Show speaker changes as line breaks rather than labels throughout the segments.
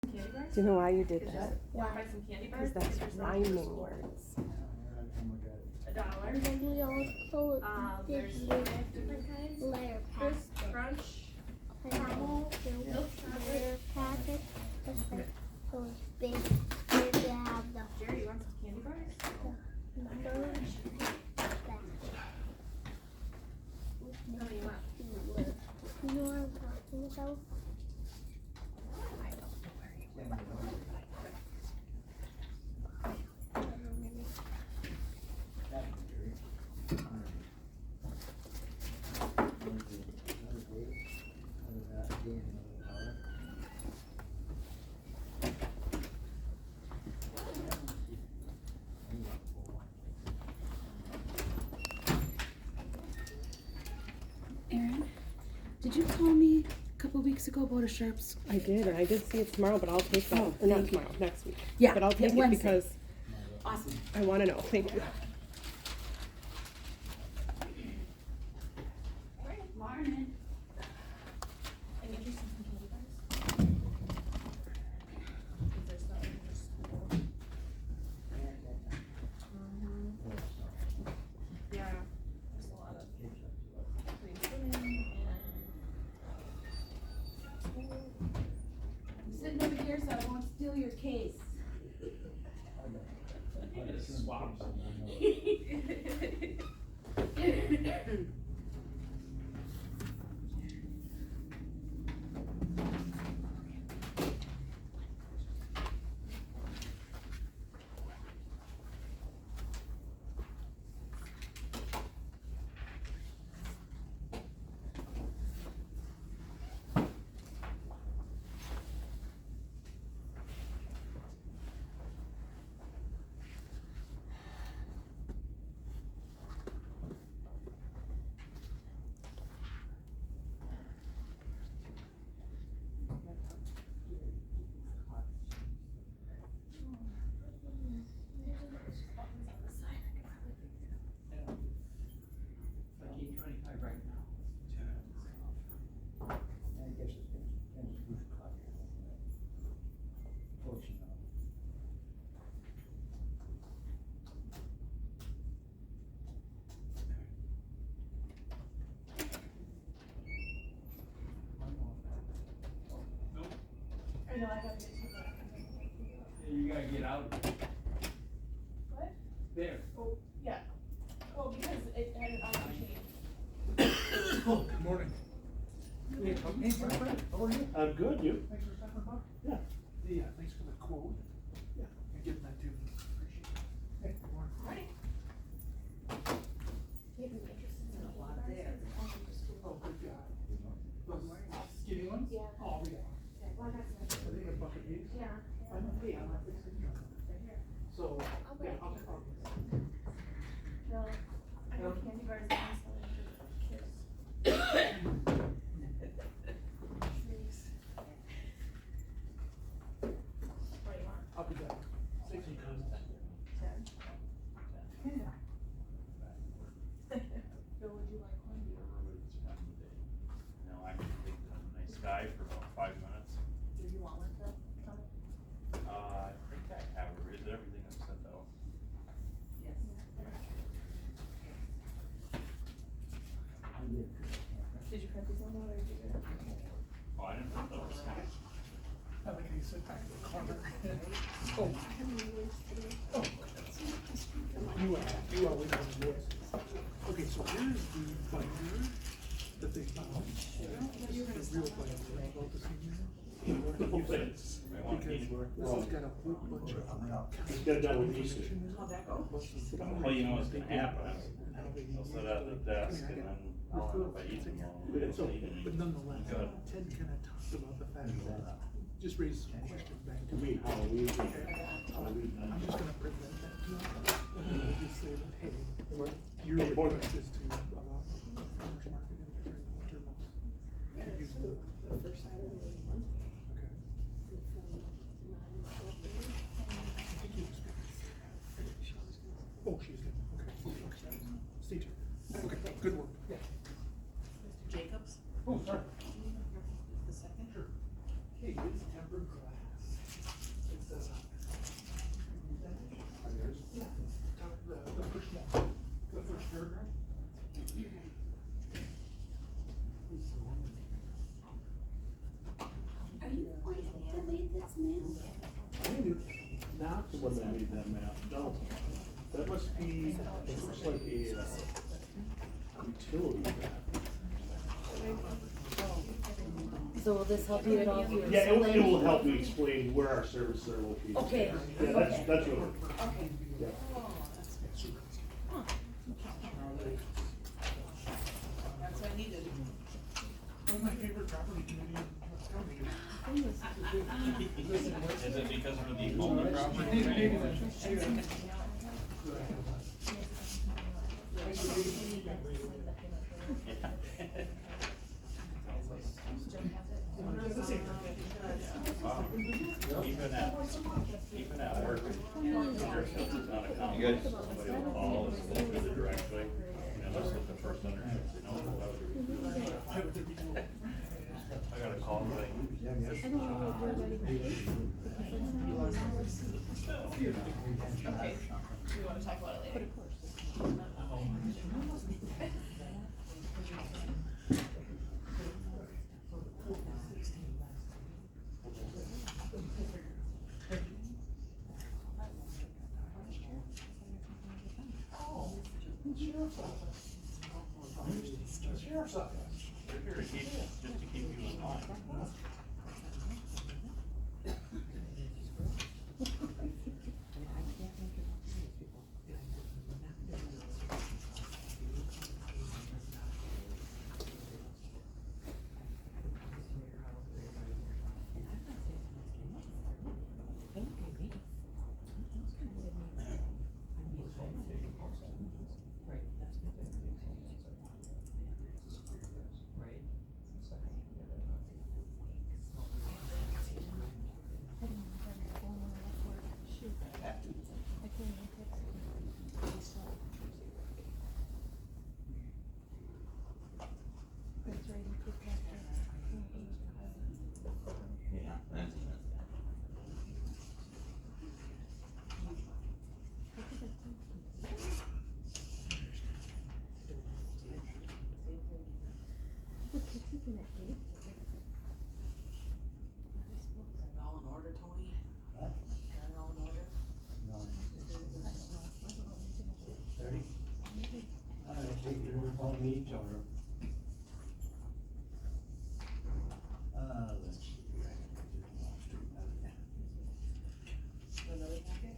Candy bars?
Do you know why you did that?
Want to buy some candy bars?
Because that's rhyming words.
$1.
Then we also
There's
did
5 different kinds.
layer
Crisp,
packet.
crunch, caramel, milk
Layer
chocolate.
packet. So it's big. Here we have the
Jerry, you want some candy bars?
merge packet.
What do you want?
You know what I'm talking about?
Erin, did you call me a couple weeks ago about a Sharps?
I did, and I did see it tomorrow, but I'll take that.
Oh,
Or not
thank you.
tomorrow, next week.
Yeah,
But I'll take it
Wednesday.
because
Awesome.
I want to know. Thank you.
Morning. I get you some candy bars. Is there something in your school? Yeah, there's a lot of things in
I'm sitting over here so I won't steal your case.
Swap.
I know I gotta get to that.
You gotta get out.
What?
There.
Oh, yeah. Well, because it had an auto change.
Oh, good morning. Hey, my friend, how are you?
I'm good, you?
Thanks for stopping by.
Yeah.
Yeah, thanks for the quote. Yeah, and getting that too. Appreciate it. Hey, good morning.
Ready? You'd be interested in a lot there.
Oh, good job. Those skinny ones?
Yeah.
Oh, yeah.
Well, that's
Are they a bucket of these?
yeah.
I'm okay, I'm not fixing them. So, yeah, I'll
No, I know candy bars are nice for kids. Trees. What do you want?
I'll be back. Safety comes.
10? Bill, would you like one?
No, I can take the nice sky for about 5 minutes.
Do you want one, Phil? Come.
I think I have, is everything I've sent out?
Yes. Did you print these one out or did you?
Oh, I didn't put those.
I like how you sit back in the corner. Oh. Oh. You are with those voices. Okay, so here's the binder that they found. The real binder about the senior. Because this has got a whole bunch of
Get it done with these.
information in it.
How'd that go?
Well, you know what's gonna happen, I'll sit at the desk and then I'll end up by eating them.
But nonetheless,
Good.
Ted kind of talked about the fact that, just raised some questions back to me.
Halloween.
I'm just gonna present that to you. And just say that, hey, your request is to allow farmers market in during the winter months. To use the
First Saturday of the month.
Okay. I think you just. Oh, she's good, okay. Stay tuned. Okay, good work. Yeah.
Mr. Jacobs,
Oh, sorry.
the second.
Sure. Okay, it's tempered glass.
when they made that map. No, that must be, it looks like a, utility map.
So will this help you at all? If
Yeah,
you're
it will help me explain where our services are located.
Okay.
Yeah, that's really,
Okay.
yeah.
That's what I needed.
One of my favorite property committee.
Is it because of the multi-property? Even at work, there's something on account, somebody will call, and go through the direct way, and let's look the first ownership, you know, I got a call, like.
Okay, we wanna talk about it later.
Sheriff's office.
They're here to keep, just to keep you in line.
All in order, Tony? All in order?
Ready? All right, take your phone each over. Let's see.
Another packet?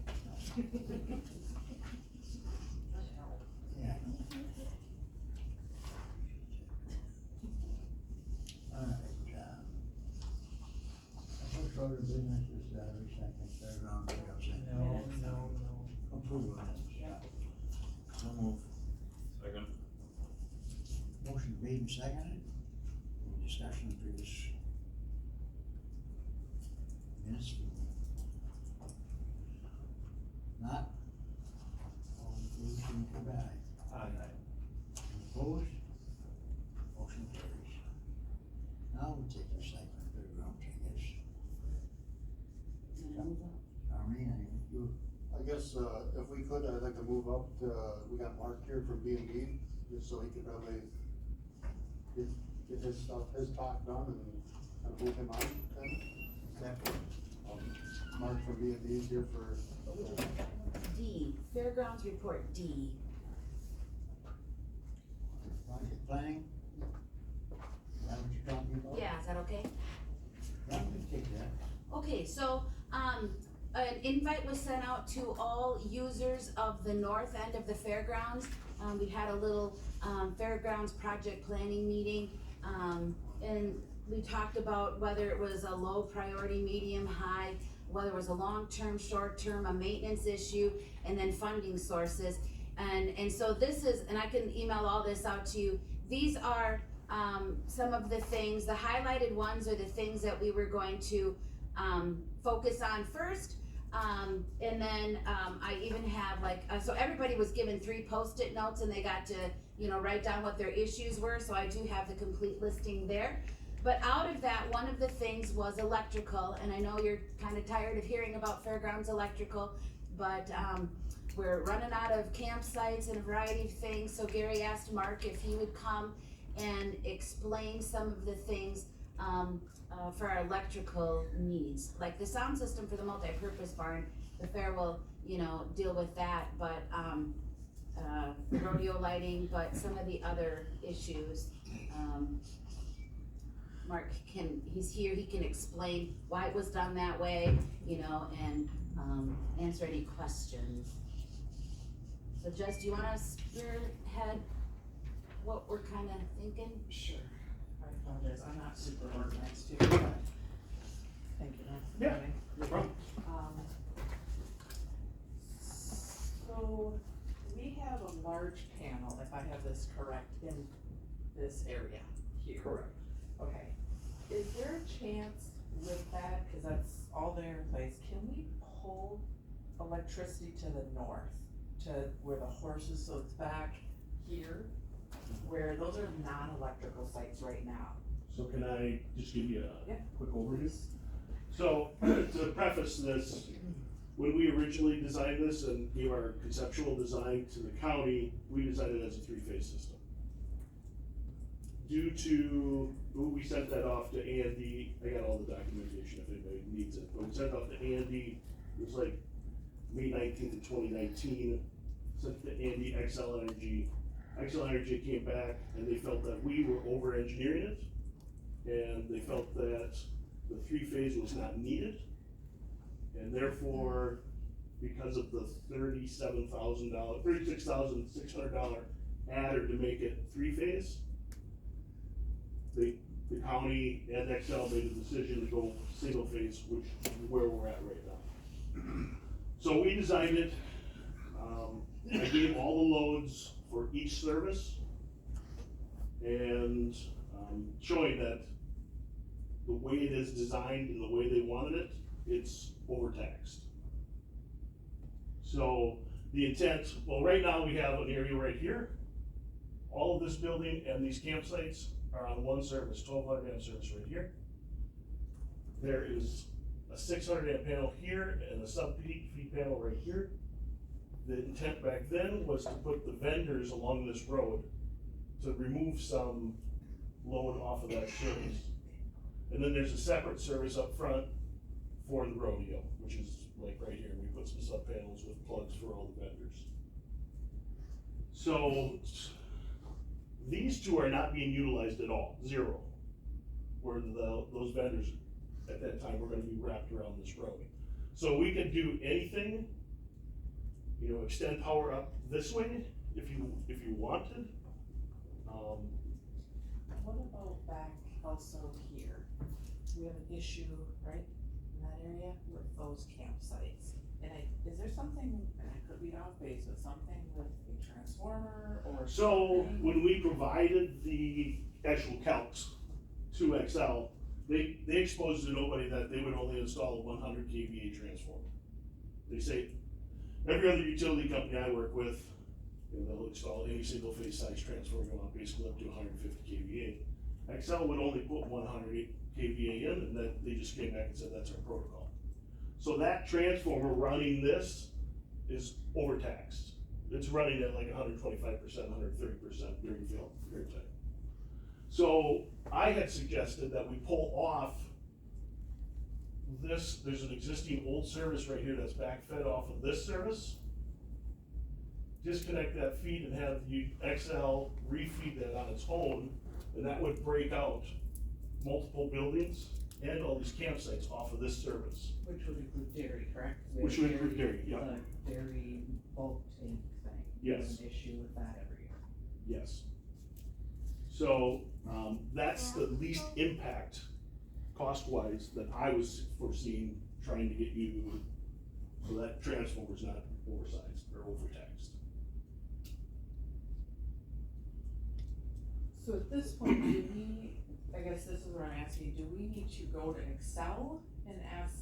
Yeah. All right, first order of business is, recycling, fairground,
No.
approval.
So move. Second.
Motion made and seconded. Any discussion of previous minutes? Not? All in favor, signify by aye.
Aye.
Opposed? Motion carries. Now we'll take the second and third round, I guess. Arlene, anything you?
I guess, if we could, I'd like to move up to, we got Mark here from B and B, just so he could probably get his stuff, his talk done and kind of move him on then.
Exactly.
Mark from B and B is here for,
D, Fairgrounds Report D.
Project planning? Is that what you're talking about?
Yeah, is that okay?
Yeah, we can take that.
Okay, so, an invite was sent out to all users of the north end of the fairgrounds. We had a little, fairgrounds project planning meeting, and we talked about whether it was a low priority, medium, high, whether it was a long-term, short-term, a maintenance issue, and then funding sources. And so this is, and I can email all this out to you, these are, some of the things, the highlighted ones are the things that we were going to, focus on first. And then, I even have like, so everybody was given 3 Post-it notes and they got to, write down what their issues were, so I do have the complete listing there. But out of that, one of the things was electrical, and I know you're kind of tired of hearing about fairgrounds electrical, but, we're running out of campsites and a variety of things, so Gary asked Mark if he would come and explain some of the things for our electrical needs. Like the sound system for the multi-purpose barn, the fair will, you know, deal with that, but, rodeo lighting, but some of the other issues, Mark he's here, he can explain why it was done that way, you know, and, answer any questions. So Jess, do you wanna spearhead what we're kinda thinking?
Sure. I apologize, I'm not super organized too, but thank you.
Yeah. No problem.
So we have a large panel, if I have this correct, in this area here.
Correct.
Okay, is there a chance with that, cause that's all there in place, can we pull electricity to the north? To where the horses, so it's back here, where those are non-electrical sites right now.
So can I just give you a
Yeah.
quick overview? So, to preface this, when we originally designed this and gave our conceptual design to the county, we designed it as a three-phase system. Due to, we sent that off to Andy, I got all the documentation if anybody needs it, but we sent it off to Andy, it was like May 19th of 2019, sent it to Andy, XL Energy. XL Energy came back and they felt that we were over-engineering it, and they felt that the three-phase was not needed, and therefore, because of the $36,600 adder to make it three-phase, the county and XL made a decision to go single-phase, which is where we're at right now. So we designed it, I gave all the loads for each service, and showing that the way it is designed and the way they wanted it, it's overtaxed. So the intent, well, right now we have an area right here. All of this building and these campsites are on one service, 1200 amp service right here. There is a 600 amp panel here and a sub-peak panel right here. The intent back then was to put the vendors along this road to remove some load off of that service. And then there's a separate service up front for the rodeo, which is like right here. We put some sub panels with plugs for all the vendors. So these two are not being utilized at all, zero. Where those vendors at that time were gonna be wrapped around this road. So we could do anything, you know, extend power up this way if you wanted.
What about back also here? We have an issue, right, in that area with those campsites. And is there something, and I could be off base, but something with a transformer or
So
something?
when we provided the actual calcs to XL, they exposed to nobody that they would only install a 100 kVA transformer. They say, every other utility company I work with, you know, they'll install any single phase size transformer going basically up to 150 kVA. XL would only put 100 kVA in, and then they just came back and said that's our protocol. So that transformer running this is overtaxed. It's running at like 125%, 130% during field time. So I had suggested that we pull off this, there's an existing old service right here that's backfed off of this service. Disconnect that feed and have the XL refeed that on its own, and that would break out multiple buildings and all these campsites off of this service.
Which would include dairy, correct?
Which would include dairy, yeah.
The dairy bulk tank thing.
Yes.
There's an issue with that every year.
Yes. So, that's the least impact cost-wise that I was foreseeing trying to get you, so that transformer's not oversized or overtaxed.
So at this point, do we, I guess this is what I'm asking, do we need to go to Excel and ask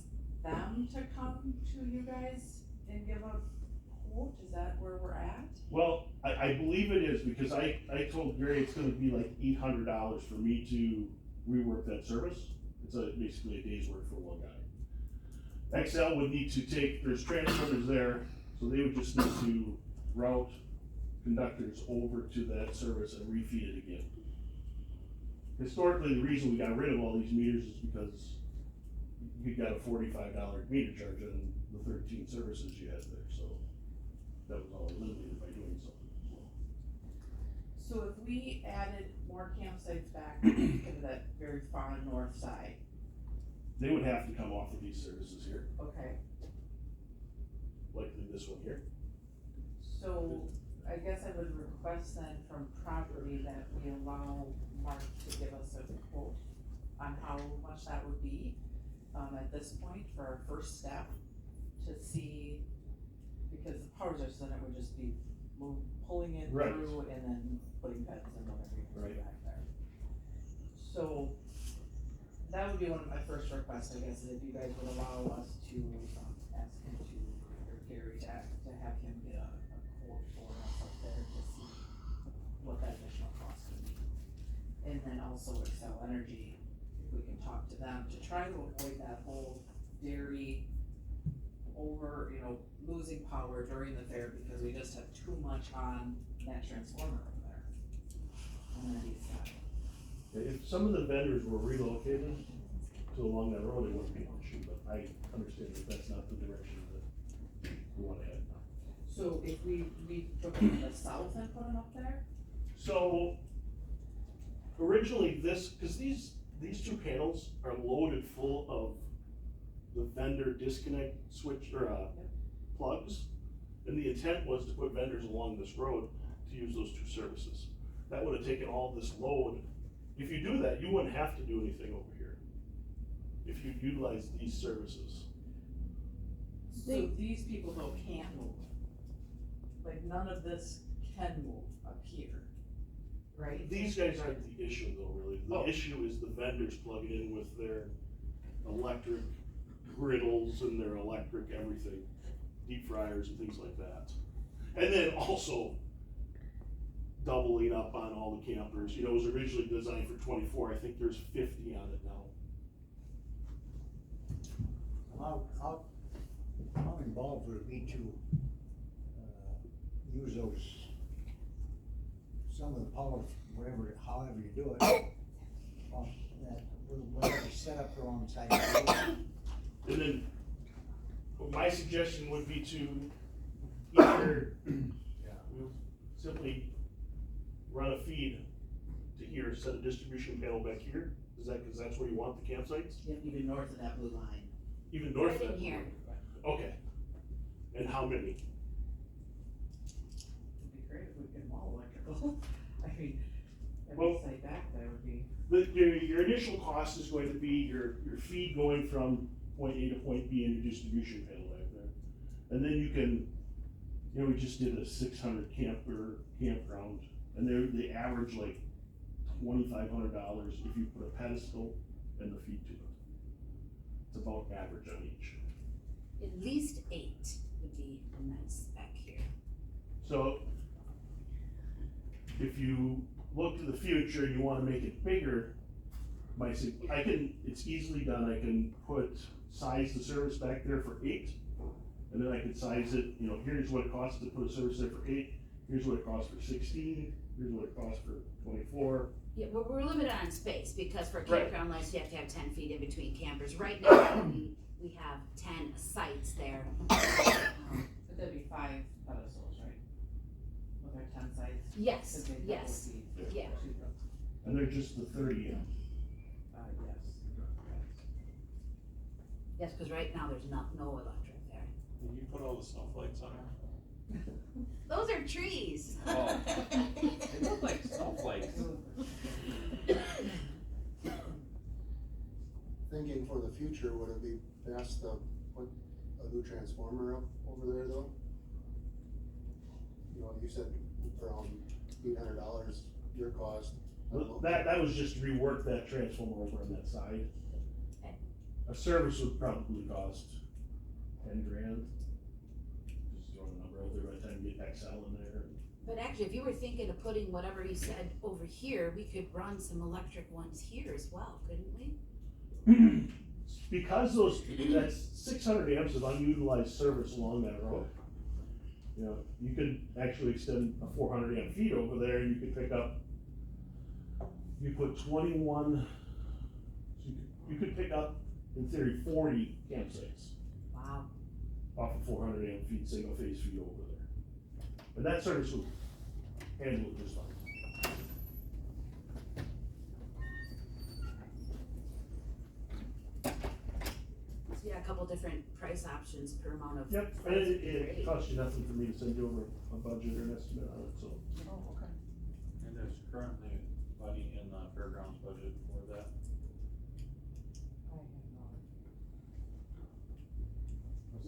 them to come to you guys and give a quote? Is that where we're at?
Well, I believe it is, because I told Gary it's gonna be like $800 for me to rework that service. It's basically a day's work for one guy. XL would need to take, there's transformers there, so they would just need to route conductors over to that service and refeed it again. historically, the reason we got rid of all these meters is because you got a $45 meter charge on the 13 services you had there, so that was all eliminated by doing something.
So if we added more campsites back to that very far north side,
They would have to come off of these services here,
okay,
likely this one here.
so I guess I would request then from property that we allow Mark to give us a quote on how much that would be, at this point for our first step, to see, because the power source then it would just be pulling it
Right.
through and then putting beds and whatever you put
Right.
back there. So, that would be one of my first requests, I guess, is if you guys would allow us to, ask him to, or Gary to have him get a quote for us up there to see what that additional cost would be. And then also Excel Energy, if we can talk to them to try to avoid that whole dairy over, losing power during the fair because we just have too much on that transformer over there. On that east side.
If some of the vendors were relocated to along that road, it wouldn't be an issue, but I understand that that's not the direction that we wanna head now.
So if we took it to the south and put it up there?
So, originally cause these two panels are loaded full of the vendor disconnect switch, or, plugs. And the intent was to put vendors along this road to use those two services. That would have taken all this load. If you do that, you wouldn't have to do anything over here. If you utilize these services.
So these people though can't move. Like none of this can move up here, right?
These guys aren't the issue though, really.
Oh.
The issue is the vendors plugging in with their electric griddles and their electric everything, deep fryers and things like that. And then also doubling up on all the campers. It was originally designed for 24, I think there's 50 on it now.
How involved would it be to, use those, some of the power, however you do it, that will have to set up alongside the road?
And then, my suggestion would be to either simply run a feed to here, set a distribution panel back here. Is that, cause that's where you want the campsites?
Yep, even north of that blue line.
Even north of
Right in
that?
here.
Okay. And how many?
It'd be great if we could all electrical. I mean,
Well-
every site back there would be.
Your initial cost is going to be your feed going from point A to point B in your distribution panel back there. And then you can, we just did a 600 campground, and they average like $2,500 if you put a pedestal and the feed to it. It's about average on each.
At least 8 would be a nice spec here.
So if you look to the future and you wanna make it bigger, it's easily done. I can size the service back there for 8, and then I can size it, here's what it costs to put a service there for 8, here's what it costs for 16, here's what it costs for 24.
Yeah, we're limited on space because for
Right.
campground lights, you have to have 10 feet in between campers. Right now, we have 10 sites there.
But that'd be 5 pedestals, right? With our 10 sites?
Yes,
'Cause they double
yes,
feed.
yeah.
And they're just the 30 amp.
Yes.
Yes, because right now there's no electric there.
Did you put all the snowflakes on there?
Those are trees.
Oh. They look like snowflakes.
Thinking for the future, would it be best to put a new transformer up over there though? You said around $800 your cost. I don't know.
That was just to rework that transformer over on that side. A service would probably cost 10 grand. Just throwing a number out there by the time you get XL in there.
But actually, if you were thinking of putting whatever you said over here, we could run some electric ones here as well, couldn't we?
Because that's 600 amps of unutilized service along that road. You could actually extend a 400 amp feed over there, and you could pick up you put 21, so you could pick up, in theory, 40 campsites
Wow.
off of 400 amp feet, single phase feet over there. And that service will handle it just fine.
So yeah, a couple different price options per amount of.
Yep, and it costs you nothing for me to send you over a budget or an estimate on it, so.
Oh, okay.
And there's currently money in the fairgrounds budget for that.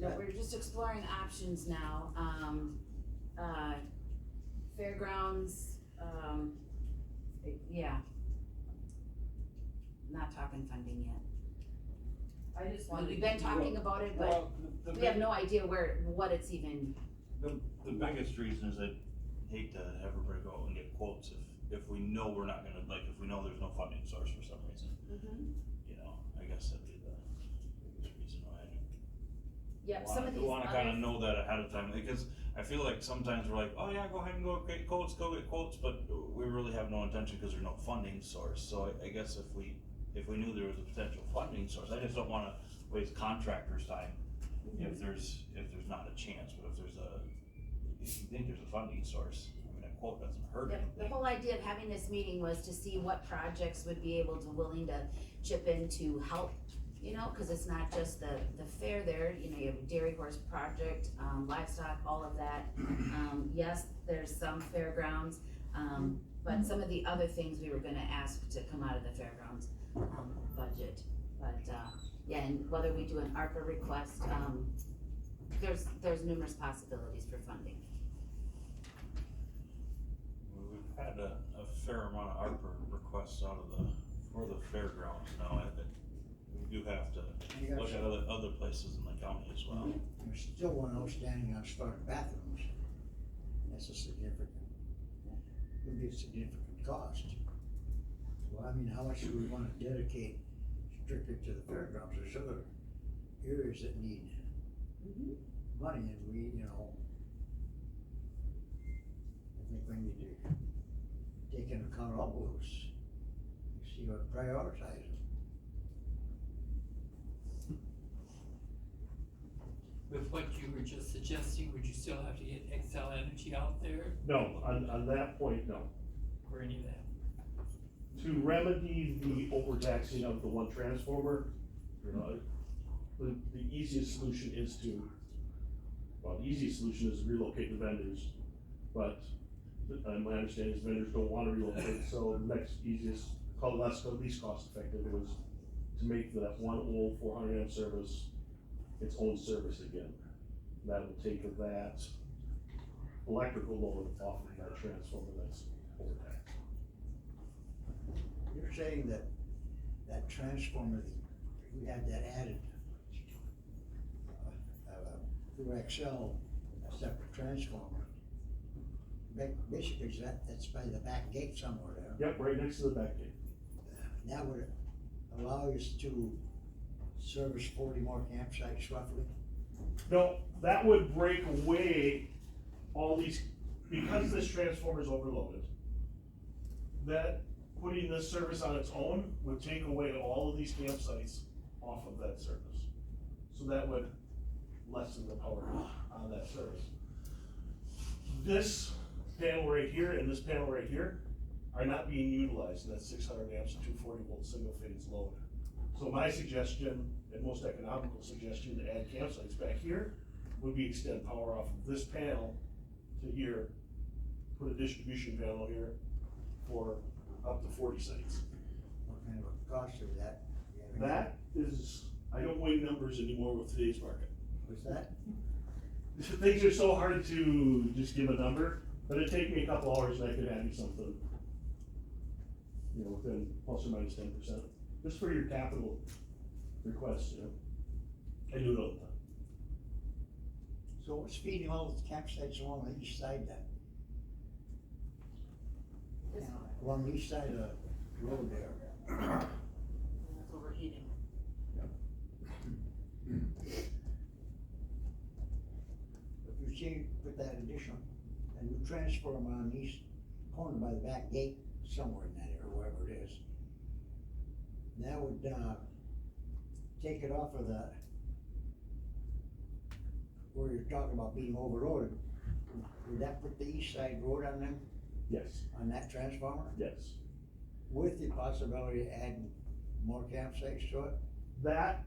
No, we're just exploring options now, fairgrounds, yeah. Not talking funding yet.
I just wanted.
We've been talking about it, but
Well,
we have no idea what it's even,
The biggest reason is I'd hate to have everybody go out and get quotes if we know we're not gonna, like, if we know there's no funding source for some reason. You know, I guess that'd be the biggest reason why.
yeah, some of these
We wanna kinda
other,
know that ahead of time, because I feel like sometimes we're like, oh yeah, go ahead and go get quotes, but we really have no intention, cause there's no funding source, so I guess if we knew there was a potential funding source, I just don't wanna waste contractors' time if there's not a chance, but if you think there's a funding source, I mean, a quote doesn't hurt
the
anything.
whole idea of having this meeting was to see what projects would be willing to chip in to help, you know, cause it's not just the fair there, you know, you have a dairy horse project, livestock, all of that. Yes, there's some fairgrounds, but some of the other things we were gonna ask to come out of the fairgrounds, budget. But, yeah, and whether we do an ARPA request, there's numerous possibilities for funding.
We've had a fair amount of ARPA requests for the fairgrounds now, I think we do have to
You got
look at other places in the county as well.
There's still one outstanding on started bathrooms. That's a significant, would be a significant cost. Well, I mean, how much do we wanna dedicate strictly to the fairgrounds? There's other areas that need money, and we, you know, I think we need to take into account all those, see what prioritize.
With what you were just suggesting, would you still have to get Excel Energy out there
No, on that point, no.
or any of that?
To remedy the overtaxing of the one transformer, you know, the easiest solution is to, well, the easiest solution is to relocate the vendors, but my understanding is vendors don't wanna relocate, so the next easiest, least cost effective was to make that one old 400 amp service its own service again. That will take that electrical load off of that transformer that's overtaxed.
You're saying that that transformer, we had that added, through Excel, a separate transformer. Basically, that's by the back gate somewhere there.
Yep, right next to the back gate.
That would allow us to service 40 more campsites roughly?
No, that would break away all these, because this transformer is overloaded, that putting this service on its own would take away all of these campsites off of that service. So that would lessen the power on that service. This panel right here and this panel right here are not being utilized in that 600 amps, 240 volt single phase load. So my suggestion, and most economical suggestion, to add campsites back here would be extend power off of this panel to here, put a distribution panel here for up to 40 sites.
What kind of a cost is that?
That is, I don't weigh numbers anymore with today's market.
What's that?
Things are so hard to just give a number, but it'd take me a couple hours and I could have you something, you know, within plus or minus 10%, just for your capital requests, you know. I do it all the time.
So what's feeding all the campsites along the east side then? Along the east side of the road there.
That's overheating.
If you see, put that additional, a new transformer on the east corner by the back gate, somewhere in that area. or whatever it is. That would, take it off of the, where you're talking about being overloaded. Would that put the east side road on them,
Yes,
on that transformer?
yes.
With the possibility of adding more campsites to it?
That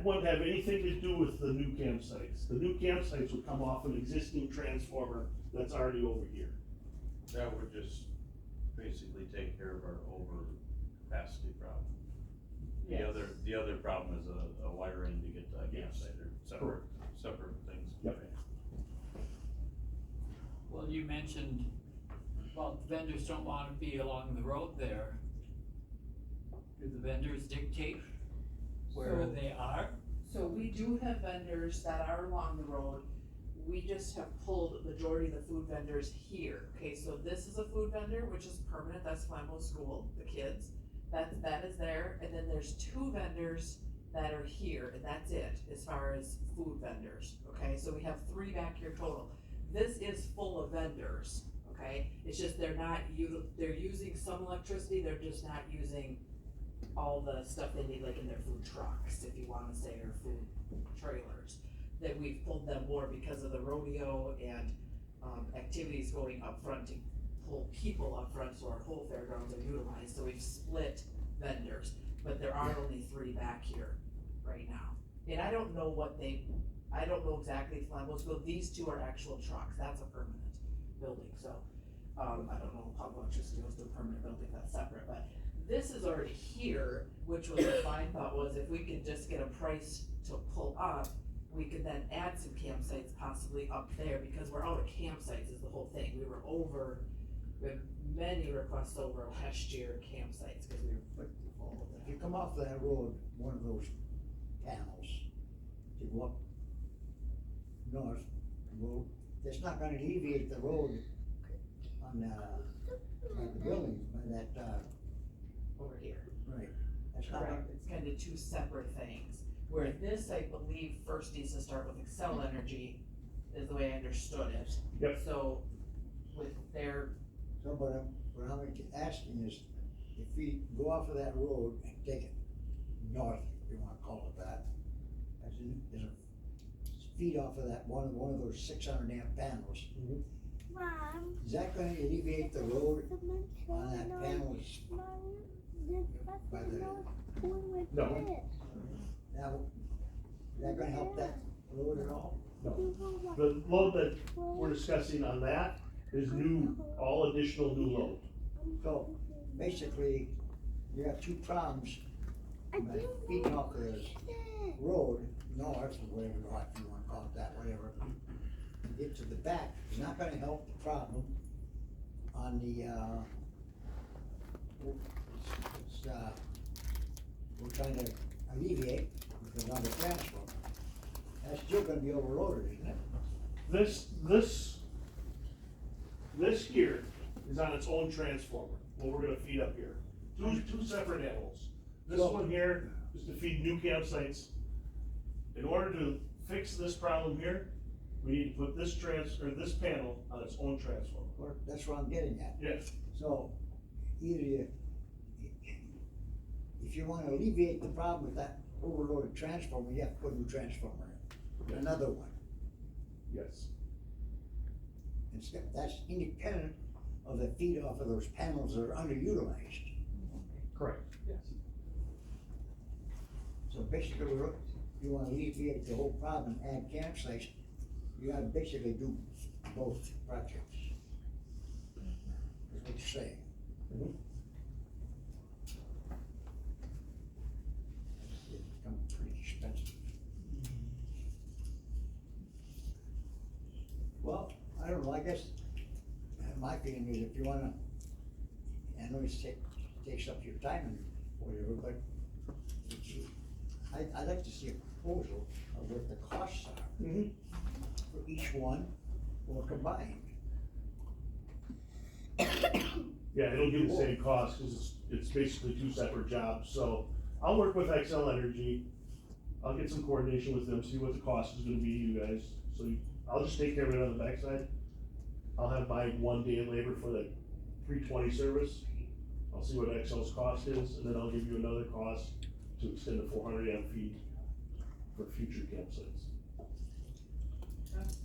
wouldn't have anything to do with the new campsites. The new campsites would come off an existing transformer that's already over here.
That would just basically take care of our overcapacity problem.
Yes.
The other problem is a wiring to get to that
Yes.
campsite, or separate things.
Yep.
Well, you mentioned, well, vendors don't wanna be along the road there. Do the vendors dictate where
So-
they are?
So we do have vendors that are along the road. We just have pulled the majority of the food vendors here. Okay, so this is a food vendor, which is permanent, that's Flambeau School, the kids. That is there, and then there's 2 vendors that are here, and that's it, as far as food vendors, okay? So we have 3 back here total. This is full of vendors, okay? It's just they're using some electricity, they're just not using all the stuff they need, like in their food trucks, if you wanna say, or food trailers. That we've pulled them more because of the rodeo and, activities going up front to pull people up front, so our whole fairgrounds are utilized, so we've split vendors. But there are only 3 back here right now. And I don't know exactly Flambeau's build, these 2 are actual trucks, that's a permanent building, so. I don't know how electricity goes to a permanent building, that's separate, but this is already here, which was my thought was if we could just get a price to pull up, we could then add some campsites possibly up there, because we're out of campsites is the whole thing. We had many requests over last year campsites, cause we were full of
If you
that.
come off that road, one of those panels, to go up north, well, it's not gonna deviate the road on, by the building, by that,
Over here.
right. That's not gonna,
Correct, it's kinda 2 separate things. Where this, I believe, first needs to start with Excel Energy, is the way I understood it.
Yep.
So, with their,
so, what I'm asking is, if we go off of that road and take it north, if you wanna call it that, as a feed off of that, one of those 600 amp panels,
Mom.
is that gonna alleviate the road on that panel by the,
No.
now, is that gonna help that road at all?
No. The load that we're discussing on that is new, all additional new load.
So, basically, you have 2 problems, by feeding off this road, north, or whatever, you wanna call it that, whatever. Get to the back, it's not gonna help the problem on the, we're trying to alleviate, because on the transformer, that's still gonna be overloaded, isn't it?
This here is on its own transformer, what we're gonna feed up here. Two separate animals. This one here is to feed new campsites. In order to fix this problem here, we need to put this panel on its own transformer.
Or, that's what I'm getting at.
Yes.
So, either you, if you wanna alleviate the problem with that overloaded transformer, you have to put a new transformer in, another one.
Yes.
That's independent of the feed off of those panels that are underutilized.
Correct. Yes.
So basically, you wanna alleviate the whole problem and add campsites, you gotta basically do both projects. Is what you're saying. It's become pretty expensive. Well, I don't know, I guess, my feeling is if you wanna, I know it takes up your time and whatever, but I'd like to see a proposal of what the costs are for each one or combined.
Yeah, it'll give the same cost, cause it's basically 2 separate jobs, so I'll work with Excel Energy. I'll get some coordination with them, see what the cost is gonna be, you guys, so I'll just take care of it on the backside. I'll have my 1 day of labor for the 320 service. I'll see what XL's cost is, and then I'll give you another cost to extend the 400 amp feed for future campsites.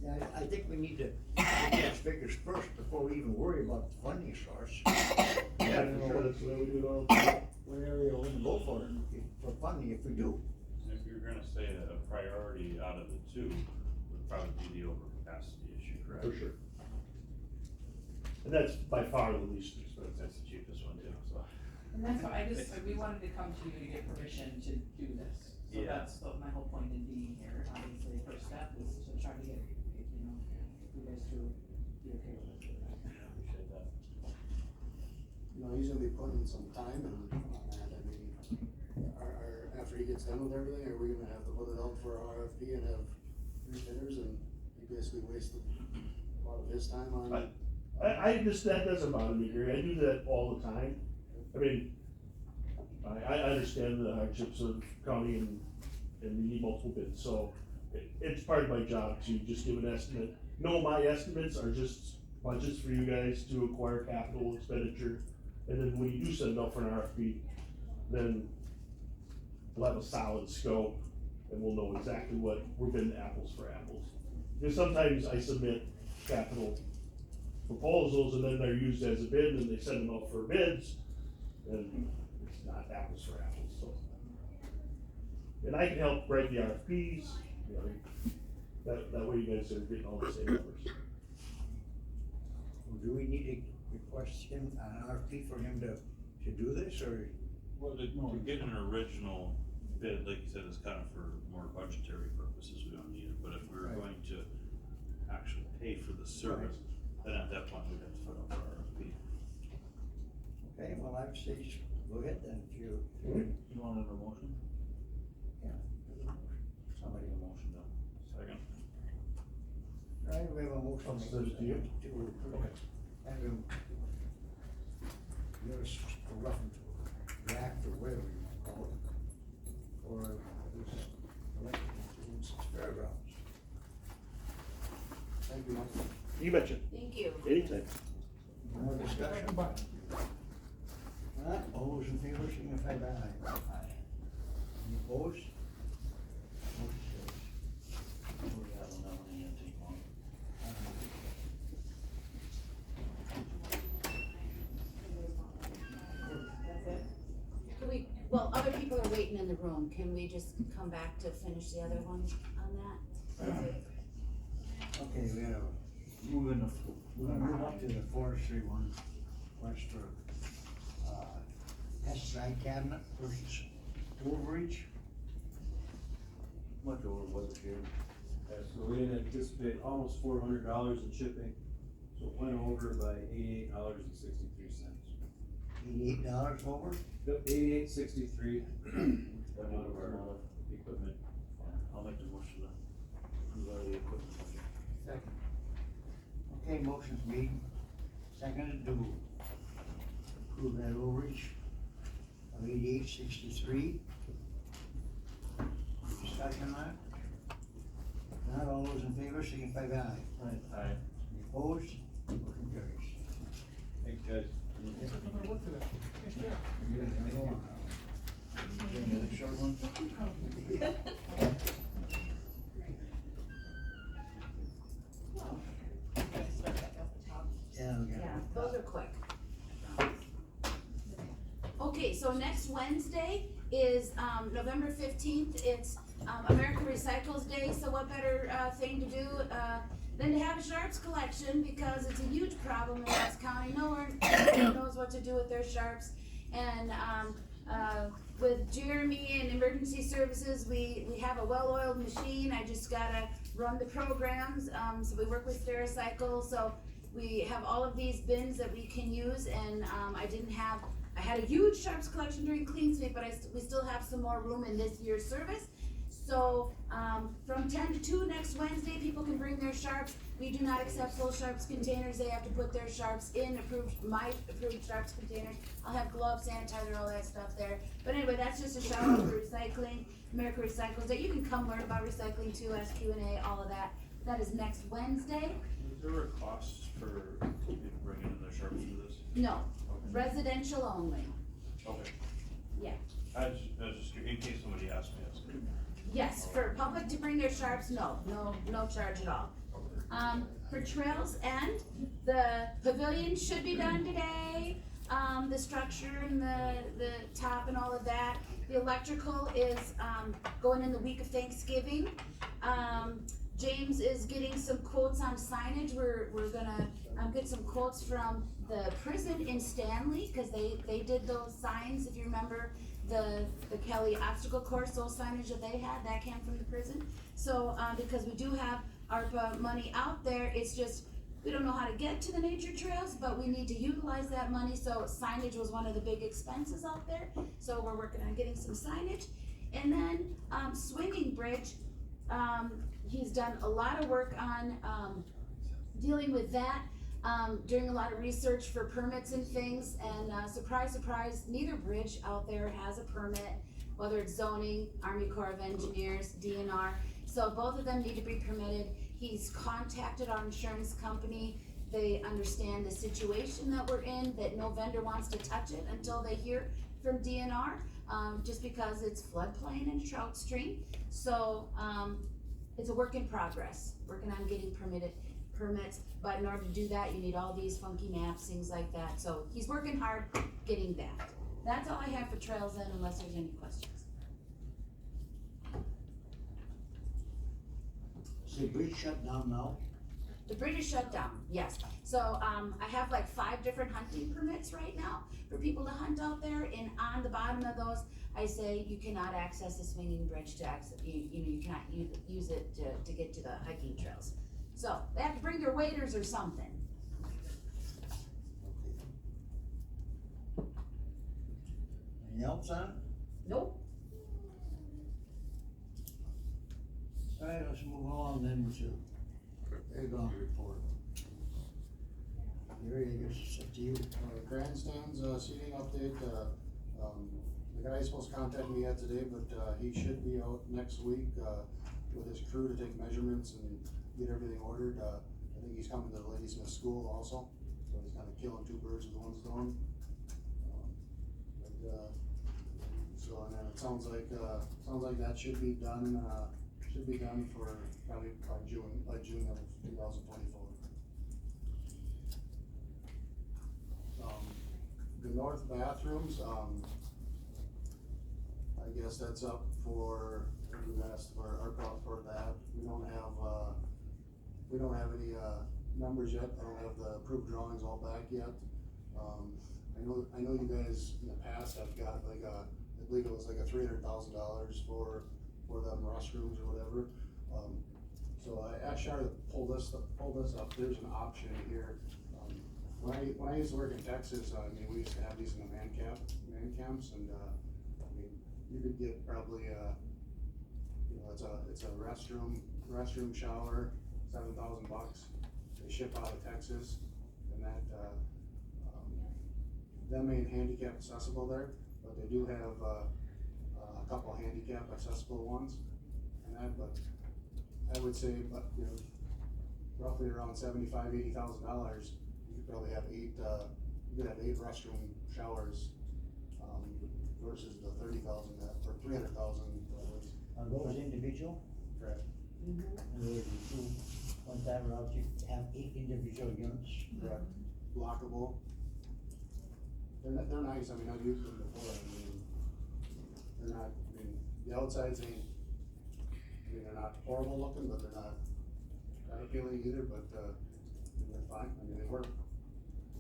Yeah, I think we need to get those figures first before we even worry about the funding source.
Yeah, for sure, that's the way we do it all the time.
What area we're gonna go for, for funding if we do.
If you're gonna say a priority out of the two, would probably be the overcapacity issue, correct?
For sure. And that's by far the least expensive.
That's the cheapest one too, so.
And that's why we wanted to come to you to get permission to do this. So
Yeah.
that's my whole point in being here. Obviously, the first step is to try to get, you guys to be okay with it.
Appreciate that.
You know, he's gonna be putting some time in on that, I mean, after he gets done with everything, are we gonna have to put it out for RFP and have three bidders, and he basically wasted a lot of his time on?
I just, that doesn't bother me, Gary, I do that all the time. I mean, I understand the hardships of county and we need multiple bids, so it's part of my job to just give an estimate. No, my estimates are just budgets for you guys to acquire capital expenditure, and then when you do send it out for an RFP, then we'll have a solid scope, and we'll know exactly what we're bidding apples for apples. Because sometimes I submit capital proposals, and then they're used as a bid, and they send them out for bids, and it's not apples for apples, so. And I can help write the RFPs, you know, that way you guys are getting all the same numbers.
Do we need to request him, an RFP for him to do this, or?
Well, to get an original bid, like you said, is kind of for more budgetary purposes, we don't need it, but if we were
Right.
going to actually pay for the service, then at that point, we'd have to put up our RFP.
Okay, well, I'd say just go ahead then, if you.
You wanted a motion?
Yeah.
Somebody a motion, no. Second.
All right, we have a motion.
I'll send it to you. Okay.
Have him, give us a rough draft or whatever you want to call it, for this electric incidents fairgrounds.
Thank you, Mike.
You betcha,
Thank you.
anytime.
More discussion? Not, all those in favor, signify by aye. Aye. Any opposed? Motion
Can we, well, other people are waiting in the room, can we just come back to finish the other one on that?
Okay, we have, we're gonna move up to the forestry one, request for, pesticide cabinet versus overreach.
Much over what it did. So we didn't anticipate almost $400 in shipping, so it went over by $88.63.
$88 over?
Yep, $88.63. Went out of our equipment. I'll make the motion to approve our equipment budget.
Second.
Okay, motion's made, seconded to approve that overreach of $88.63. Discussion on it? Not all those in favor, signify by aye.
Aye.
Any opposed? Motion carries.
Thanks, guys.
Yeah, we got
Yeah,
it.
those are quick. Okay, so next Wednesday is, November 15th, it's, America Recycles Day, so what better, thing to do, than to have a sharps collection, because it's a huge problem in West County, no one knows what to do with their sharps, and, with Jeremy and Emergency Services, we have a well-oiled machine, I just gotta run the programs, so we work with Stericycle, so we have all of these bins that we can use, and, I had a huge sharps collection during Clean Sweep, but we still have some more room in this year's service. So, from 10 to 2 next Wednesday, people can bring their sharps. We do not accept full sharps containers. They have to put their sharps in my approved sharps containers. I'll have gloves, sanitizer, all that stuff there. But anyway, that's just a shout out for recycling. America Recycles Day. You can come learn about recycling too, ask Q&A, all of that. That is next Wednesday.
Is there a cost for people bringing in their sharps for this?
No,
Okay.
Residential only,
Okay.
yeah.
I was just, in case somebody asked me, that's good.
Yes, for public to bring their sharps, no charge at all. For Trails End, the pavilion should be done today, the structure and the top and all of that. The electrical is, going in the week of Thanksgiving. James is getting some quotes on signage, we're gonna, get some quotes from the prison in Stanley, cause they did those signs, if you remember, the Kelly obstacle course, those signage that they had, that came from the prison. So, because we do have ARPA money out there, it's just, we don't know how to get to the nature trails, but we need to utilize that money, so signage was one of the big expenses out there. So we're working on getting some signage. And then, Swinging Bridge, he's done a lot of work on, dealing with that, doing a lot of research for permits and things, and, surprise, surprise, neither bridge out there has a permit, whether it's zoning, Army Corps of Engineers, DNR, so both of them need to be permitted. He's contacted our insurance company, they understand the situation that we're in, that no vendor wants to touch it until they hear from DNR, just because it's floodplain and trout stream, so, it's a work in progress, working on getting permits, but in order to do that, you need all these funky maps, things like that, so he's working hard getting that. That's all I have for Trails End, unless there's any questions.
Is the bridge shut down now?
The bridge is shut down, yes. So, I have like 5 different hunting permits right now for people to hunt out there, and on the bottom of those, I say you cannot access the Swinging Bridge to access, you cannot use it to get to the hiking trails. So, they have to bring their waders or something.
Anything else on it?
Nope.
Alright, let's move on then to Aegon report. Gary, I guess it's up to you.
Grandstands, seating update, the guy's supposed to contact me yet today, but, he should be out next week, with his crew to take measurements and get everything ordered. I think he's coming to the Ladysmith School also, so he's kinda killing 2 birds with 1 stone. So, and then it sounds like that should be done for probably by June of 2024. The north bathrooms, I guess that's up for, you asked for ARPA for that. We don't have any, numbers yet. I don't have the approved drawings all back yet. I know you guys in the past have got like I believe it was like a $300,000 for them restrooms or whatever. So I asked Shar to pull this up. There's an option here. When I used to work in Texas, we used to have these in the man camps, and you could get probably it's a restroom shower, $7,000. They ship out of Texas, and that them ain't handicap accessible there, but they do have a couple handicap accessible ones, and that. But I would say, roughly around $75,000-$80,000. You could probably have 8 restroom showers, versus the $30,000 or $300,000 that was.
Are those individual?
Correct.
In other words, you do one time around, you have 8 individual units.
Correct. Lockable. They're nice. I've used them before. They're not. The outsides ain't. They're not horrible looking, but they're not that appealing either. But they're fine. They work.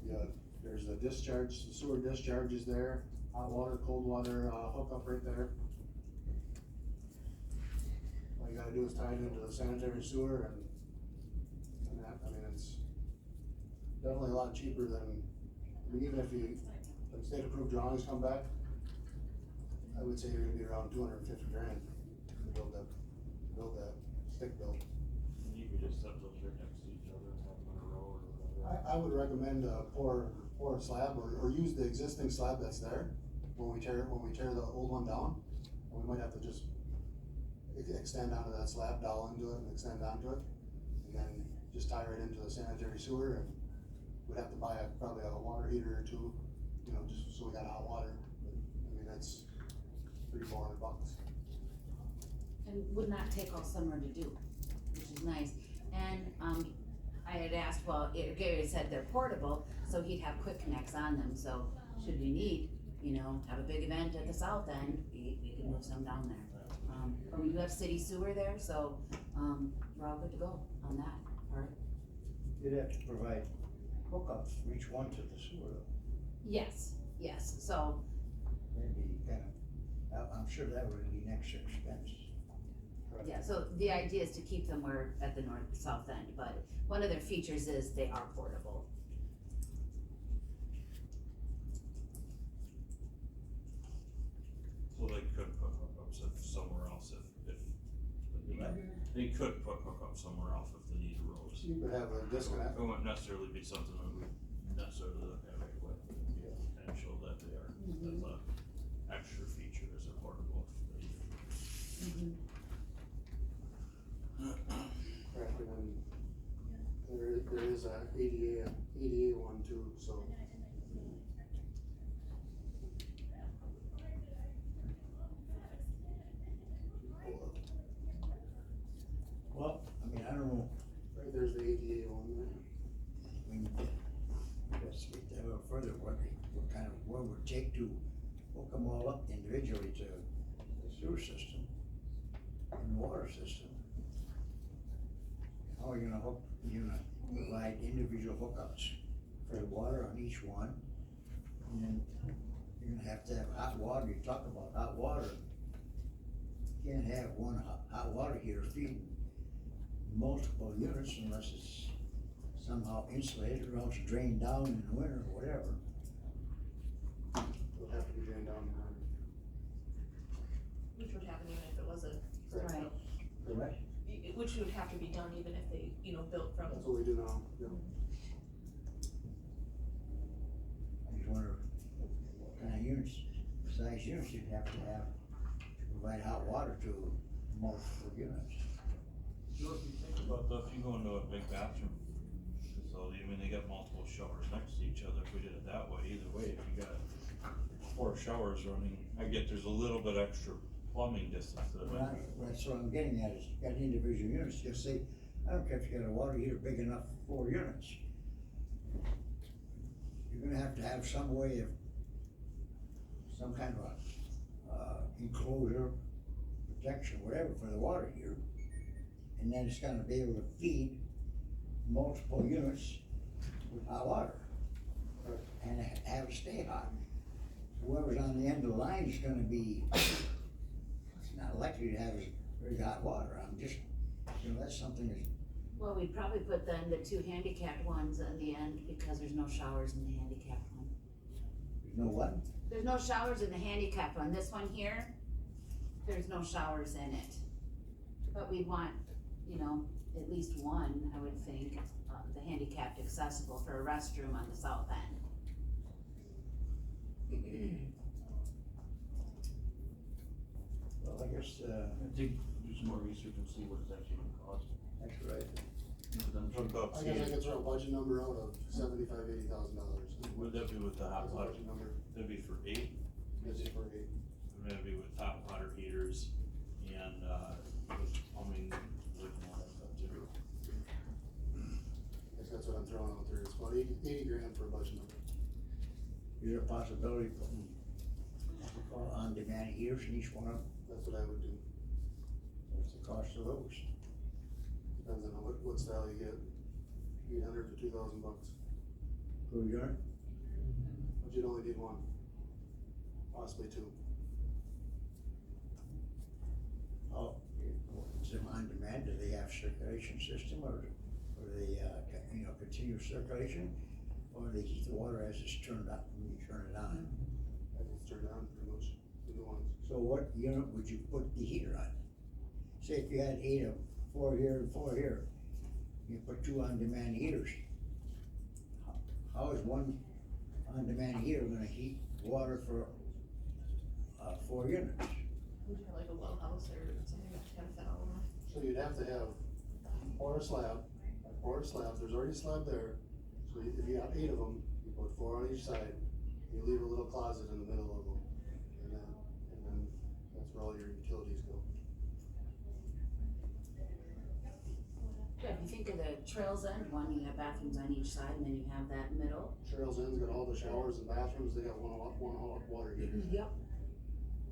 Yeah. There's the discharge. The sewer discharge is there. Hot water, cold water hookup right there. All you gotta do is tie it into the sanitary sewer, and that. It's definitely a lot cheaper than. Even if state approved drawings come back, I would say you're gonna be around $250,000 to build that stick build.
You could just set those right next to each other and have them in a row or whatever.
I would recommend pour a slab or use the existing slab that's there when we tear the old one down. And we might have to just extend onto that slab, dowel into it and extend onto it, and then just tie it into the sanitary sewer, and we'd have to buy probably a water heater or 2 you know, just so we got hot water, but, I mean, that's $300-400.
And would not take all summer to do, which is nice. And, I had asked, well, Gary had said they're portable, so he'd have quick connects on them, so should we need, you know, have a big event at the south end, we can move some down there. But we do have city sewer there, so, we're all good to go on that part.
You'd have to provide hookups for each one to the sewer, though.
Yes, so,
That'd be kind of, I'm sure that would be an extra expense.
yeah, so the idea is to keep them where, at the north, south end, but one of their features is they are portable.
So they could put hookups if somewhere else if they could put hookups somewhere else if the need arose.
You could have a disconnect.
It wouldn't necessarily be something that we necessarily look at right away, but it'd be a potential that they are, as a extra feature as a portable.
Correct, and then there is a ADA one too, so.
Well, I mean, I don't know,
Right, there's the ADA one there.
I mean, let's get that a little further, what kind of, what would it take to hook them all up individually to the sewer system and water system? How are you gonna provide individual hookups for the water on each one? And then you're gonna have to have hot water, you talk about hot water. You can't have one hot water heater feeding multiple units unless it's somehow insulated or else drained down in the winter or whatever.
It'll have to be drained down.
Which would happen even if it was a,
Right.
Correct?
which would have to be done even if they, you know, built from.
That's what we do now, yeah.
I just wonder what kind of units, size units you'd have to provide hot water to multiple units.
You know, if you think about if you go into a big bathroom facility, I mean, they got multiple showers next to each other, if we did it that way, either way, if you got 4 showers running, I get there's a little bit extra plumbing distance to it.
Right, that's what I'm getting at, is you got individual units, just say, I don't care if you got a water heater big enough for 4 units. You're gonna have some way of, some kind of a, enclosure, protection, whatever, for the water heater. And then it's gonna be able to feed multiple units with hot water. And have it stay hot. Whoever's on the end of the line is gonna be, it's not likely to have very hot water. I'm just, you know, that's something that,
Well, we'd probably put then the 2 handicapped ones in the end because there's no showers in the handicapped one.
there's no what?
There's no showers in the handicapped one. This one here, there's no showers in it. But we want, you know, at least one, I would think, the handicapped accessible for a restroom on the south end.
Well, I guess,
I think do some more research and see what it's actually gonna cost.
that's right.
But then hookups,
I guess I could throw a budget number out of $75,000-80,000.
would that be with the hot
That's a
water?
budget number.
That'd be for 8,
That's it for 8.
that'd be with hot water heaters and, with plumbing, with all that stuff too.
I guess that's what I'm throwing out there, it's about 80 grand for a budget number.
Is there a possibility of putting, what we call on-demand heaters in each one of them?
That's what I would do.
What's the cost of those?
Depends on what style you get, $800 to $2,000.
Per unit?
But you'd only need one, possibly 2.
Oh, is it on demand? Do they have circulation system or they, you know, continuous circulation? Or they heat the water as it's turned up when you turn it on?
As it's turned on, pretty much, the new ones.
So what unit would you put the heater on? Say if you had 8 of them, 4 here and 4 here, you put 2 on-demand heaters. How is one on-demand heater gonna heat water for, 4 units?
Would you have like a well house or something that kind of fit all of them?
So you'd have to have pour a slab, there's already a slab there. So if you have 8 of them, you put 4 on each side, You leave a little closet in the middle of them, and then that's where all your utilities go.
Yeah, if you think of the Trails End one, you have bathrooms on each side and then you have that middle.
Trails End's got all the showers and bathrooms, they got one hot water heater.
Yep.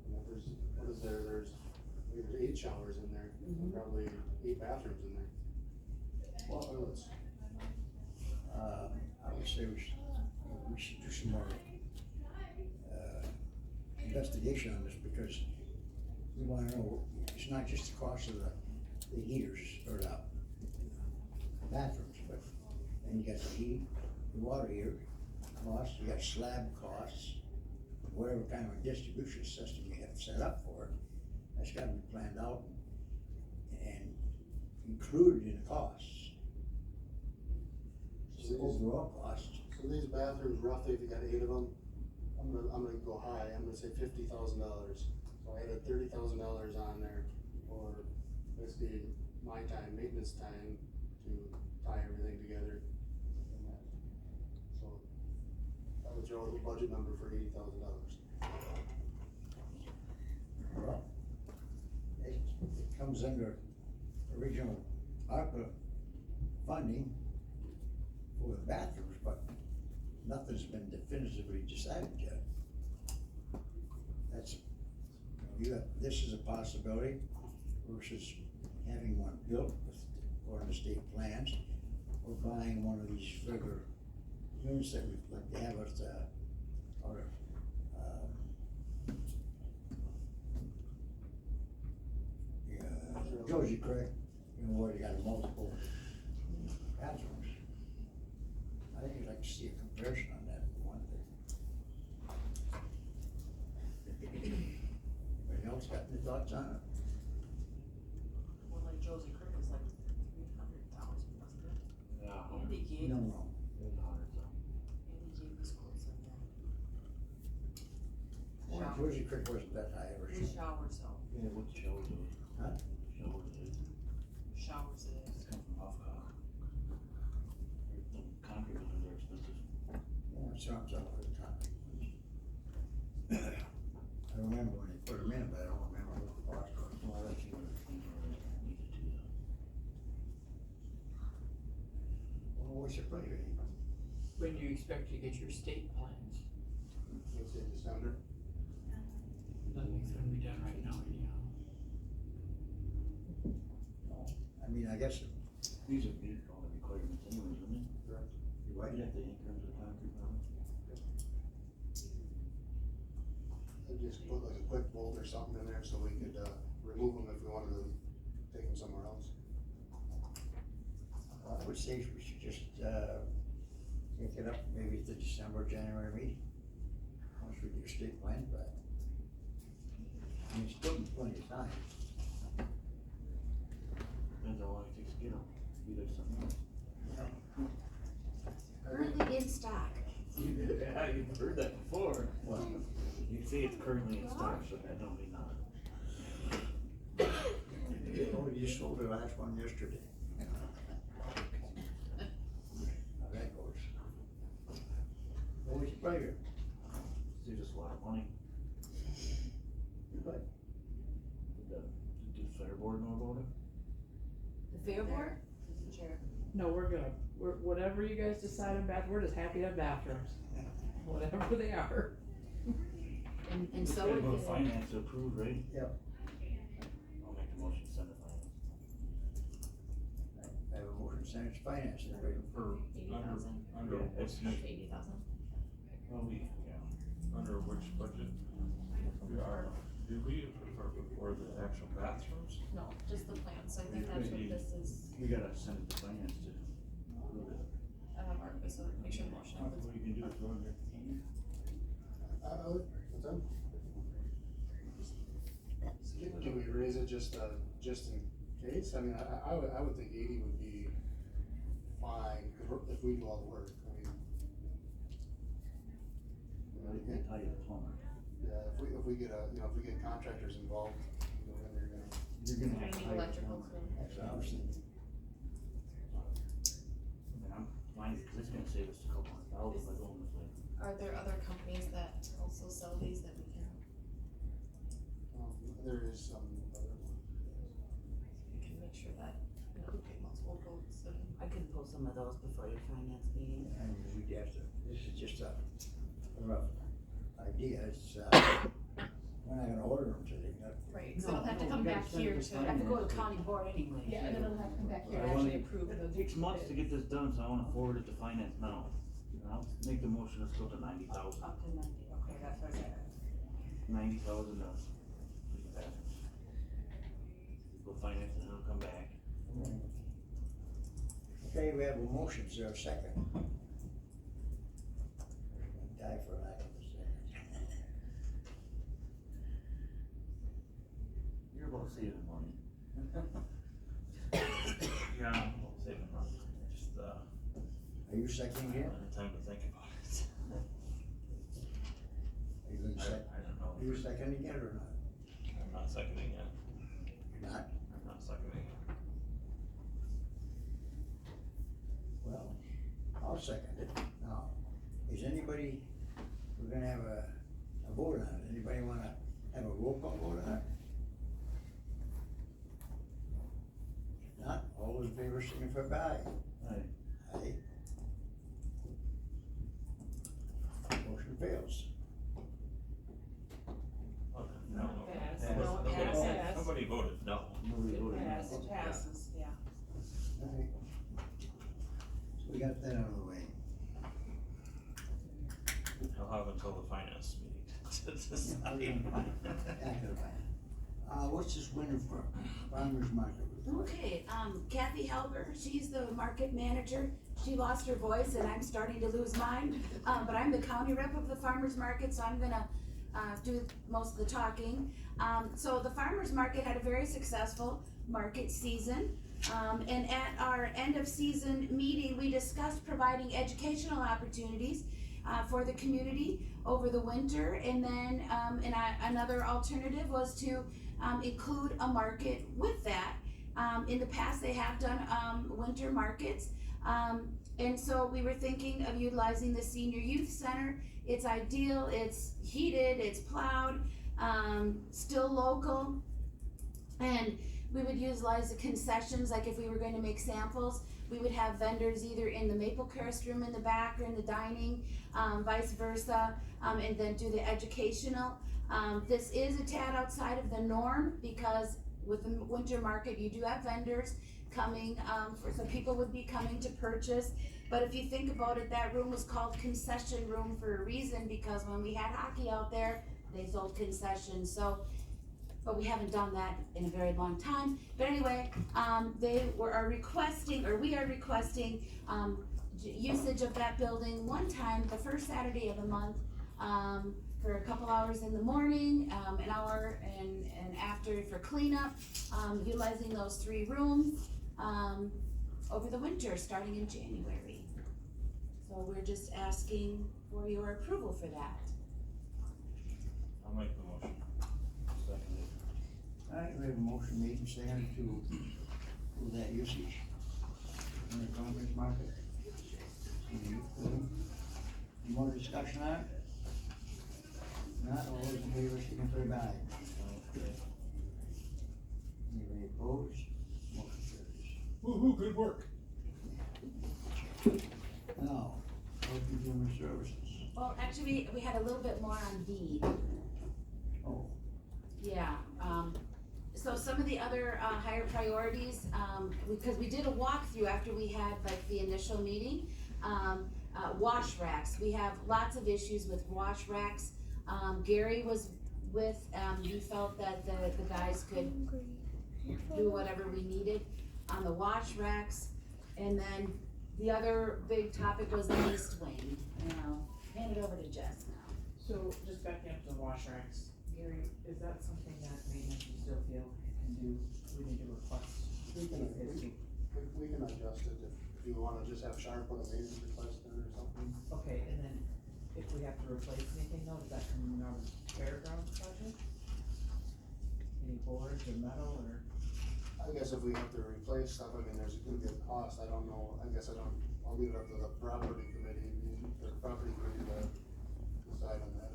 And if there's, what is there, I think there's 8 showers in there, and probably 8 bathrooms in there.
Well,
Toilets.
I would say we should do some more, investigation on this, because we wanna know, it's not just the cost of the heaters or the bathrooms, but then you got the heat, the water heater costs, you got slab costs, whatever kind of a distribution system you have set up for it, that's gotta be planned out and included in the costs.
So these-
Overall cost.
So these bathrooms, roughly, if you got 8 of them, I'm gonna go high, I'm gonna say $50,000. So I added $30,000 on there for basically my time, maintenance time, to tie everything together. And that. So I would throw a budget number for $80,000.
Well, it comes under original ARPA funding for the bathrooms, but nothing's been definitively decided yet. That's, this is a possibility versus having one built according to state plans, or buying one of these regular units that we'd like to have at, Josie Craig, where you got multiple bathrooms. I think I'd like to see a comparison on that, for one thing. Anybody else got any thoughts on it?
Well, like Josie Creek is like 300,000, wasn't it?
Yeah.
Andy gave,
No.
Andy gave us quotes on that.
Well, Josie Creek wasn't that high ever.
The showers though,
Yeah, what the showers are.
Huh?
Showers are.
showers it is.
Come from Hofkow. The concrete buildings are expensive.
Yeah, so I'm talking about the topic. I remember when they put them in, but I don't remember what the cost was.
Well, I actually would have needed to,
Well, what's your pleasure?
When do you expect to get your state plans?
Let's say December.
Nothing's gonna be done right now anyhow.
I mean, I guess,
these are meet all the requirements anyways, wouldn't they?
Correct.
you're right.
You'd have to ink them to the concrete building.
I'd just put like a quick bolt or something in there so we could, remove them if we wanted to take them somewhere else.
I would say we should just, take it up maybe at the December, January meeting. Once we do state plans back. I mean, still plenty of time.
Depends how long it takes to get them. Be like something else.
Currently in stock.
Yeah, you've heard that before.
Well,
You say it's currently in stock, so that don't mean not.
oh, you sold the last one yesterday. How that goes. What was your pleasure?
It's just a lot of money.
But
Did the fair board know about it?
The Fair Board?
No, we're good. Whatever you guys decide on we're just happy to have bathrooms. Whatever they are.
And
Just
so
gotta
would
go to
the,
finance to approve, right?
Yep.
I'll make the motion to send to finance.
I have a motion to send it to finance. Everybody
For, under
Yeah,
which,
it's-
80,000.
probably, yeah, under which budget? Did we, for the actual bathrooms?
No, just the plan, so I think that's what this is,
We gotta send it to finance to approve it.
so make sure the motion.
What you can do is go in there.
What's that? Can we raise it just in case? I mean, I would think 80 would be fine, if we do all the work, I mean.
You can't tie you to the plumber.
Yeah, if we get if we get contractors involved, then they're gonna.
You're gonna have to
Any
hire a
electrical
plumber.
too.
That's what I was thinking.
And I'm fine, cause it's gonna save us a couple $100,000 by going this way.
Are there other companies that also sell these that we can,
There is some other one.
we can make sure that we don't get multiple votes and.
I can pull some of those before your finance meeting.
And we have to, this is just a rough idea, it's, we're not gonna order them till they got.
Right, so it'll have to come back here to.
I have to go to county board anyway.
Yeah, and then it'll have to come back here
I
to
wanna-
actually approve the.
It takes months to get this done, so I wanna forward it to finance now. And I'll make the motion, let's go to 90,000.
Up to 90, okay, that's what I said.
90,000, we'll finance and it'll come back.
Okay, we have a motion, is there a second? Die for lack of a second.
You're about saving money. Yeah, I'm about saving money. Just,
Are you seconding it?
any time to think about it.
Are you gonna sec,
I don't know.
are you seconding it or not?
I'm not seconding it.
You're not?
I'm not seconding it.
Well, I'll second it. Now, is anybody, we're gonna have a vote on it, anybody wanna have a roll call vote on it? If not, all those in favor signify by aye.
Aye.
Aye. Motion fails.
Okay, no.
Pass.
Pass.
No,
Nobody-
pass.
Nobody voted no.
Nobody voted no.
Pass. It passes, yeah.
Alright. So we got that out of the way.
I'll have until the finance meeting to decide.
Back to the plan. What's this winter for farmer's market?
Okay, Kathy Helber, she's the market manager. She lost her voice and I'm starting to lose mine. But I'm the county rep of the farmer's market, so I'm gonna, do most of the talking. So the farmer's market had a very successful market season. And at our end of season meeting, we discussed providing educational opportunities for the community over the winter. And then, another alternative was to include a market with that. In the past, they have done winter markets. And so we were thinking of utilizing the senior youth center. It's ideal, it's heated, it's plowed, still local. And we would utilize the concessions, like if we were going to make samples, we would have vendors either in the maple crest room in the back or in the dining, vice versa, and then do the educational. This is a tad outside of the norm because with the winter market, you do have vendors coming, so people would be coming to purchase. But if you think about it, that room was called concession room for a reason, because when we had hockey out there, they sold concessions. So, but we haven't done that in a very long time. But anyway, we are requesting usage of that building one time, the first Saturday of the month, for a couple hours in the morning, an hour and after for cleanup, utilizing those 3 rooms, over the winter, starting in January. So we're just asking for your approval for that.
I'll make the motion. Second it.
Alright, we have a motion made and seconded to approve that usage in the farmer's market. Any more discussion on it? Not, all those in favor, signify by aye. Anybody opposed? Motion carries.
Woo-hoo, good work.
Now, health and human services.
Well, actually, we had a little bit more on D.
Oh,
Yeah, so some of the other, higher priorities, because we did a walkthrough after we had like the initial meeting. Wash racks, we have lots of issues with wash racks. Gary was with, he felt that the guys could do whatever we needed on the wash racks. And then the other big topic was the east wing, hand it over to Jess now.
So just backing up to the wash racks, Gary, is that something that maintenance you still feel can do, we need to request?
We can adjust it if you wanna just have Sharp put a maintenance request in or something.
Okay, and then if we have to replace anything though, does that come out of the fairgrounds budget? Any boards or metal or?
I guess if we have to replace stuff, I mean, there's gonna be a cost, I don't know, I'll leave it up to the property committee, the property committee to decide on that.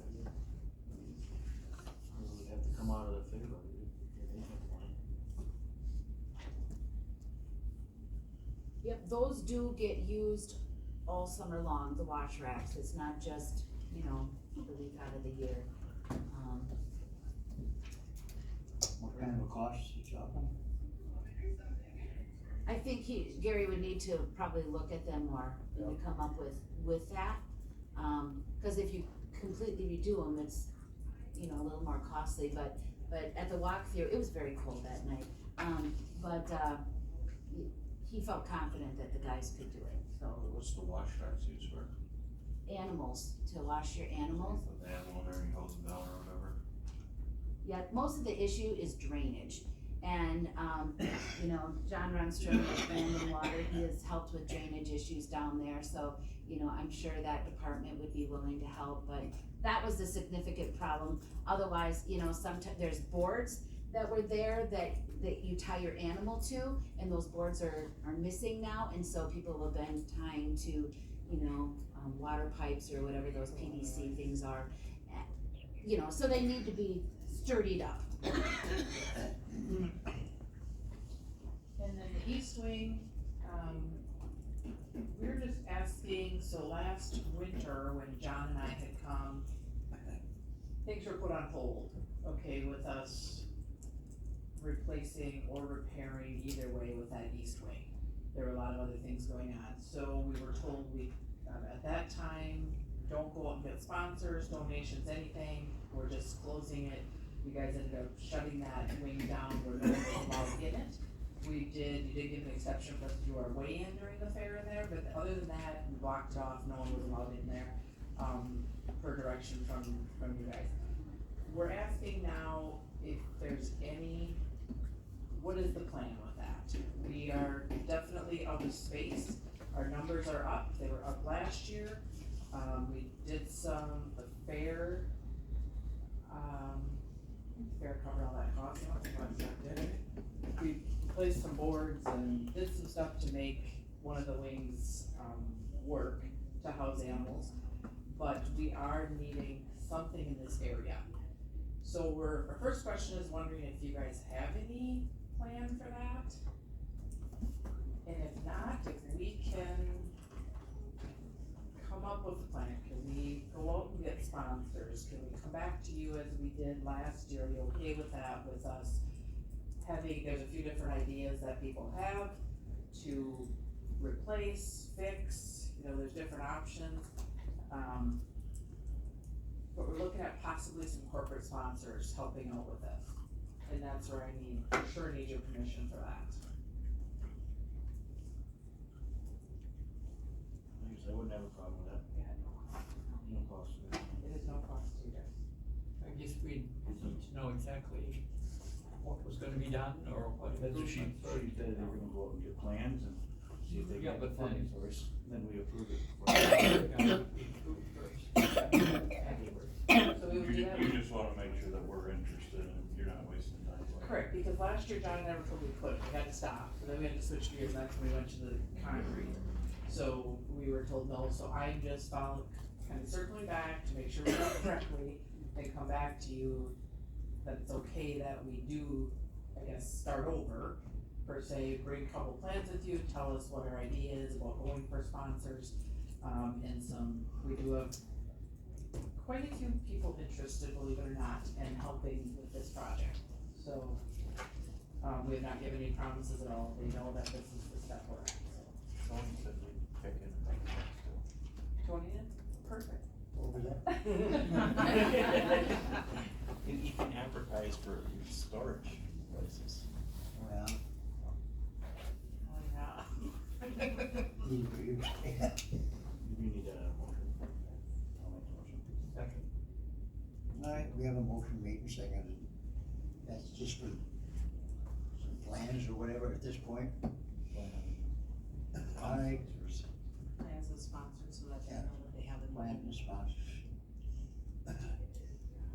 We'd have to come out of the fair budget.
Yep, those do get used all summer long, the wash racks, it's not just, you know, the week out of the year.
What kind of a cost is it talking?
I think Gary would need to probably look at them more and to come up with that. Cause if you completely redo them, it's, you know, a little more costly, but at the walkthrough, it was very cold that night. He felt confident that the guys could do it, so.
What's the wash racks used for?
Animals, to wash your animals.
Put the animal in there and hose it down or whatever?
Yeah, most of the issue is drainage. And, you know, John Runstrom with Land and Water, he has helped with drainage issues down there, so, you know, I'm sure that department would be willing to help, but that was a significant problem. Otherwise, you know, sometimes there's boards that were there that you tie your animal to, and those boards are missing now, and so people have been tying to, you know, water pipes or whatever those PVC things are. You know, so they need to be sturdied up.
And then the east wing, we were just asking, so last winter when John and I had come, things were put on hold, okay, with us replacing or repairing either way with that east wing. There were a lot of other things going on, so we were told at that time, don't go out and get sponsors, donations, anything, we're just closing it. You guys ended up shutting that wing down where no one was allowed in it. You did give an exception for us to do our weigh-in during the fair in there, but other than that, we blocked it off, no one was allowed in there, per direction from you guys. We're asking now if there's what is the plan with that? We are definitely out of space, our numbers are up, they were up last year. We did the fair covered all that cost, I don't think much that did. We placed some boards and did some stuff to make one of the wings, work to house animals. But we are needing something in this area. So our first question is wondering if you guys have any plan for that? And if not, if we can come up with a plan, can we go out and get sponsors? Can we come back to you as we did last year? Are you okay with that, with us there's a few different ideas that people have to replace, fix, you know, there's different options. But we're looking at possibly some corporate sponsors helping out with this. And that's where I for sure need your permission for that.
I wouldn't have a problem with that.
Yeah,
No cost to it.
it is no cost to you guys.
I guess we need to know exactly what was gonna be done, or what.
So she said they were gonna go out and get plans and see if they
Yeah,
got
but
the funding
then-
source, then we approve it.
Gotta be approved first.
So we would do that.
We just wanna make sure that we're interested and you're not wasting time.
Correct, because last year John and I were told we couldn't, we had to stop, so then we had to switch gears, and that's when we went to the concrete. So we were told no, so I just kind of circling back to make sure we do it correctly, and come back to you that it's okay that we do, I guess, start over, per se, bring a couple plans with you, tell us what our idea is about going for sponsors, and we do have quite a few people interested, believe it or not, in helping with this project. So, we have not given any promises at all, they know that this is the step we're at, so.
Tony said we'd check in and make it
Tony in? Perfect.
Over there?
You can advertise for storage places.
Well,
Oh, yeah.
you, yeah.
You need a motion. I'll make the motion.
Second.
Alright, we have a motion made and seconded. That's just for some plans or whatever at this point. Alright,
Plans with sponsors so that they
Yeah.
know what they have in
plan
mind.
and sponsors.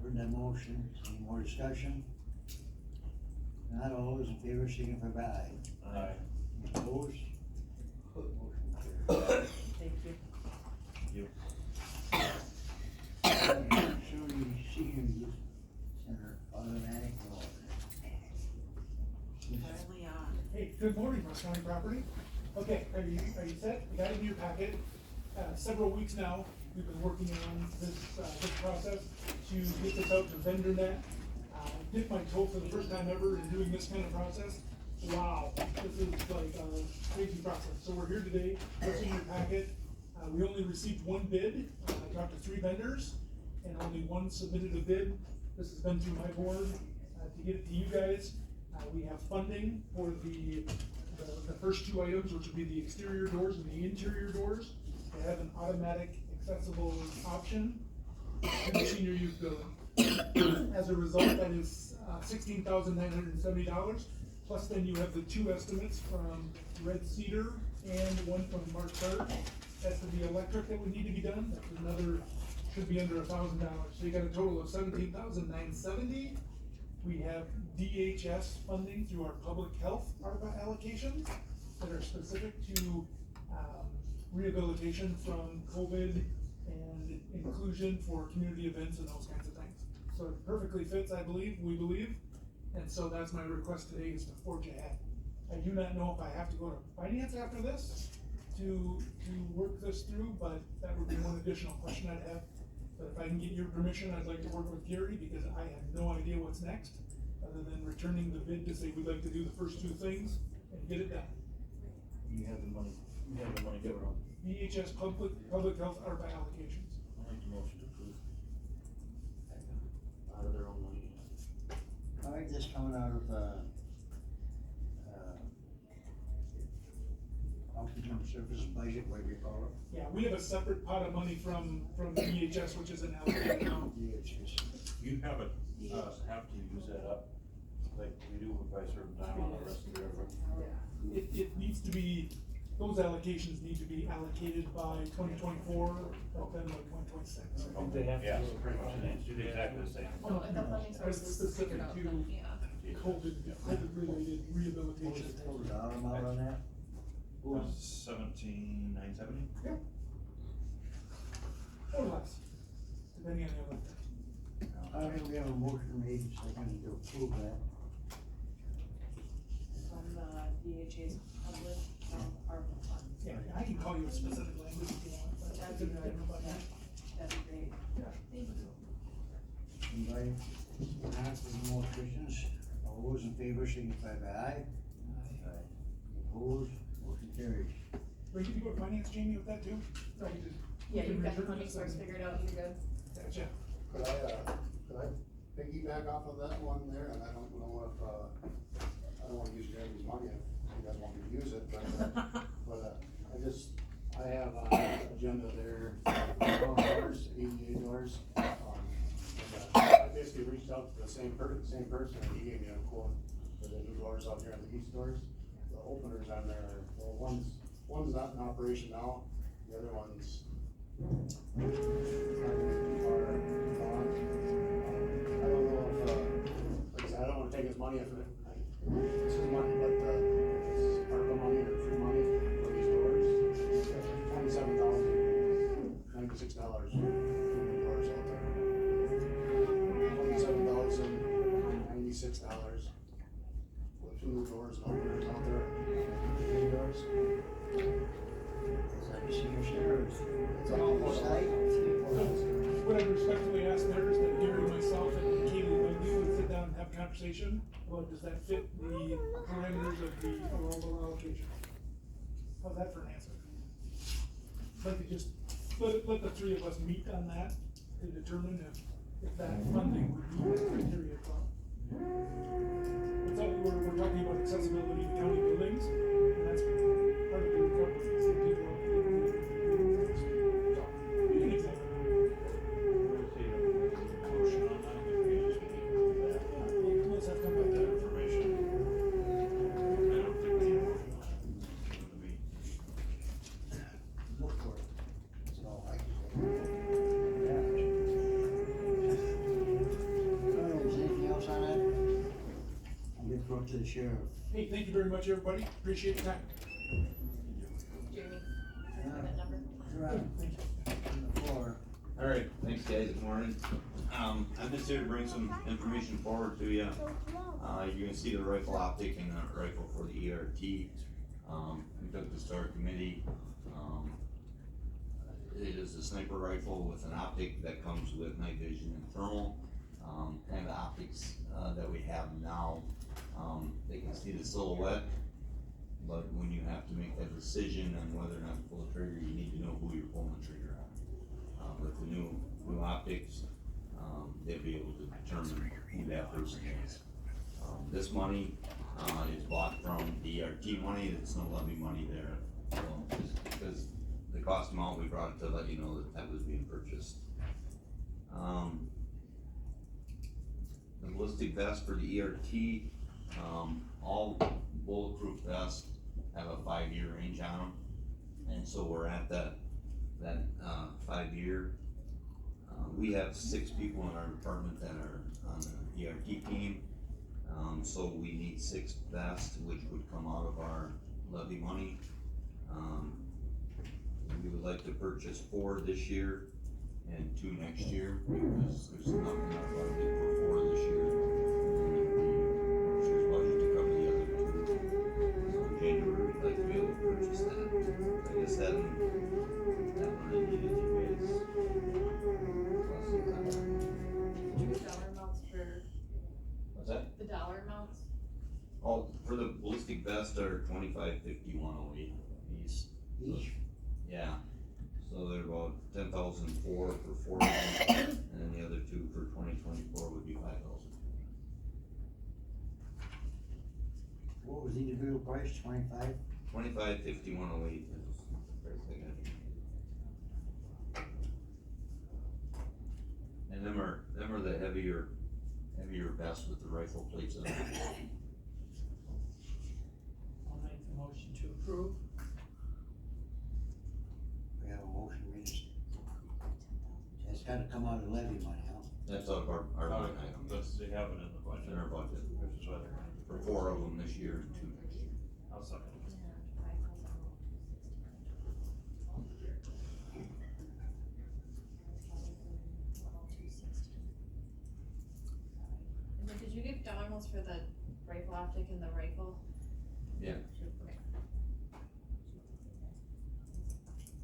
Heard that motion, any more discussion? Not all those in favor, signify by aye.
Aye.
Opposed? Motion carries.
Thank you.
You.
Good morning, Rusk County Property. Okay, are you set? You got it in your packet. Several weeks now, we've been working on this process to get this out to VendorNet. Dipped my toe for the first time ever in doing this kind of process. Wow, this is like a crazy process. So we're here today, what's in your packet. We only received one bid. I talked to 3 vendors and only one submitted a bid. This has been through my board to get it to you guys. We have funding for the first 2 items, which would be the exterior doors and the interior doors. They have an automatic accessible option to the senior youth building. As a result, that is $16,970. Plus then you have the 2 estimates from Red Cedar and one from Mark Third. That's for the electric that would need to be done. That's another, should be under $1,000. So you got a total of $17,970. We have DHS funding through our public health ARPA allocations that are specific to rehabilitation from COVID and inclusion for community events and those kinds of things. So it perfectly fits, I believe, we believe, and so that's my request today, is to forge ahead. I do not know if I have to go to finance after this to work this through, but that would be one additional question I'd have. But if I can get your permission, I'd like to work with Gary, because I have no idea what's next, other than returning the bid to say we'd like to do the first 2 things and get it done.
You have the money, covered on.
DHS public health ARPA allocations.
I make the motion to approve. Out of their own money.
All right, this coming out of, human services budget, whatever you call it.
Yeah, we have a separate pot of money from DHS, which is an allocated amount.
You have to use that up, like we do by certain time on the rest of the river.
Yeah, it needs to be, those allocations need to be allocated by 2024, but then by 2026.
They have to. Yeah, pretty much, it's exactly the same.
Oh, and the funding
It's
source is
specific
figured out,
to
yeah.
COVID-related rehabilitation.
Total dollar amount on that?
17,970?
Yeah. Or less, depending on the other.
I think we have a motion made, second to approve that.
From the DHA's public, ARPA funds.
Yeah, I can call you a specific language if you want, but
That'd
that's
be good,
everybody.
that'd be great.
Yeah.
Thank you.
Anybody, not any more questions? All those in favor signify by aye. Aye. Opposed, motion carries.
Were you gonna go to finance, Jamie, with that too? No, you did.
Yeah, you've got the
Return
funding
this
source
and-
figured out, you're good.
Gotcha.
Could I piggyback off of that one there, and I don't know if, I don't wanna use Jeremy's money if you guys want me to use it, but I have on the agenda there, doors, $88. I basically reached out to the same person, and he gave me a quote for the new doors out here on the east doors. The openers on there, well, one's not in operation now, the other one's I don't know if, like I said, I don't wanna take his money if it's his money, but, it's ARPA money or free money for these doors. $27,096 for the doors out there. $27,096 for 2 new doors and openers out there. New doors.
Is that the senior center?
It's on the site.
What I respectfully ask there is that Gary, myself, and Kaylee Bentley would sit down and have a conversation about, does that fit the parameters of the allowable allocation? How's that for an answer? Like to just, let the 3 of us meet on that to determine if that funding would meet the criteria as well. It's all, we're talking about accessibility to county buildings, and that's part of the requirement for the safety as well. So, you can examine that.
Motion on that, we just need that.
Let's have come back
That
to
information. I don't think we need a motion on it.
Look for it. That's all I can say. Yeah. I don't know, is anything else on that? I'm gonna throw it to the sheriff.
Hey, thank you very much, everybody. Appreciate the time.
Jamie, that number?
You're on the floor.
All right, thank
Thanks, guys, good morning. I'm just here to bring some information forward to you. You're gonna see the rifle optic and the rifle for the ERT. We took this to our committee. It is a sniper rifle with an optic that comes with night vision and thermal. And the optics, that we have now, they can see the silhouette, but when you have to make that decision on whether or not to pull the trigger, you need to know who you're pulling the trigger on. With the new optics, they'll be able to determine who that person is. This money, is bought from the ERT money, there's no levy money there. So, just because the cost amount, we brought it to let you know that that was being purchased. The ballistic vest for the ERT, all bulletproof vests have a 5-year range on them. And so we're at that 5-year. We have 6 people in our department that are on the ERT team. So we need 6 vests, which would come out of our levy money. We would like to purchase 4 this year and 2 next year, because there's enough in our budget for 4 this year. Next year's budget to cover the other 2. So in January, we'd like to be able to purchase that. I guess that one I needed you guys.
Did you get dollar amounts for
What's that?
the dollar amounts?
Oh, for the ballistic vest are 25, 50, 108 apiece.
Each?
Yeah, so they're about 10,004 for 4 of them, and then the other 2 for 2024 would be 5,000.
What was the individual price, 25?
25, 50, 108 is the price they got. And them are the heavier vests with the rifle plates in them.
I'll make the motion to approve.
We have a motion, we just, it's gotta come out of levy money, huh?
That's out of our line item.
They have it in the budget.
In our budget.
Which is why they're gonna.
For 4 of them this year and 2 next year.
I'll second.
And then did you get dollar amounts for the rifle optic and the rifle?
Yeah.
Okay.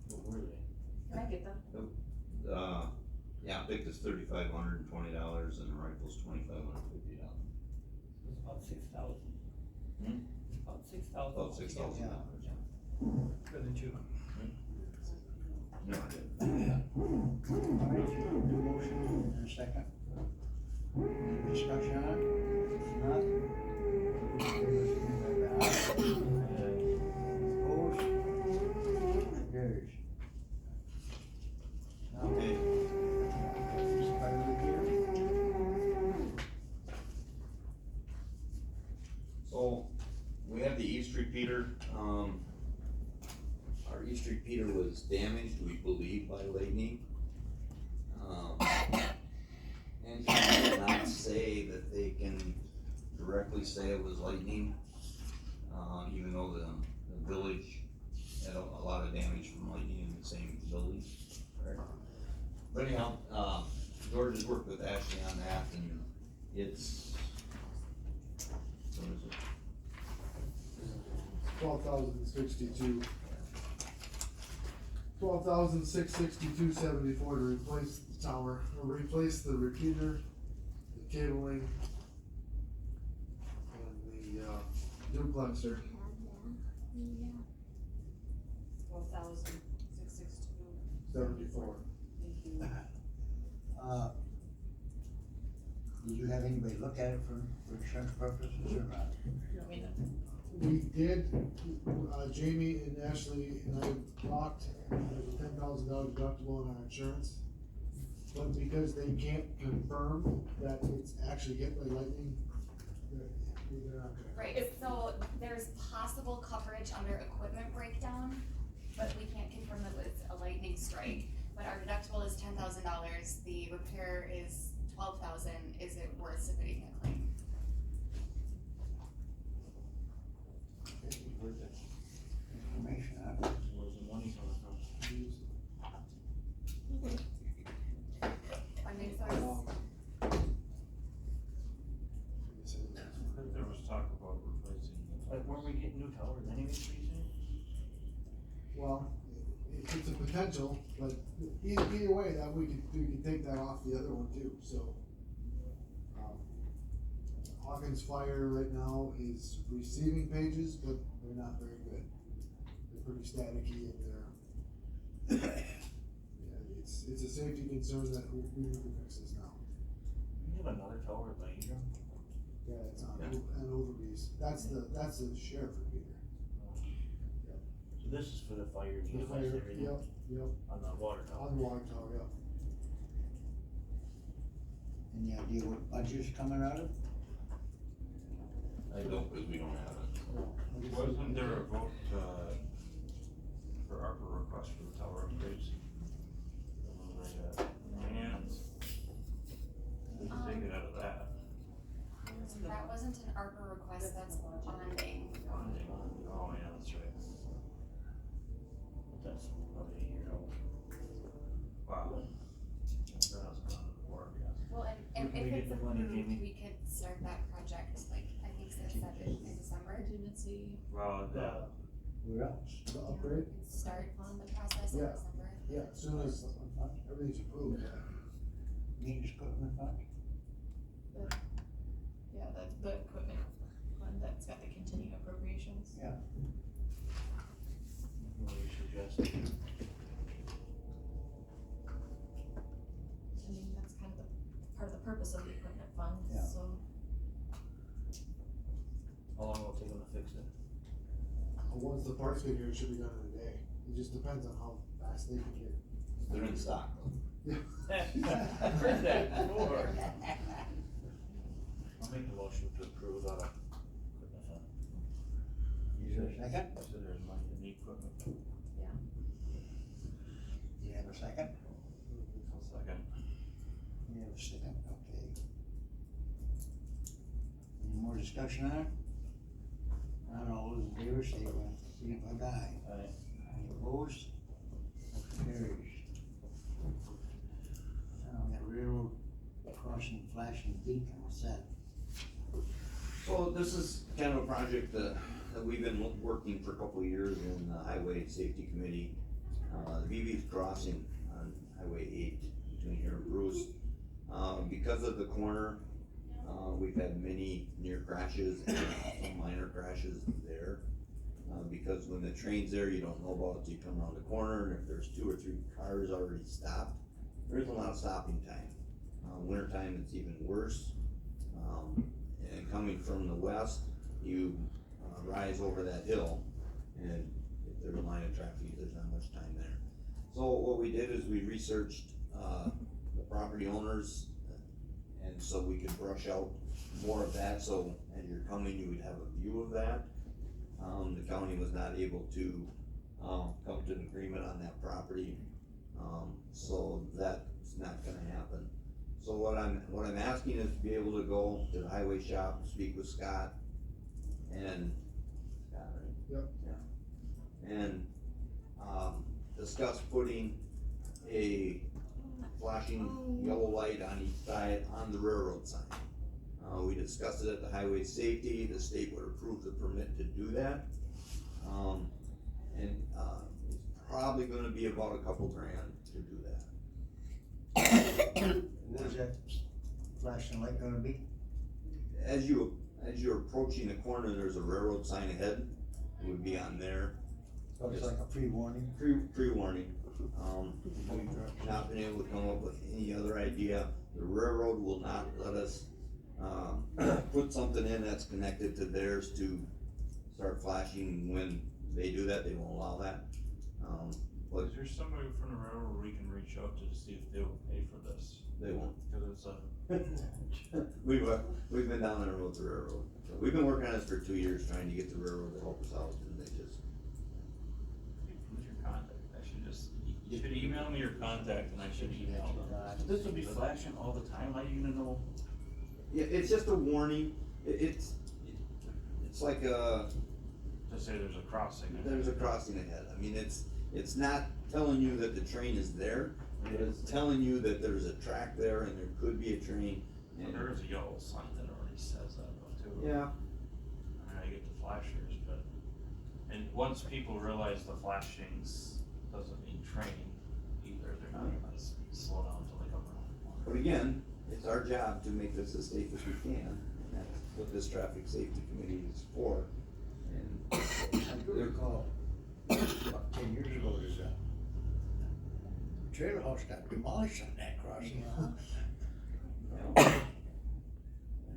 What were they?
Can I get them?
The optic is $3,520 and the rifle's $2,550.
It's about 6,000.
Hmm?
About 6,000.
About $6,000.
For the 2.
No.
All right, new motion in a second. Any discussion on it? If not, opposed? Carries. Now,
Okay.
this part of the year.
So, we have the east repeater, our east repeater was damaged, we believe, by lightning. And they did not say that they can directly say it was lightning, even though the village had a lot of damage from lightning in the same building. But anyhow, George has worked with Ashley on that, and it's, what is it?
12,062. 12,662.74 to replace the tower, or replace the repeater, the cabling, and the duplexer.
12,662.
74.
Thank you.
Did you have anybody look at it for insurance purposes or not?
We did, Jamie and Ashley and I talked, there's a $10,000 deductible in our insurance. But because they can't confirm that it's actually hit by lightning, they're not gonna.
Right, so there's possible coverage under equipment breakdown, but we can't confirm that it's a lightning strike. But our deductible is $10,000, the repair is $12,000, is it worth submitting a claim?
Okay, where's that information at?
Where's the money coming from?
well, it's a potential, but either way, that we could take that off the other one too, so. Hawkins Fire right now is receiving pages, but they're not very good. They're pretty staticky and yeah, it's a safety concern that we need to fix this now.
You have another tower at Langer?
Yeah, it's on, and Overbees, that's the sheriff repeater.
So this is for the fire
The
units,
fire,
everything?
yep,
On the water tower?
on the water tower, yep.
Any idea what budget's coming out of?
I don't, because we don't have it.
Wasn't there a vote, for ARPA request for the tower upgrades? Hands. We can take it out of that.
That wasn't an ARPA request, that's bonding.
Oh, yeah, that's right. But that's probably a year old. Wow. That was gone before, I guess.
Well, and
When
if
we
it's
get the money,
approved,
Jamie?
we could start that project, like, I think they said in December.
Didn't see.
Well,
Where else?
The upgrade,
Start on the process in
Yeah.
December.
yeah, as soon as everything's approved, yeah.
Maintenance equipment fund?
Yeah, that's the equipment fund that's got the continuing appropriations.
Yeah.
what do you suggest?
I mean, that's kind of part of the purpose of the equipment fund,
Yeah.
so.
How long will it take them to fix it?
Once the parts get here, it should be done in a day. It just depends on how fast they can get.
They're in stock though.
I've heard that before. I'll make the motion to approve out of equipment fund.
Is there a second?
So there's money in the equipment.
Do you have a second?
I'll second.
You have a second, okay. Any more discussion on it? Not all those in favor, say, signify by aye.
Aye.
Any opposed? Motion carries. Now, we got railroad crossing flashing beacon, what's that?
So this is kind of a project that we've been working for a couple of years in the Highway Safety Committee. The BB's crossing on Highway 8 between here and Bruce. Because of the corner, we've had many near crashes and some minor crashes there. Because when the train's there, you don't know about it till you come around the corner, and if there's 2 or 3 cars already stopped, there isn't a lot of stopping time. Wintertime, it's even worse. And coming from the west, you rise over that hill, and if there's a line of traffic, there's not much time there. So what we did is we researched the property owners, and so we could brush out more of that, so as you're coming, you would have a view of that. The county was not able to come to an agreement on that property, so that's not gonna happen. So what I'm asking is to be able to go to the highway shop, speak with Scott, and, Scott, right?
Yep.
Yeah. And, discuss putting a flashing yellow light on each side on the railroad sign. We discussed it at the highway safety, the state would approve the permit to do that. It's probably gonna be about a couple grand to do that.
Where's that flashing light gonna be?
As you're approaching the corner, there's a railroad sign ahead, it would be on there.
So it's like a pre-warning?
Pre-warning. We've not been able to come up with any other idea. The railroad will not let us, put something in that's connected to theirs to start flashing. When they do that, they won't allow that. But
Is there somebody from the railroad we can reach out to see if they will pay for this?
they won't.
Cause it's a,
We've been down there with the railroad. We've been working on this for 2 years, trying to get the railroad to help us out, and they just,
who's your contact? I should just, you should email me your contact and I should email them. This will be flashing all the time, how are you gonna know?
yeah, it's just a warning. It's like a,
To say there's a crossing.
there's a crossing ahead. I mean, it's not telling you that the train is there, but it's telling you that there's a track there and there could be a train.
Well,
And
there is a yellow sign that already says that though too.
yeah,
I mean, I get the flashers, but And once people realize the flashings doesn't mean training either, they're not gonna slow down until they come around.
But again, it's our job to make this as safe as we can, and that's what this traffic safety committee is for. And
I do recall, about 10 years ago, there's a trailer house got demolished on that crossing. I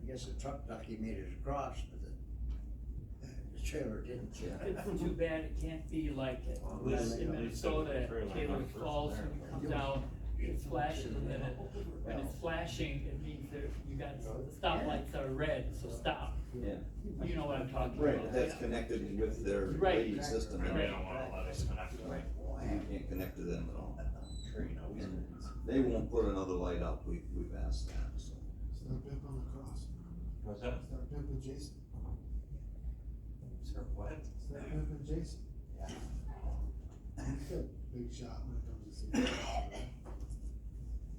guess the truck lucky made it across, but the trailer didn't.
It's too bad it can't be like it.
Well, at least-
In
at least
Minnesota,
the trailer
Taylor
went first
Falls,
there.
when you come down, it flashes, and then when it's flashing, it means that you got, the stoplights are red, so stop.
Yeah.
You know what I'm talking
Right,
about.
but that's connected with their
Right.
lighting system.
And
and
they don't wanna let us connect to it.
You can't connect to them at all.
Sure, you know, we-
And they won't put another light up, we've asked that, so.
Start pimping on the cross.
What's that?
Start pimping Jason.
Sir, what?
Start pimping Jason.
Yeah.
He's a big shot when it comes to safety.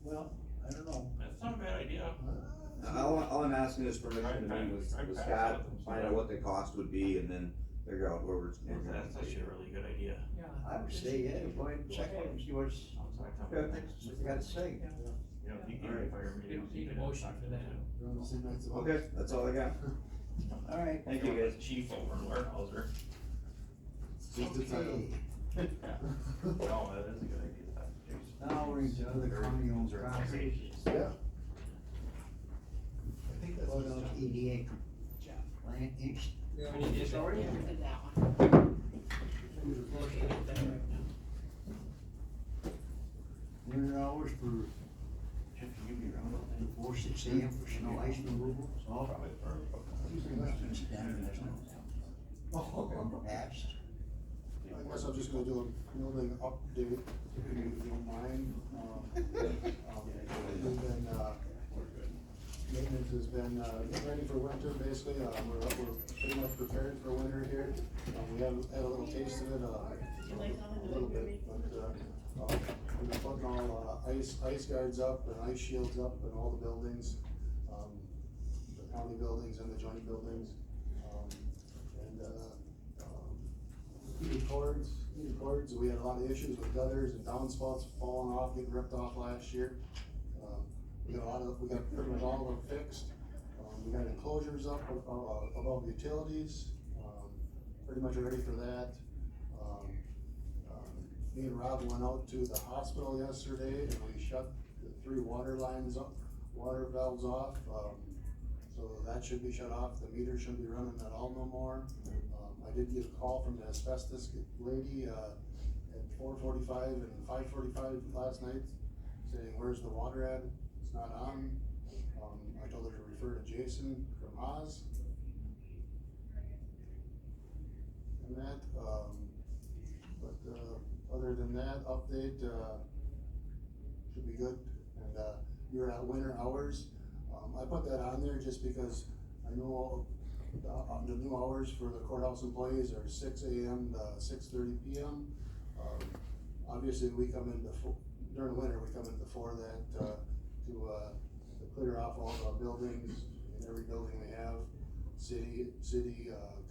Well, I don't know.
That's not a bad idea.
All I'm asking is permission to meet with Scott, find out what the cost would be, and then figure out where it's.
That's actually a really good idea.
Yeah.
I would say, yeah, go ahead and check it and see what's, what you gotta say.
You know, you can
Alright.
fire
You
meetings.
don't need
you
a
can
motion
talk
for
to
that.
them.
We're on the same nights.
Okay, that's all I got.
All right.
Thank you, guys.
Chief over in Warehouser.
Just the title.
Okay.
No, that is a good idea. Jason.
Now we're into other county-owned properties.
Yeah. I think that's.
What about EDA plan, each?
We did that already?
Yeah, we did that one.
Winter hours for, have to give me around 4, 6 AM for snow ice removal, so all.
Probably for-
It's done, there's no patched.
I guess I'm just gonna do a building update, if you don't mind. We've been, maintenance has been, getting ready for winter, basically, we're pretty much prepared for winter here. We have had a little taste of it, a little bit, but, we've been putting all, ice guards up and ice shields up in all the buildings, the county buildings and the joint buildings. Heated cords, we had a lot of issues with gutters and downspouts falling off, getting ripped off last year. We got pretty much all of them fixed. We got enclosures up above utilities, pretty much ready for that. Me and Rob went out to the hospital yesterday and we shut the 3 water valves off. So that should be shut off, the meter shouldn't be running at all no more. I did get a call from the asbestos lady, at 4:45 and 5:45 last night, saying, where's the water at? It's not on. I told her to refer to Jason from Oz. And that, other than that, update, should be good. And, you're at winter hours. I put that on there just because I know the new hours for the courthouse employees are 6 AM to 6:30 PM. Obviously, we come in during the winter, we come in before that, to clear off all the buildings, in every building we have, city,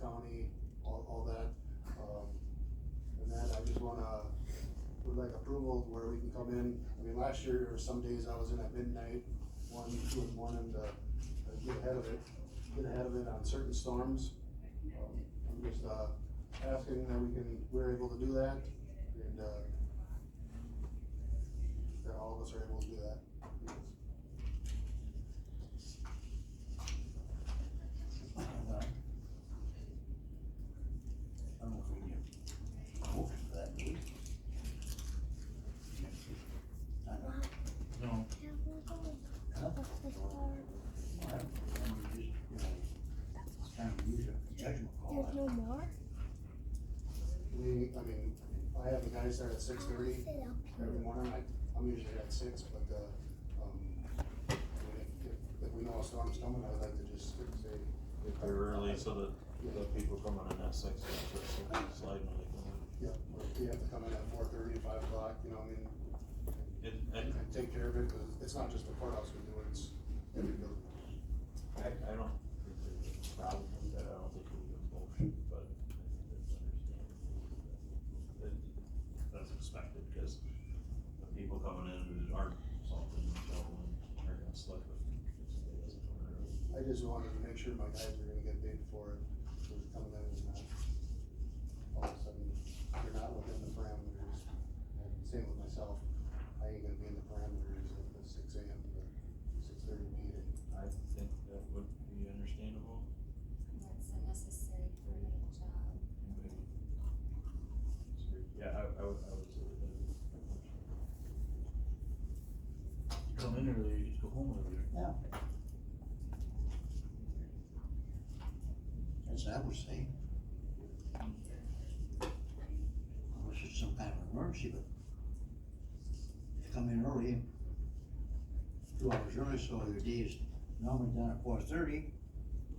county, all that. And that, I just would like approval where we can come in. I mean, last year, there were some days I was in at midnight, 1, 2 in the morning to get ahead of it on certain storms. I'm just, asking that we're able to do that, and, that all of us are able to do that.
I don't know if we need a motion for that, do we? I don't know.
No.
Huh? I don't know, we just, it's kind of use a judgment call.
There's no more?
I have the guys start at 6:30 every morning, I'm usually at 6, but, if we know a storm's coming, I'd like to just say.
They're early so that the people coming in at 6, so sliding when they come in.
Yeah, or if you have to come in at 4:30, 5 o'clock, you know,
And
and take care of it, because it's not just the courthouse we do, it's every building.
I don't think there's a problem with that, I don't think we need a motion, but I think that's understandable. slip if somebody doesn't come in early.
I just wanted to make sure my guys are gonna get paid for it, for coming in and not, all of a sudden, you're not within the parameters. And same with myself, I ain't gonna be in the parameters of the 6 AM to 6:30 PM.
I think that would be understandable.
That's a necessary part of the job.
Yeah, I would say that.
You come in early, you just go home earlier.
Yeah. That's what I would say. Unless it's some kind of emergency, but if you come in early, 2 hours early, so your day is normally done at 4:30,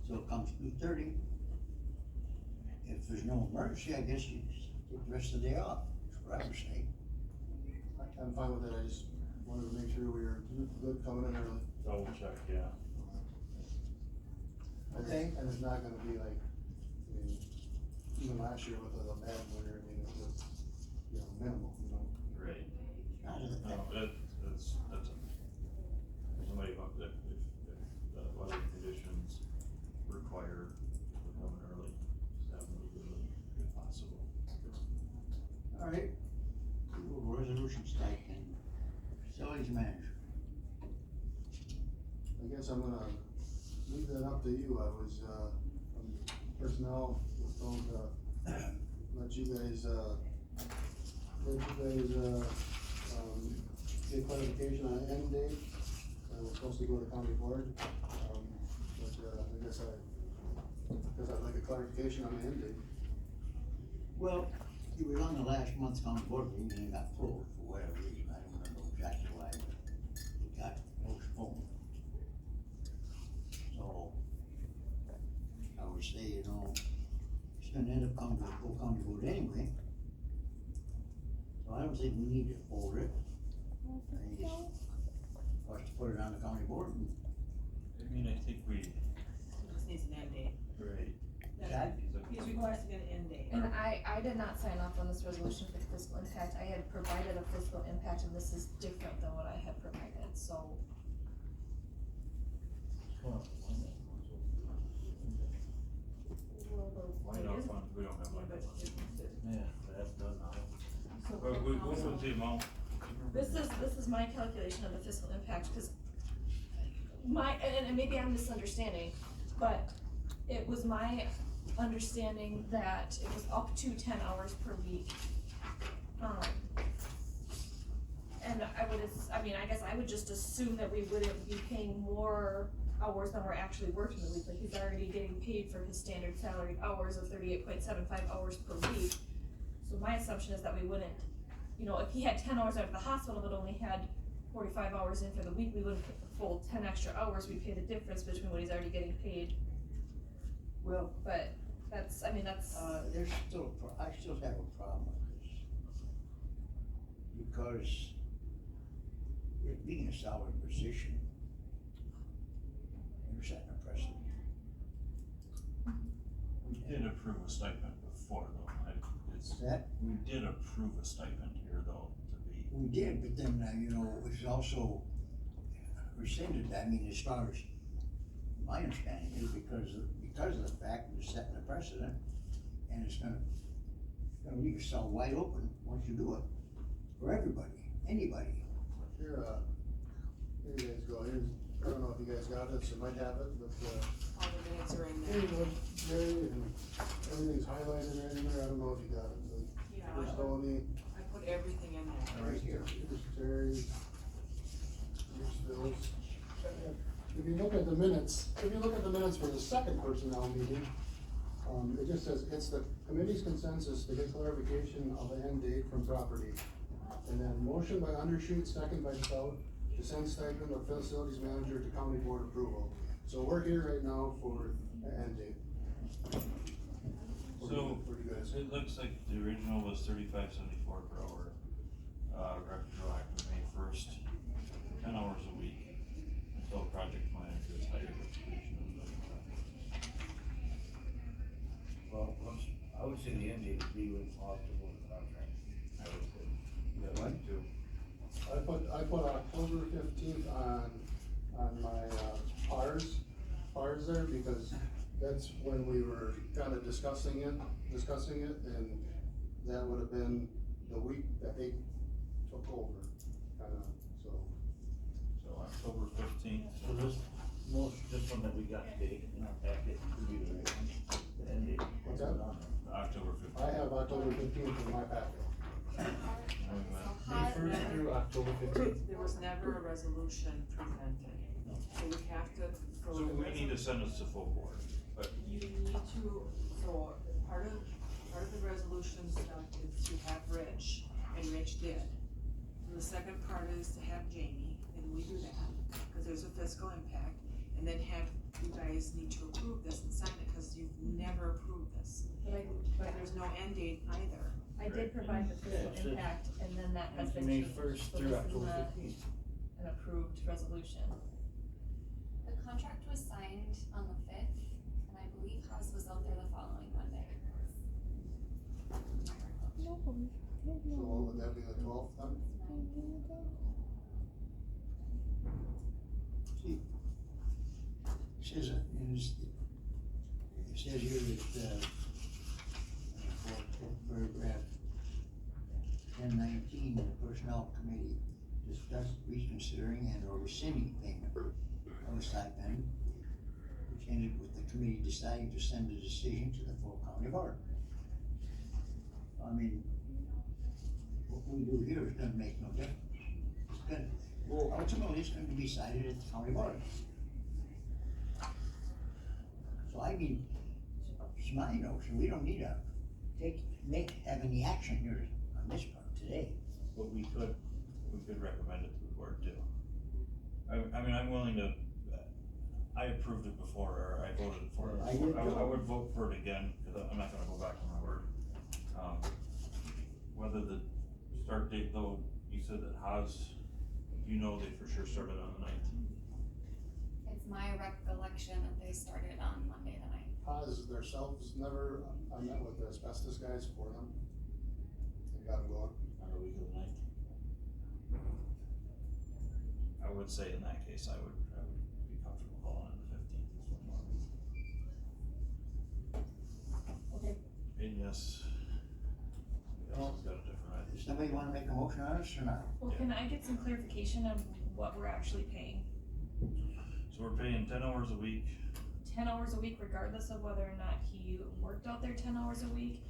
so it comes 2:30. If there's no emergency, I guess you just take the rest of the day off, that's what I would say.
I'm fine with it, I just wanted to make sure we were good coming in early.
Double check, yeah.
Okay.
And it's not gonna be like, I mean, even last year with the bad winter, I mean, it was, you know, minimal, you know.
Right.
Not as a-
No, that's somebody about that, if the weather conditions require them coming early, just have them do it if possible.
All right, resolution stipend, facilities manager.
I guess I'm gonna leave that up to you, I was, personnel was told to let you guys, get clarification on an end date. We're supposed to go to county board, but, I guess I'd like a clarification on the end date.
Well, you were on the last month's county board meeting and it got pulled for whatever reason, I don't remember exactly why, but it got postponed. So, I would say, you know, it's gonna end up coming to the full county board anyway. So I don't think we need to hold it. I think it's for us to put it on the county board and.
I mean, I think we,
It just needs an end date.
right.
That-
He's requesting an end date.
And I did not sign off on this resolution for fiscal impact, I had provided a fiscal impact, and this is different than what I had provided, so.
Why not fund, we don't have money.
Yeah, that's done now.
But what was the amount?
This is my calculation of the fiscal impact, cause and maybe I'm misunderstanding, but it was my understanding that it was up to 10 hours per week. And I guess I would just assume that we wouldn't be paying more hours than we're actually working the week, like he's already getting paid for his standard salaried hours of 38.75 hours per week. So my assumption is that we wouldn't, you know, if he had 10 hours out of the hospital but only had 45 hours in for the week, we wouldn't pay the full 10 extra hours, we'd pay the difference between what he's already getting paid.
Well,
But that's,
there's still, I still have a problem with this. Because it being a salary position, you're setting a precedent.
We did approve a stipend before though,
That,
we did approve a stipend here though, to be.
we did, but then, you know, it's also rescinded, I mean, as far as my understanding is because of the fact that it's setting a precedent, and it's gonna leave yourself wide open once you do it, for everybody, anybody.
Here you guys go, I don't know if you guys got it, so you might have it, but,
All the minutes are in
here you
there.
go, Jerry, and everything's highlighted right in there, I don't know if you got it, but
Yeah,
there's Tony,
I put everything in there.
Right here.
here's Terry, here's Phil's. If you look at the minutes for the second personnel meeting, it just says, it's the committee's consensus to get clarification of the end date from property. And then motion by Undershoot, second by Stout, to send stipend of facilities manager to county board approval. So we're here right now for the end date.
So,
For you guys.
it looks like the original was $35.74 per hour, retroactive May 1st, 10 hours a week, until project manager is hired with completion of the project.
Well, I would say the end date would be when possible the contract.
I would say.
Yeah,
What?
Too.
I put October 15th on that's when we were kinda discussing it, and that would have been the week that they took over, kinda, so.
So October 15th.
So this one that we got today in our packet could be the right one, the end date.
What's that?
October 15th.
I have October 15th in my packet.
May first through October 15th.
There was never a resolution presented, so we have to.
So we need to send this to full board, but
You need to, so part of the resolution stuff is to have Rich, and Rich did. And the second part is to have Jamie, and we do that, cause there's a fiscal impact, and then have, you guys need to approve this and sign it, cause you've never approved this.
But
There's no end date either.
I did provide the fiscal
Yeah, it
impact, and then that has been
May
changed,
1st
so
through
this is
October
not
15th.
an approved resolution.
The contract was signed on the 5th, and I believe Haas was out there the following Monday.
So what would that be, the 12th then?
See, it says here that, paragraph 1019, the personnel committee discussed reconsidering and or rescinding payment of a stipend, which ended with the committee deciding to send a decision to the full county board. I mean, what we do here is gonna make no difference. It's gonna, ultimately, it's gonna be decided at the county board. So I mean, it's my notion, we don't need to have any action here on this part today.
but we could recommend it to the board too. I mean, I'm willing to, I approved it before, or I voted for it.
I did too.
I would vote for it again, cause I'm not gonna go back on my word. Whether the start date though, you said that Haas, you know they for sure started on the 19th.
It's my recollection that they started on Monday the 9th.
Haas themselves never, I met with the asbestos guys for them. They got them going.
On the week of the 9th. I would say in that case, I would be comfortable calling it the 15th as one more.
Okay.
And yes. Everybody else has got a different idea.
Does somebody wanna make a motion on this or not?
Well, can I get some clarification on what we're actually paying?
So we're paying 10 hours a week.
10 hours a week regardless of whether or not he worked out there 10 hours a week,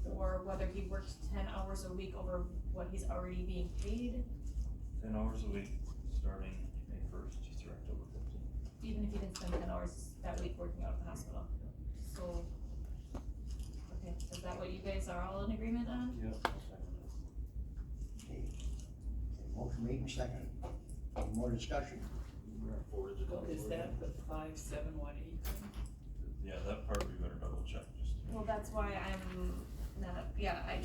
or whether he worked 10 hours a week over what he's already being paid,
10 hours a week, starting May 1st through October 15th.
even if he didn't spend 10 hours that week working out at the hospital. So, okay, is that what you guys are all in agreement on?
Yep.
Okay. Motion made and seconded. Any more discussion?
Is that the 5718 thing?
Yeah, that part we better double check just.
Well, that's why I'm not, yeah, I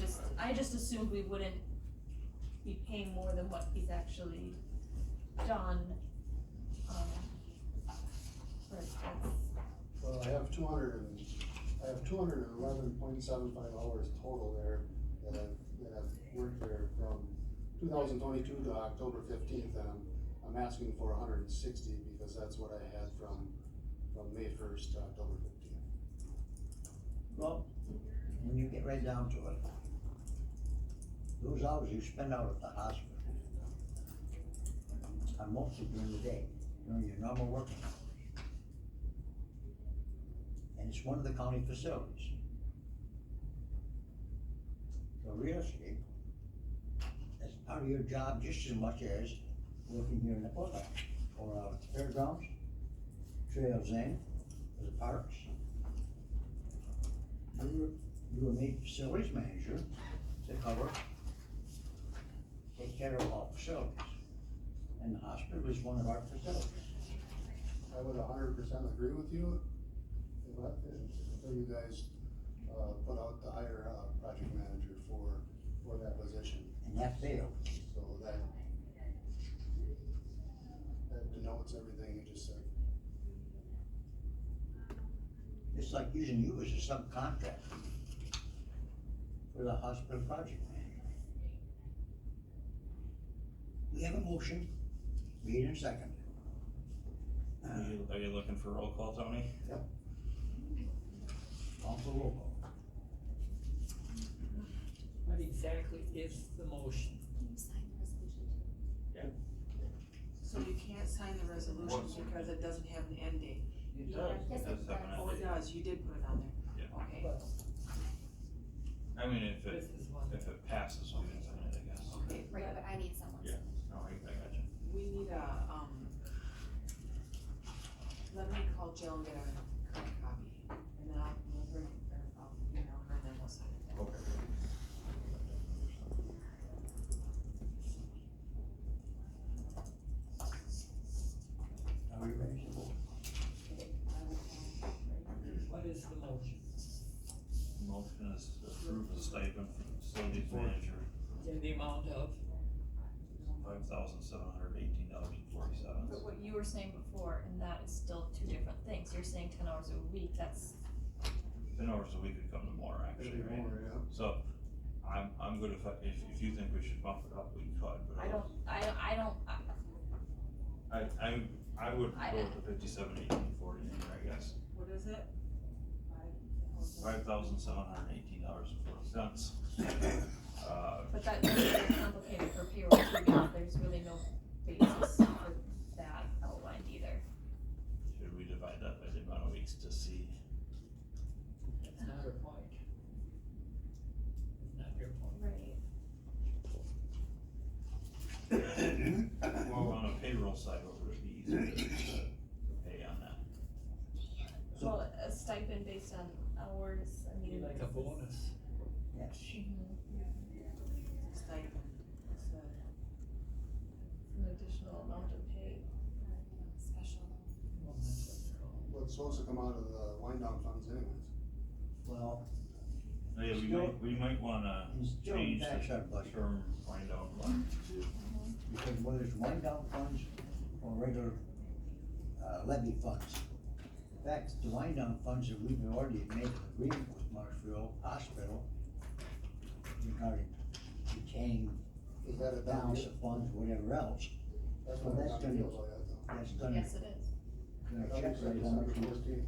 just assumed we wouldn't be paying more than what he's actually done. But that's,
Well, I have 211.75 hours total there that I've worked there from 2022 to October 15th, and I'm asking for 160 because that's what I had from May 1st to October 15th.
Well, when you get right down to it, those hours you spend out at the hospital are mostly during the day, during your normal working hours. And it's one of the county facilities. So realistically, that's part of your job just as much as working here in the courthouse, or out at the fairgrounds, Trails End, or the parks. You were made facilities manager to cover, take care of all facilities. And the hospital is one of our facilities.
I would 100% agree with you, until you guys, put out the hire, project manager for that position.
And that failed.
So that denotes everything you just said.
It's like using you as a subcontractor for the hospital project manager. We have a motion, made and seconded.
Are you looking for roll call, Tony?
Yep. Council roll call.
What exactly is the motion?
Can you sign the resolution too?
So you can't sign the resolution because it doesn't have an end date.
It does.
Yes,
It
it
does have an
Oh, it
ending.
does, you did put it on there.
Yeah.
Okay,
I mean, if
This
it,
is one.
if it passes, we can sign it, I guess.
okay,
Right, but I need someone.
Yeah, no, I got you.
we need a, let me call Jill and get a current copy, and then we'll bring, or I'll email her and then we'll sign it.
Okay.
Are we ready to vote?
What is the motion?
Motion is to approve the stipend for the facilities manager,
In the amount of,
$5,718.47.
But what you were saying before, and that is still two different things, you're saying 10 hours a week, that's,
10 hours a week could come to more, actually,
Maybe
right?
more, yeah.
So, I'm good if you think we should bump it up, we could, but
I don't,
I would go with the 57,1840 in there, I guess.
What is it?
$5,718.40.
but that makes it complicated for payroll too, because there's really no basis for that outlined either.
Should we divide that by the amount of weeks to see?
that's not her point. It's not your point.
Right.
Well, on a payroll side, what would it be easier to pay on that?
Well, a stipend based on hours, I
Be
mean.
like a bonus.
Yes.
Stipend, it's
An additional amount of pay.
Special.
Well, that's what they're called.
Well, it's supposed to come out of the wind down funds anyways.
Well,
Yeah, we might wanna
it's still
change
tax our
the
budget,
term wind down fund to,
because whether it's wind down funds or regular, levy funds. In fact, the wind down funds that we've already made an agreement with Marshfield Hospital regarding retaining
Is that a done
balance
deal?
of funds, whatever else.
That's
Well,
not a
that's
done
gonna-
deal though, yet, though.
That's gonna,
Yes, it is.
gonna
I thought
check
you said
right how
December
much
14th.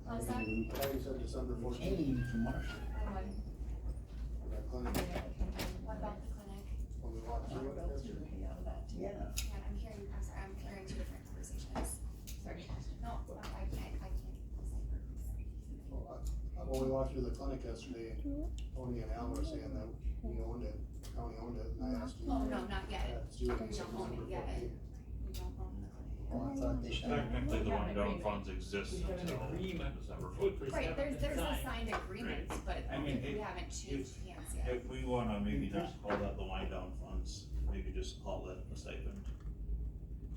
How's that?
I thought you said December 14th.
retained from Marshfield.
That clinic,
What about the clinic?
when we walked through it yesterday.
Pay out of that too.
Yeah.
Yeah, I'm hearing two different conversations.
Sorry.
No, I can't decipher.
When we walked through the clinic yesterday, Tony and Al were saying that we owned it, the county owned it, and I asked you.
Oh, no, not yet.
That's due
We
December
don't own it yet.
14th.
We don't own the clinic.
Oh, I thought they said.
technically, the
We have
wind
an
down
agreement.
funds exist
We have an
until
agreement.
December
Papers
14th.
Right,
haven't been
there's a
signed.
signed agreement, but
I mean,
we haven't changed hands yet.
If we wanna maybe not call that the wind down funds, maybe just call that a stipend,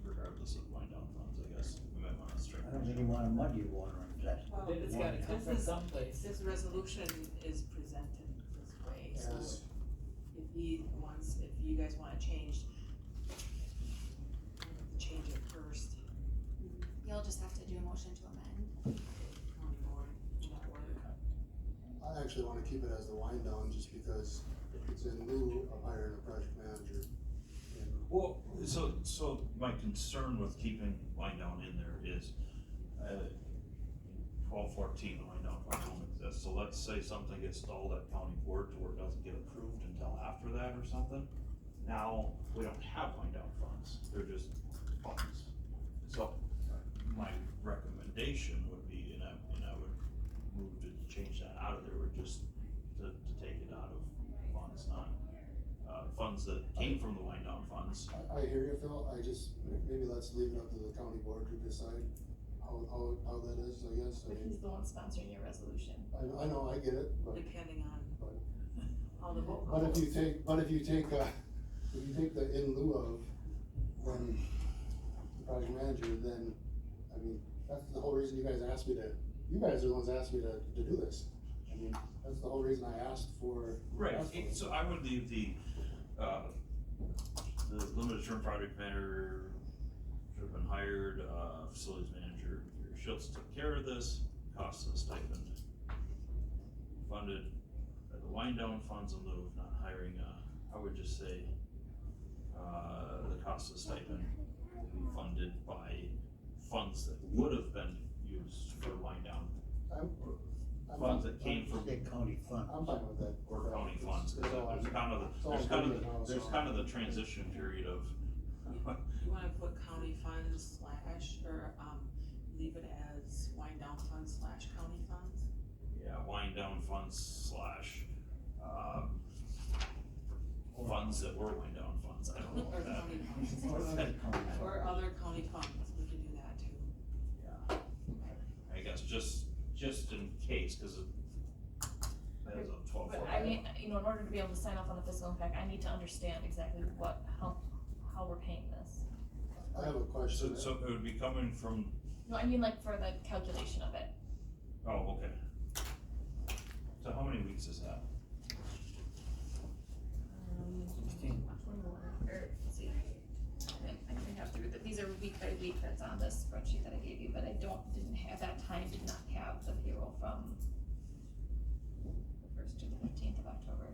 regardless of wind down funds, I guess, we might wanna strike.
I don't think you wanna muddy water on that.
Well,
Then it's gotta come from someplace.
this resolution is presented this way, so
Yes.
if you guys wanna change it first.
You'll just have to do a motion to amend.
County board, will that work?
I actually wanna keep it as the wind down, just because it's in lieu of hiring a project manager. And
Well, so my concern with keeping wind down in there is, 1214, the wind down fund don't exist, so let's say something gets stalled at county board to where it doesn't get approved until after that or something. Now, we don't have wind down funds, they're just funds. So, my recommendation would be, and I would move to change that out of there, or just to take it out of funds, not, funds that came from the wind down funds.
I hear you, Phil, maybe let's leave it up to the county board to decide how that is, I guess.
But he's the one sponsoring your resolution.
I know, I get it, but.
Depending on
But-
how the vote
But
goes.
if you take the in lieu of, then the project manager, then, I mean, that's the whole reason you guys are the ones that asked me to do this. I mean, that's the whole reason I asked for.
Right, so I would leave the limited term project manager should have been hired, facilities manager, Schultz took care of this, cost of the stipend. Funded the wind down funds in lieu of not hiring, I would just say, the cost of the stipend will be funded by funds that would have been used for wind down. funds that came from,
State county fund.
I'm fine with that.
or county funds, cause there's kind of the transition period of,
You wanna put county funds slash, or, leave it as wind down funds slash county funds?
yeah, wind down funds slash, funds that were wind down funds, I don't know
Or
what that.
county funds. Or other county funds, we can do that too.
Yeah, I guess just in case, cause it, that is a 12.
But I mean, you know, in order to be able to sign off on the fiscal impact, I need to understand exactly how we're paying this.
I have a question.
So it would be coming from,
No, I mean like for the calculation of it.
oh, okay. So how many weeks is that?
21, or, let's see. I can have through these are week by week that's on this spreadsheet that I gave you, but I didn't have, that time did not have the payroll from the 1st to the 15th of October.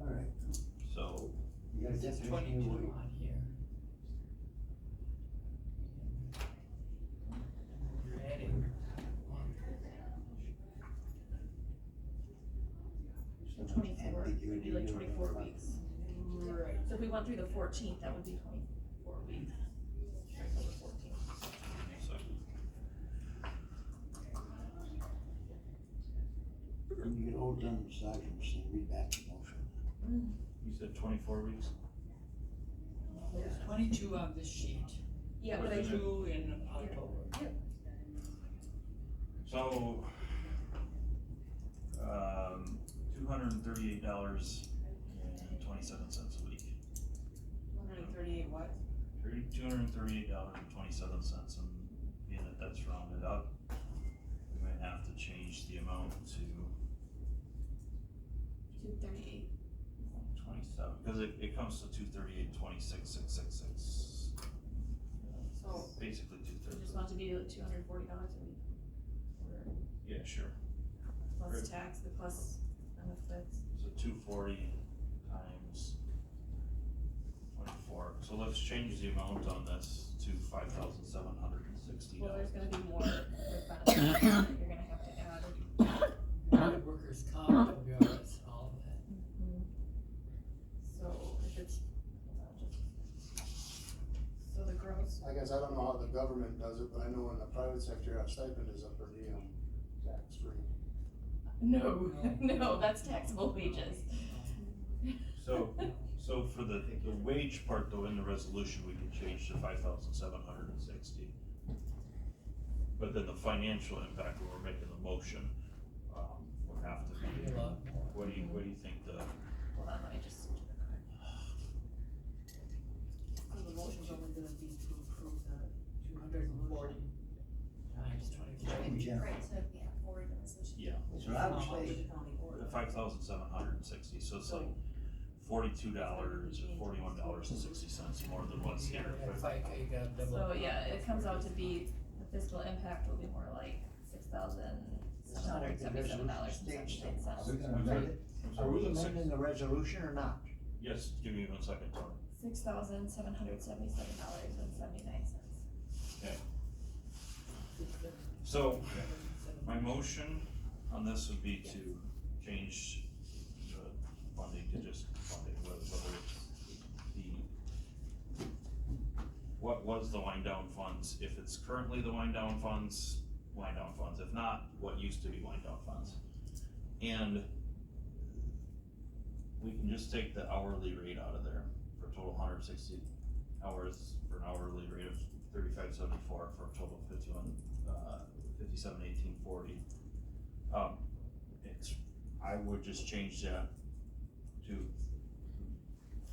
Alright,
So,
you got a
There's
definition
22
of what you-
on here. You're adding one.
so
It would be like
ambiguity
24
or-
weeks.
Right.
So if we went through the 14th, that would be 24 weeks. October 14th.
When you get all done massaging, just read back the motion.
you said 24 weeks?
There's 22 on this sheet.
Yeah, but I.
22 in October.
So, $238.27 a week.
138 what?
$238.27, and being that that's rounded up, we might have to change the amount to
238.
27, cause it comes to 238.26,666.
So,
Basically
You
230.
just want to be like $240 a week. Or
Yeah, sure.
plus
Right.
tax, the plus benefits.
So 240 times 24, so let's change the amount on this to $5,760.
Well, there's gonna be more with benefits that you're gonna have to add.
Workers' comp, WRS, all of that.
So if it's, so the gross,
I guess I don't know how the government does it, but I know in the private sector, a stipend is a per diem, tax free.
no, no, that's taxable wages.
So for the wage part though, in the resolution, we can change to 5,760. But then the financial impact when we're making the motion, will have to be,
A lot more.
what do you think the,
Hold on, let me just.
so the motion's only gonna be to approve the
240 times 24.
In general.
Right, so, yeah, forward the resolution.
yeah,
So I would
with
say,
the county board.
the 5,760, so it's like $42 or $41.60 more than what's here.
If I got double.
So yeah, it comes out to be, the fiscal impact will be more like $6,777.79.
are we gonna amend it? Are we amending the resolution or not?
Yes, give me 1 second, Tony.
$6,777.79.
Okay. So, my motion on this would be to change the funding to just funding, whether it's what was the wind down funds, if it's currently the wind down funds, if not, what used to be wind down funds. And we can just take the hourly rate out of there for a total 160 hours for an hourly rate of $35.74 for a total of $57.1840. I would just change that to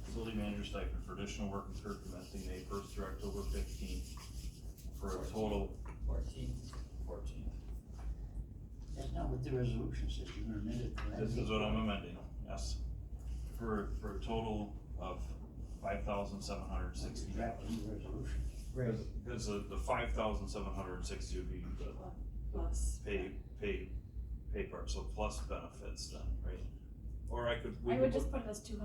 facility manager stipend for additional work incurred commencing May 1st through October 15th for a total
14.
14.
That's not what the resolution says, you're gonna amend it.
This is what I'm amending, yes. For a total of $5,760.
Drafting the resolution. Right.
Cause the 5,760 would be the
Plus.
pay part, so plus benefits then, right? Or I could.
I would just put it as $240 a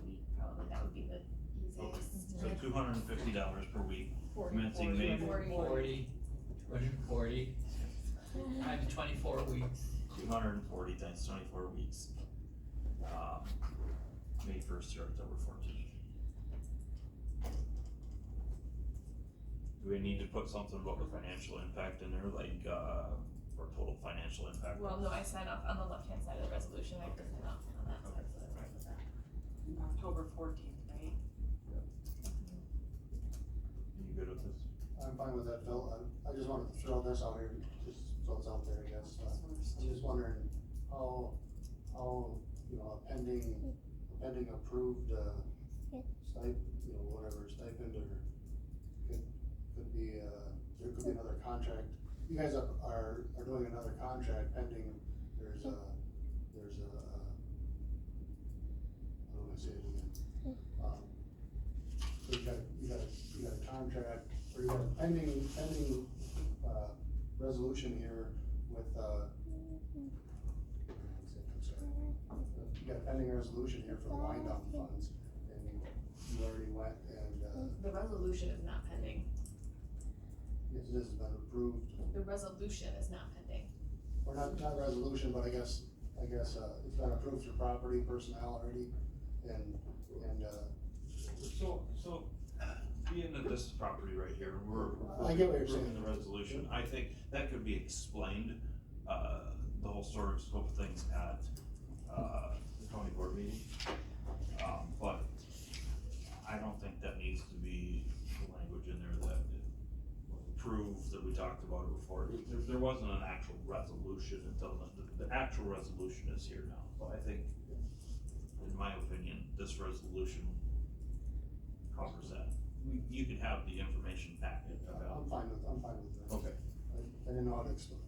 week, probably, that would be the easiest.
So $250 per week,
40,
commencing May.
240 times 24 weeks.
240 times 24 weeks. May 1st through October 14th. Do we need to put something about the financial impact in there, like, or total financial impact?
Well, no, I sign off on the left-hand side of the resolution, I have to sign off on that side, so I'm right with that.
October 14th, right?
You good with this?
I'm fine with that, Phil. I just wanted to throw this out here, just so it's out there, I guess. I'm just wondering how, you know, a pending approved, whatever stipend or could be, there could be another contract. You guys are doing another contract pending, there's a, how do I say it again? So you got a contract, or you got a pending, resolution here with, I'm sorry. You got a pending resolution here for the wind down funds, and you already went and,
The resolution is not pending.
yes, this has been approved.
The resolution is not pending.
Or not resolution, but I guess, it's been approved for property personnel already, and,
So, being that this property right here, we're
I get what you're
approving
saying.
the resolution, I think that could be explained, the whole sort of scope of things at, the county board meeting. But I don't think that needs to be the language in there that was approved, that we talked about it before. There wasn't an actual resolution until the actual resolution is here now, so I think, in my opinion, this resolution covers that. You can have the information packet about.
I'm fine with that.
Okay.
I didn't know how to explain.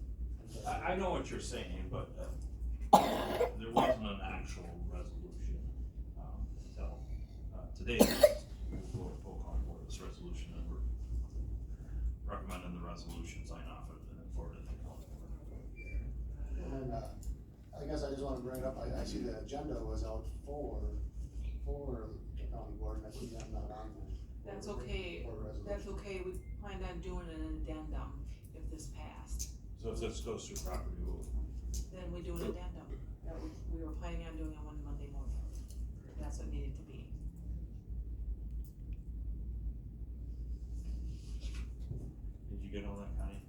I know what you're saying, but, there wasn't an actual resolution, until, today, we'll call for this resolution, and we're recommending the resolution, sign off it, and then forward it to the county board.
And then, I guess I just wanna bring it up, I see the agenda was out for the county board, and I see I'm not on there.
That's okay,
For the
that's
resolution.
okay, we planned on doing an addendum if this passed.
So if this goes through property,
Then we do an addendum, that we were planning on doing it one Monday morning, that's what needed to be.
did you get all that, Connie?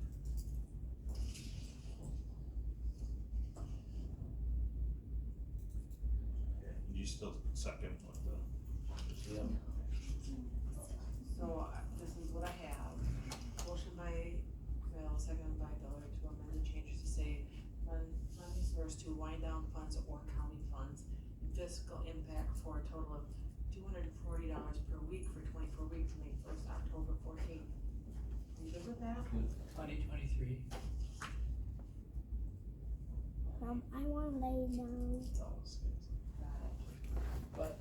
Okay, did you still second what the?
So, this is what I have, motion by Phil, seconded by Dillard to amend the changes to say, fund dispersed to wind down funds or county funds, and fiscal impact for a total of $240 per week for 24 weeks, May 1st, October 14th. You good with that?
2023.
I wanna lay down.
But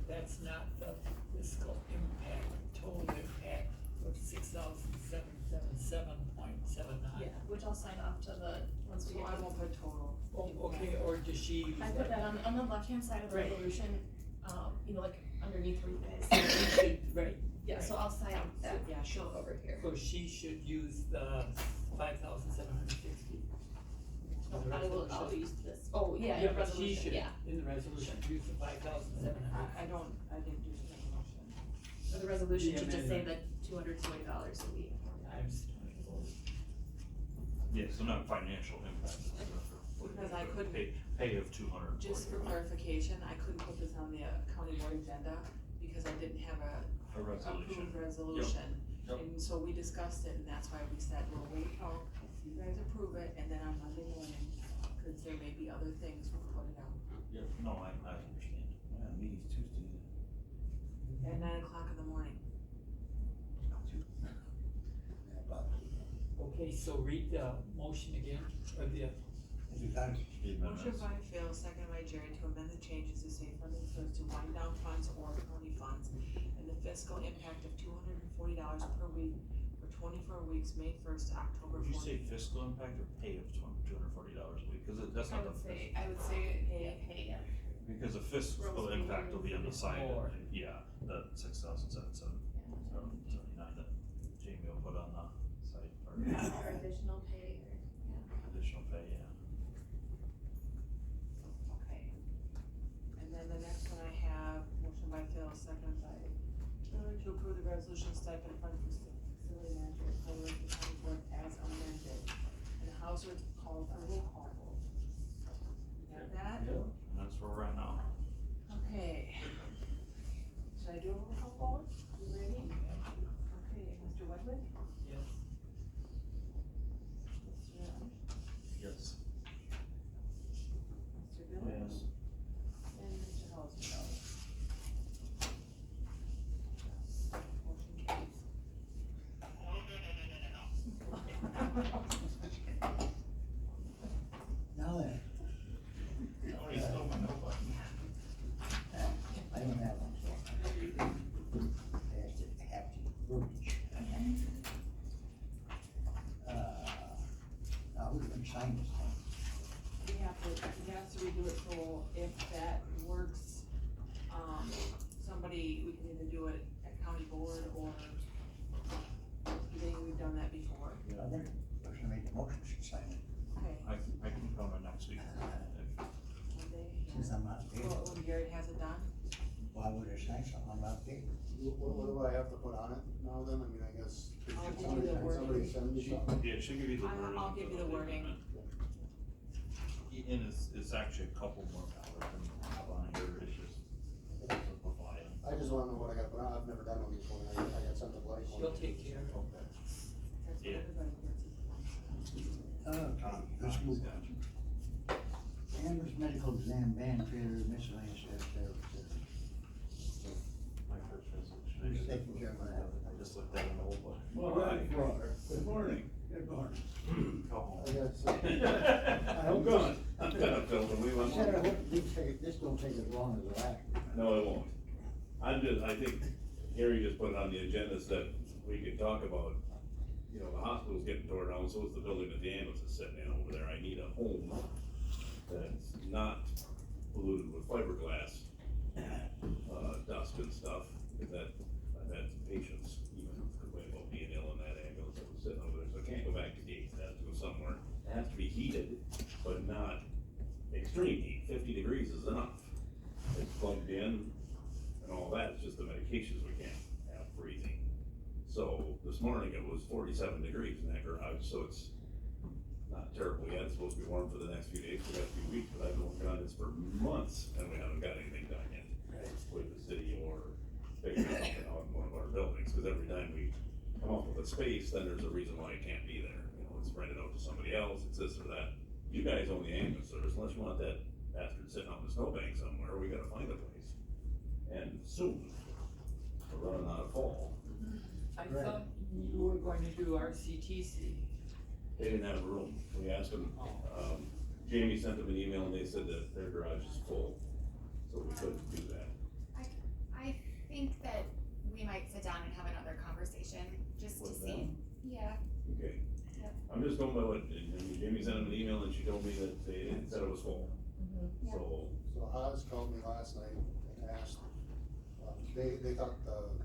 that's not the fiscal impact, total impact of 6,777.79.
Yeah, which I'll sign off to the, once we
So
get
I
to.
won't put total.
Oh, okay, or does she use
I put that on the left-hand side of the
Right.
resolution, you know, like underneath where you guys.
Right.
Yeah, so I'll sign that,
Yeah,
she'll over here.
So she should use the 5,760.
I'll use this, oh, yeah, in the
but she
resolution,
should,
yeah.
in the resolution, use the 5,700.
I didn't do the motion.
So the resolution
The
should just say
amendment.
that $220 a week.
Times 24.
Yeah, so not financial impact.
Because I couldn't-
Pay of 200.
Just for clarification, I couldn't put this on the county board agenda because I didn't have
A resolution.
approved resolution.
Yep.
And so we discussed it, and that's why we said, we'll wait till you guys approve it, and then on Monday morning, cause there may be other things, we'll put it out.
Yeah, no, I understand. Yeah, meeting's Tuesday.
At 9:00 in the morning.
Okay, so read the motion again, or the,
The
Motion
amendments.
by Phil, second by Jerry, to amend the changes to state funding source to wind down funds or county funds, and the fiscal impact of $240 per week for 24 weeks, May 1st to October
Would you
14th.
say fiscal impact or pay of $240 a week? Cause that's
I
not
would
the,
say, pay, yeah.
because the fiscal
Gross
impact will be on the side,
More.
yeah, the 6,779 that Jamie will put on the side part.
Or additional pay, or, yeah.
Additional pay, yeah.
Okay. And then the next one I have, motion by Phil, second by Hillary, to approve the resolution stipend fund for facility manager and highway for county board as amended. And the House would call for roll call vote. You got that?
And that's where we're at now.
Okay. Should I do a roll call vote? You ready? Okay, Mr. Wedwick?
Yes.
Mr. Young?
Yes.
Mr. Bill?
Yes.
And Mr. Hauser? Motion carries.
Now then. I don't have one, so. I have to verbiage. Now who's gonna sign this thing?
We have to redo it, so if that works, somebody, we can either do it at county board or, we've done that before.
I think the person who made the motion should sign it,
Okay,
I can come in next week.
Monday.
since I'm not paid.
Well, when Gary has it done,
Why would I sign something I'm not paid?
What do I have to put on it now then? I mean, I guess,
I'll
can
give you the
somebody send me something?
Yeah, she'll give you the wording.
I'll give you the wording.
And it's actually a couple more hours than have on here, it's just simplify it.
I just wanna know what I gotta put on. I've never done one before. I got sent a blank one.
She'll take care of it.
Okay.
that's what
Yeah.
everybody gets.
Okay, let's move on. Amber's medical exam, van trailer, miscellaneous,
My first resolution.
Who's taking care of that?
I just looked at an old one.
Well, hi, good morning.
Good morning.
I guess,
I'm good. I'm gonna fill the wheel.
I said I hope this don't take as long as the last one.
No, it won't. I think Gary just put it on the agenda so that we could talk about, you know, the hospital's getting torn down, so is the building that the ambulance is sitting in over there. I need a home that's not polluted with fiberglass, dust and stuff, because I've had some patients even complain about being ill in that ambulance that was sitting over there, so I can't go back to Gates, it has to go somewhere. It has to be heated, but not extreme heat, 50 degrees is enough. It's plugged in and all that, it's just the medications we can't have freezing. So this morning it was 47 degrees in that garage, so it's not terrible yet, it's supposed to be warm for the next few days, for the next few weeks, but I've been working on this for months and we haven't got anything done yet. With the city or figuring something out in one of our buildings, cause every time we come up with a space, then there's a reason why it can't be there. You know, it's rented out to somebody else, it's this or that. You guys own the ambulance service, unless you want that bastard sitting out in the snowbank somewhere, we gotta find a place. And soon, we're running out of fall.
I thought you were going to do RCTC.
They didn't have room, we asked them, Jamie sent them an email and they said that their garage is full, so we couldn't do that.
I think that we might sit down and have another conversation, just to
With
see.
them?
Yeah,
Okay.
Yep.
I'm just going by what, Jamie sent him an email and she told me that they said it was full.
Yeah.
So,
So Haas called me last night and asked, they thought,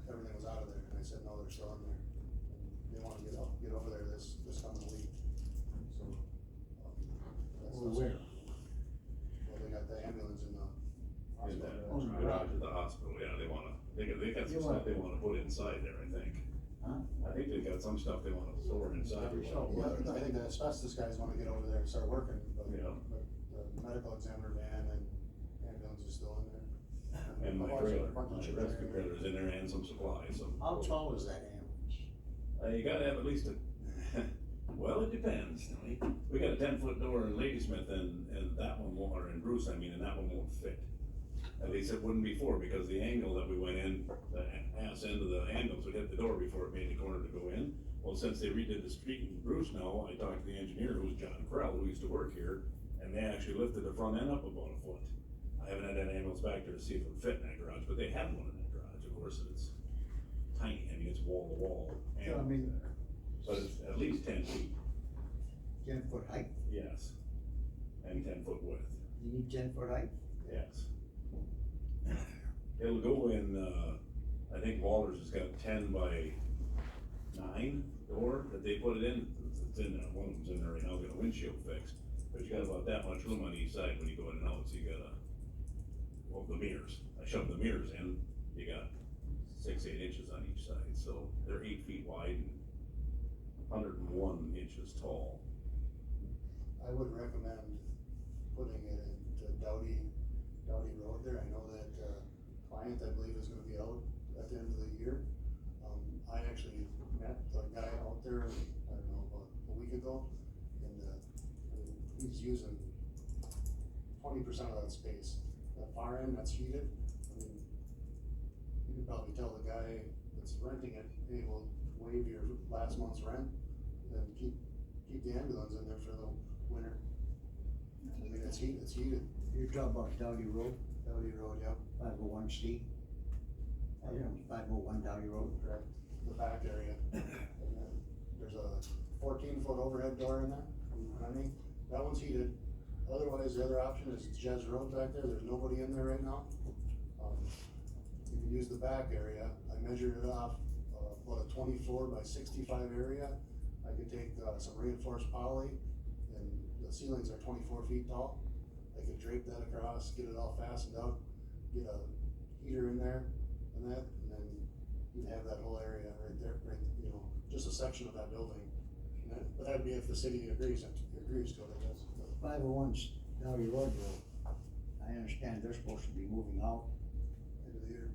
everything was out of there, and I said, no, they're still in there. They wanna get over there this coming week, so.
Where?
Well, they got the ambulance in the
in that
hospital.
garage at the hospital, yeah, they got some stuff they wanna put inside there, I think.
Huh?
I think they've got some stuff they wanna store inside. or something.
Yeah, I think the asbestos guys wanna get over there and start working, but
Yeah.
the medical examiner van and ambulance is still in there.
And my
A bunch of-
trailer,
bunch of
my
shit
rescue
there.
trailer's in there and some supplies, so.
How tall is that ambulance?
You gotta have at least a, well, it depends. We got a 10-foot door in Ladysmith and that one won't, or in Bruce, I mean, and that one won't fit. At least it wouldn't before, because the angle that we went in, the ass end of the ambulance would hit the door before it made the corner to go in. Well, since they redid the street in Bruce now, I talked to the engineer, who's John Krell, who used to work here, and they actually lifted the front end up about a foot. I haven't had that ambulance back there to see if it would fit in that garage, but they have one in that garage, of course, and it's tiny, I mean, it's wall to wall.
So, I mean-
But it's at least 10 feet,
10-foot height,
yes, and 10-foot width,
you need 10-foot height?
yes. It'll go in, I think Walters has got 10 by 9 door that they put it in, it's in there, one of them's in there right now, got a windshield fixed. But you got about that much room on each side when you go in and out, so you gotta, well, the mirrors, I shoved the mirrors in, you got 6-8 inches on each side, so they're 8 feet wide and 101 inches tall.
I would recommend putting it into Dowdy Road there. I know that, client, I believe, is gonna be out at the end of the year. I actually met the guy out there, I don't know, about a week ago, and, he's using 20% of that space. That far end, that's heated. I mean, you could probably tell the guy that's renting it, hey, we'll waive your last month's rent, and keep the ambulance in there for the winter. I mean, it's heated.
You're talking about Dowdy Road,
Dowdy Road, yep.
501C? 501 Dowdy Road.
Correct. The back area. And then there's a 14-foot overhead door in there, running. That one's heated. Otherwise, the other option is Jez Road back there. There's nobody in there right now. You can use the back area. I measured it off, about a 24 by 65 area. I could take, some reinforced poly, and the ceilings are 24 feet tall. I could drape that across, get it all fastened up, get a heater in there and that, and then you'd have that whole area right there, right, you know, just a section of that building. And that, but that'd be if the city agrees to it, I guess.
501 Dowdy Road, I understand they're supposed to be moving out
End of the year.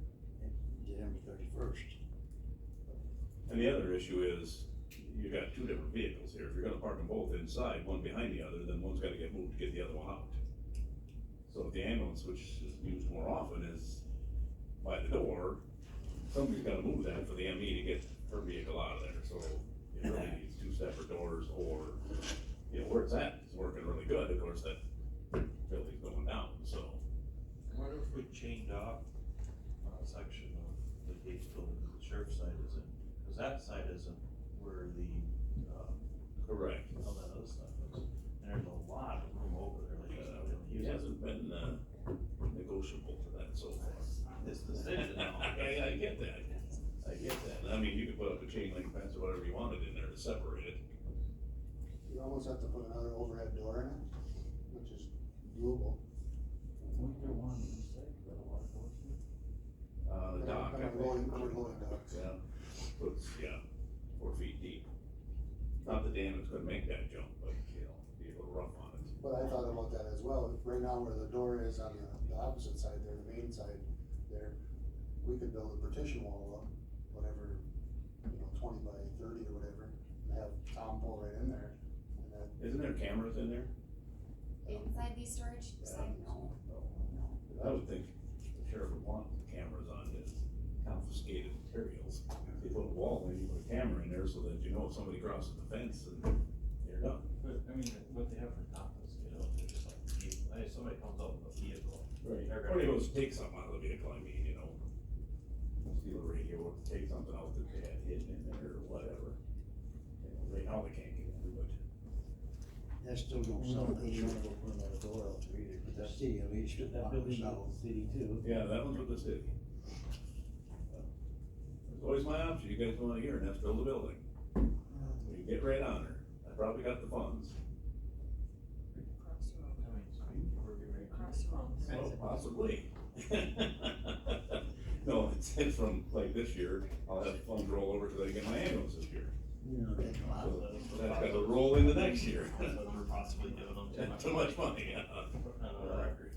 December 31st.
And the other issue is, you got 2 different vehicles here, if you're gonna park them both inside, one behind the other, then one's gotta get moved to get the other one out. So if the ambulance, which is used more often, is by the door, somebody's gotta move that for the ME to get her vehicle out of there, so it really needs 2 separate doors, or, you know, where it's at, it's working really good, of course, that building's going down, so.
I wonder if we chained off a section of the Gates building to the sheriff's side isn't, cause that side isn't where the,
Correct.
all that other stuff is. And there's a lot of room over there, like,
He hasn't been, negotiable to that so far.
This decision now.
I get that, I mean, you could put up a chain link fence or whatever you wanted in there to separate it.
You almost have to put another overhead door in it, which is doable.
Wouldn't there one inside, that a lot of doors here?
The dock, I think.
Rolling docks.
Yeah, puts, 4 feet deep. Not the dam is gonna make that jump, but, you know, be a little rough on it.
But I thought about that as well. Right now where the door is on the opposite side there, the main side there, we could build a partition wall up, whatever, 20 by 30 or whatever, and have Tom pull right in there. And that,
Isn't there cameras in there?
Inside these storage, side, no.
I would think the sheriff would want cameras on his confiscated materials. If you put a wall in, you put a camera in there so that you know if somebody crosses the fence and you're done.
But, I mean, what they have for compass, they're just like, if somebody comes up with a vehicle.
Right.
they're
Or
gonna-
he goes take something out of the vehicle, I mean, steal a radio or take something out that they had hidden in there or whatever. Right now they can't get in, but.
That still don't
We
sell
don't
the
really wanna go put another door out there either, but that's,
city at least.
that building's with the city too.
Yeah, that one's with the city. It's always my option, you guys wanna hear, and that's build a building. We can get right on her, I probably got the funds. Oh, possibly. No, it's from like this year, I'll have funds roll over because I get my ambulance this year.
You know, that's a lot.
So that's gotta roll into next year.
Because we're possibly giving them
Too much money, yeah.
on the record.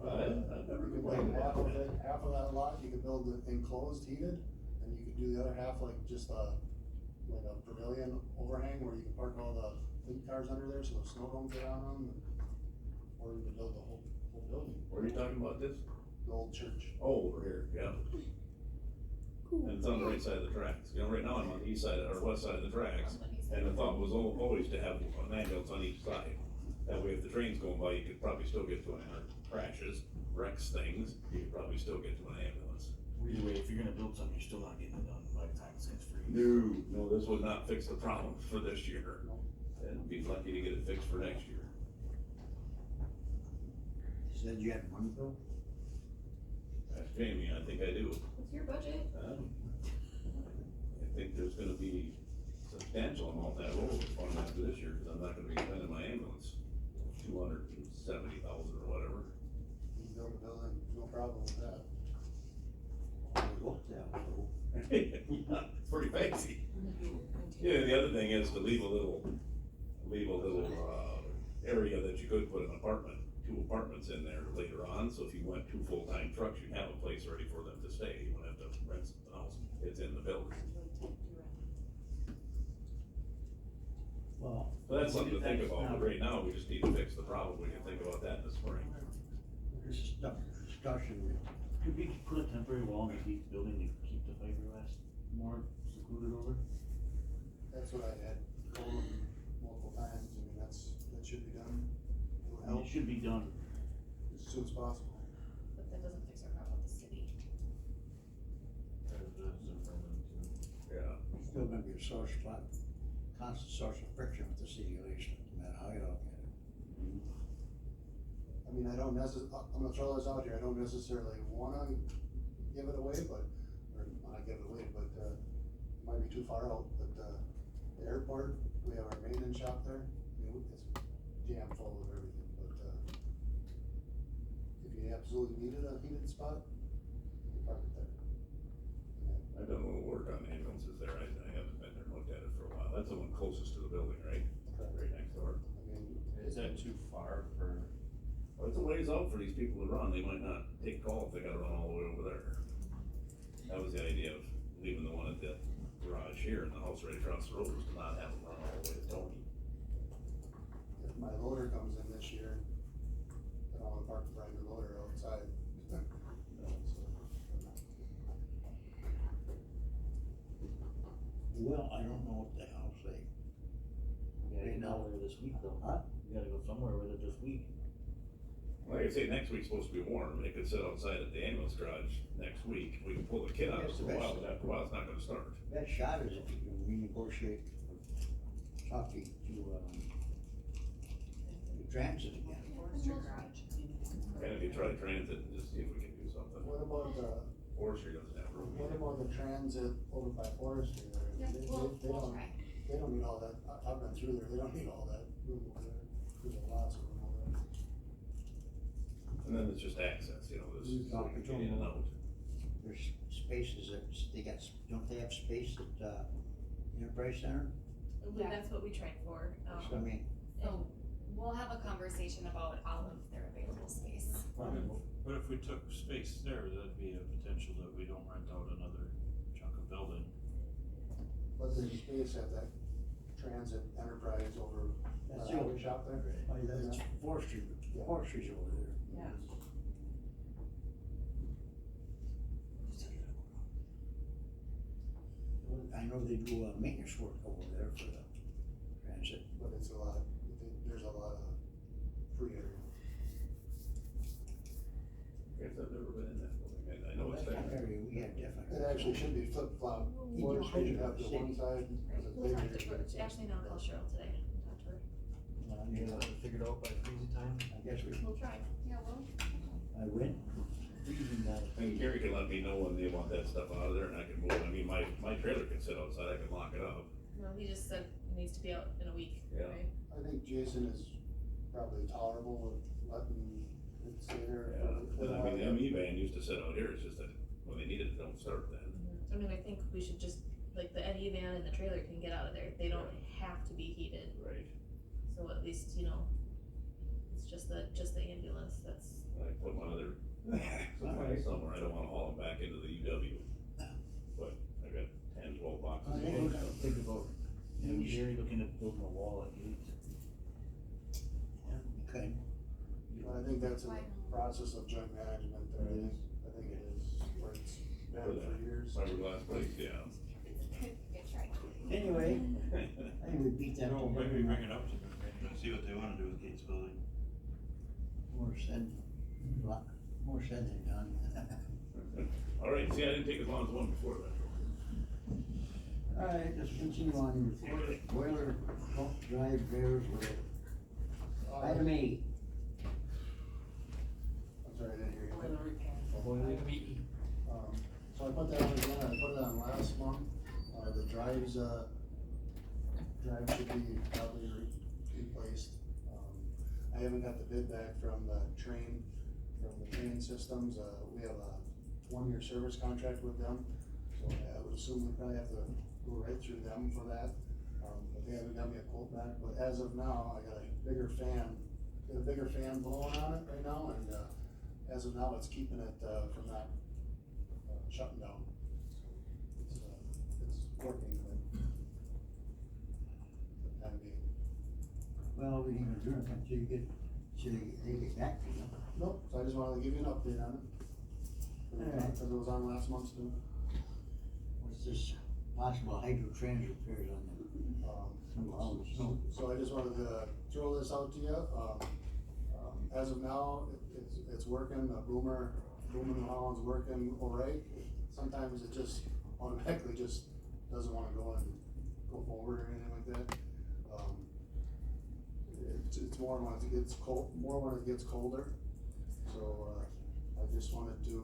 I've never
you could
complained
build
about it.
half of that lot, you could build it enclosed, heated, and you could do the other half like just like a pavilion overhang where you can park all the fleet cars under there so the snow don't get on them. Or you could build the whole building.
Where are you talking about this?
The old church.
Oh, over here, yeah. And it's on the right side of the tracks, right now I'm on the east side, or west side of the tracks, and the thought was always to have an ambulance on each side. That way, if the train's going by, you could probably still get to an, or crashes, wrecks things, you could probably still get to an ambulance.
Either way, if you're gonna build something, you're still not getting it done by the time it's free.
No, this would not fix the problem for this year. And be lucky to get it fixed for next year.
You said you had money, Bill?
Ask Jamie, I think I do.
What's your budget?
I think there's gonna be substantial amount that road is going after this year, cause I'm not gonna be spending my ambulance, 270,000 or whatever.
You can build a building, no problem with that.
Look that way.
Yeah, it's pretty fancy. Yeah, the other thing is to leave a little, area that you could put an apartment, 2 apartments in there later on, so if you went 2 full-time trucks, you'd have a place ready for them to stay, you wouldn't have to rent something else, it's in the building.
Well.
So that's something to think about, but right now, we just need to fix the problem, we can think about that in the spring.
This is discussion.
Could we put a temporary wall in the each building to keep the fiberglass more secluded over?
That's what I had told them multiple times, I mean, that should be done. It would help
It should be done.
as soon as possible.
But that doesn't fix our problem with the city.
Yeah.
Still gonna be a source of, constant source of friction with the city of Lee's, no matter how you look at it.
I mean, I'm gonna throw this out here, I don't necessarily wanna give it away, or not give it away, but, it might be too far out, but, the airport, we have our maintenance shop there, I mean, it's jam full of everything, but, if you absolutely needed a heated spot, you can park it there.
I've done a little work on the ambulances there, I haven't been there and looked at it for a while, that's the one closest to the building, right? Right next door.
Is that too far for?
Well, it's a ways out for these people to run, they might not take call if they gotta run all the way over there. That was the idea of leaving the one at the garage here and the house right across the road, was to not have them run all the way to Tony.
If my loader comes in this year, then I'll park the brand new loader outside.
Well, I don't know what the hell say.
You gotta get out there this week though.
Huh?
You gotta go somewhere with it this week.
Like I say, next week's supposed to be warm, they could sit outside at the ambulance garage next week, we can pull the kid out
Yes,
for a while,
best.
but after a while, it's not gonna start.
Best shot is if you can renegotiate, talk to, the transit again.
And if you try transit, and just see if we can do something.
What about
Forestry doesn't have room.
what about the transit over by Forestry there?
Yeah,
They
we'll
don't,
try.
they don't need all that, I've been through there, they don't need all that room over there, there's lots of room over there.
And then it's just access, you know, this is so you can get in and out.
There's spaces that, don't they have space at, Enterprise Center?
Well, that's what we tried for,
So, I mean,
So we'll have a conversation about all of their available space.
But if we took space there, that'd be a potential that we don't rent out another chunk of building.
But there's space at that transit enterprise over,
that's
the highway shop there.
That's Forestry,
Yeah.
Forestry's over there.
Yeah.
I know they do, maintenance work over there for the transit.
But it's a lot, there's a lot of free area.
I guess I've never been in that building, I know it's
That
there.
area, we had definitely.
It actually should be flip-flop, Forestry should have the one side, because it's
We'll talk to
bigger.
Brooke, actually, no, I'll call Cheryl today, and talk to her.
You gotta figure it out by freezing time.
I guess
We'll try.
Yeah, well,
I win.
Freezing time.
And Gary can let me know when they want that stuff out of there and I can move it, I mean, my trailer can sit outside, I can lock it up.
No, he just said it needs to be out in a week,
Yeah.
right?
I think Jason is probably tolerable with letting it stay there.
Yeah, and I mean, the ME van used to sit out here, it's just that when they need it, it don't start then.
I mean, I think we should just, like, the Eddie van and the trailer can get out of there, they don't have to be heated.
Right.
So at least, you know, it's just the ambulance, that's.
I put one other somewhere, I don't wanna haul them back into the UW. But I got 10, 12 boxes.
I think
of
we
stuff.
Think about, Gary looking at building a wall at Gates.
Okay.
I think that's in the process of joint management there, I think it is, where it's been for years.
Fiberglass plate, yeah.
good try.
Anyway, I think we beat that
No,
whole.
maybe bring it up to them, maybe see what they wanna do with Kate's building.
More said, more said than done.
All right, see, I didn't take as long as the one before that.
All right, let's continue on with boiler pump drive bears with item E.
I'm sorry, I didn't hear you.
Boiler repair.
Boiler.
So I put that on again, I put it on last month, the drives should be probably replaced. I haven't got the bid back from the train systems, we have a 1-year service contract with them, so I would assume we probably have to go right through them for that. But they haven't got me a quote back, but as of now, I got a bigger fan blowing on it right now, and, as of now, it's keeping it, from not, shutting down. It's working, but for the time being.
Well, we can adjourn until they get back to you.
Nope, so I just wanted to give you an update on it.
Alright.
Cause it was on last month's too.
What's this possible hydro trans repairs on them?
So I just wanted to throw this out to you, as of now, it's working, the boomer New Holland's working all right. Sometimes it just automatically just doesn't wanna go forward or anything like that. It's more when it gets colder, so, I just wanted to,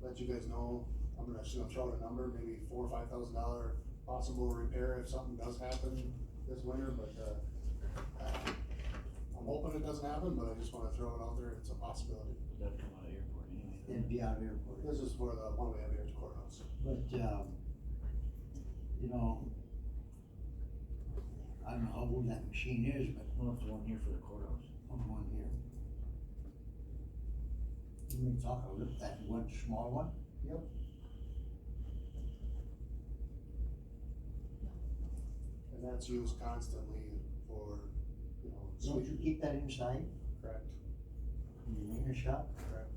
let you guys know, I'm just gonna throw out a number, maybe $4,000 or $5,000 possible repair if something does happen this winter, but, I'm hoping it doesn't happen, but I just wanna throw it out there, it's a possibility.
That'd come out of airport anyway.
It'd be out of airport.
This is for the one we have here at the courthouse.
But, you know, I don't know how old that machine is, but.
Well, it's the one here for the courthouse.
One here. You may talk a little, that one small one?
Yep. And that's used constantly for, you know.
Don't you keep that inside?
Correct.
In your maintenance shop?
Correct.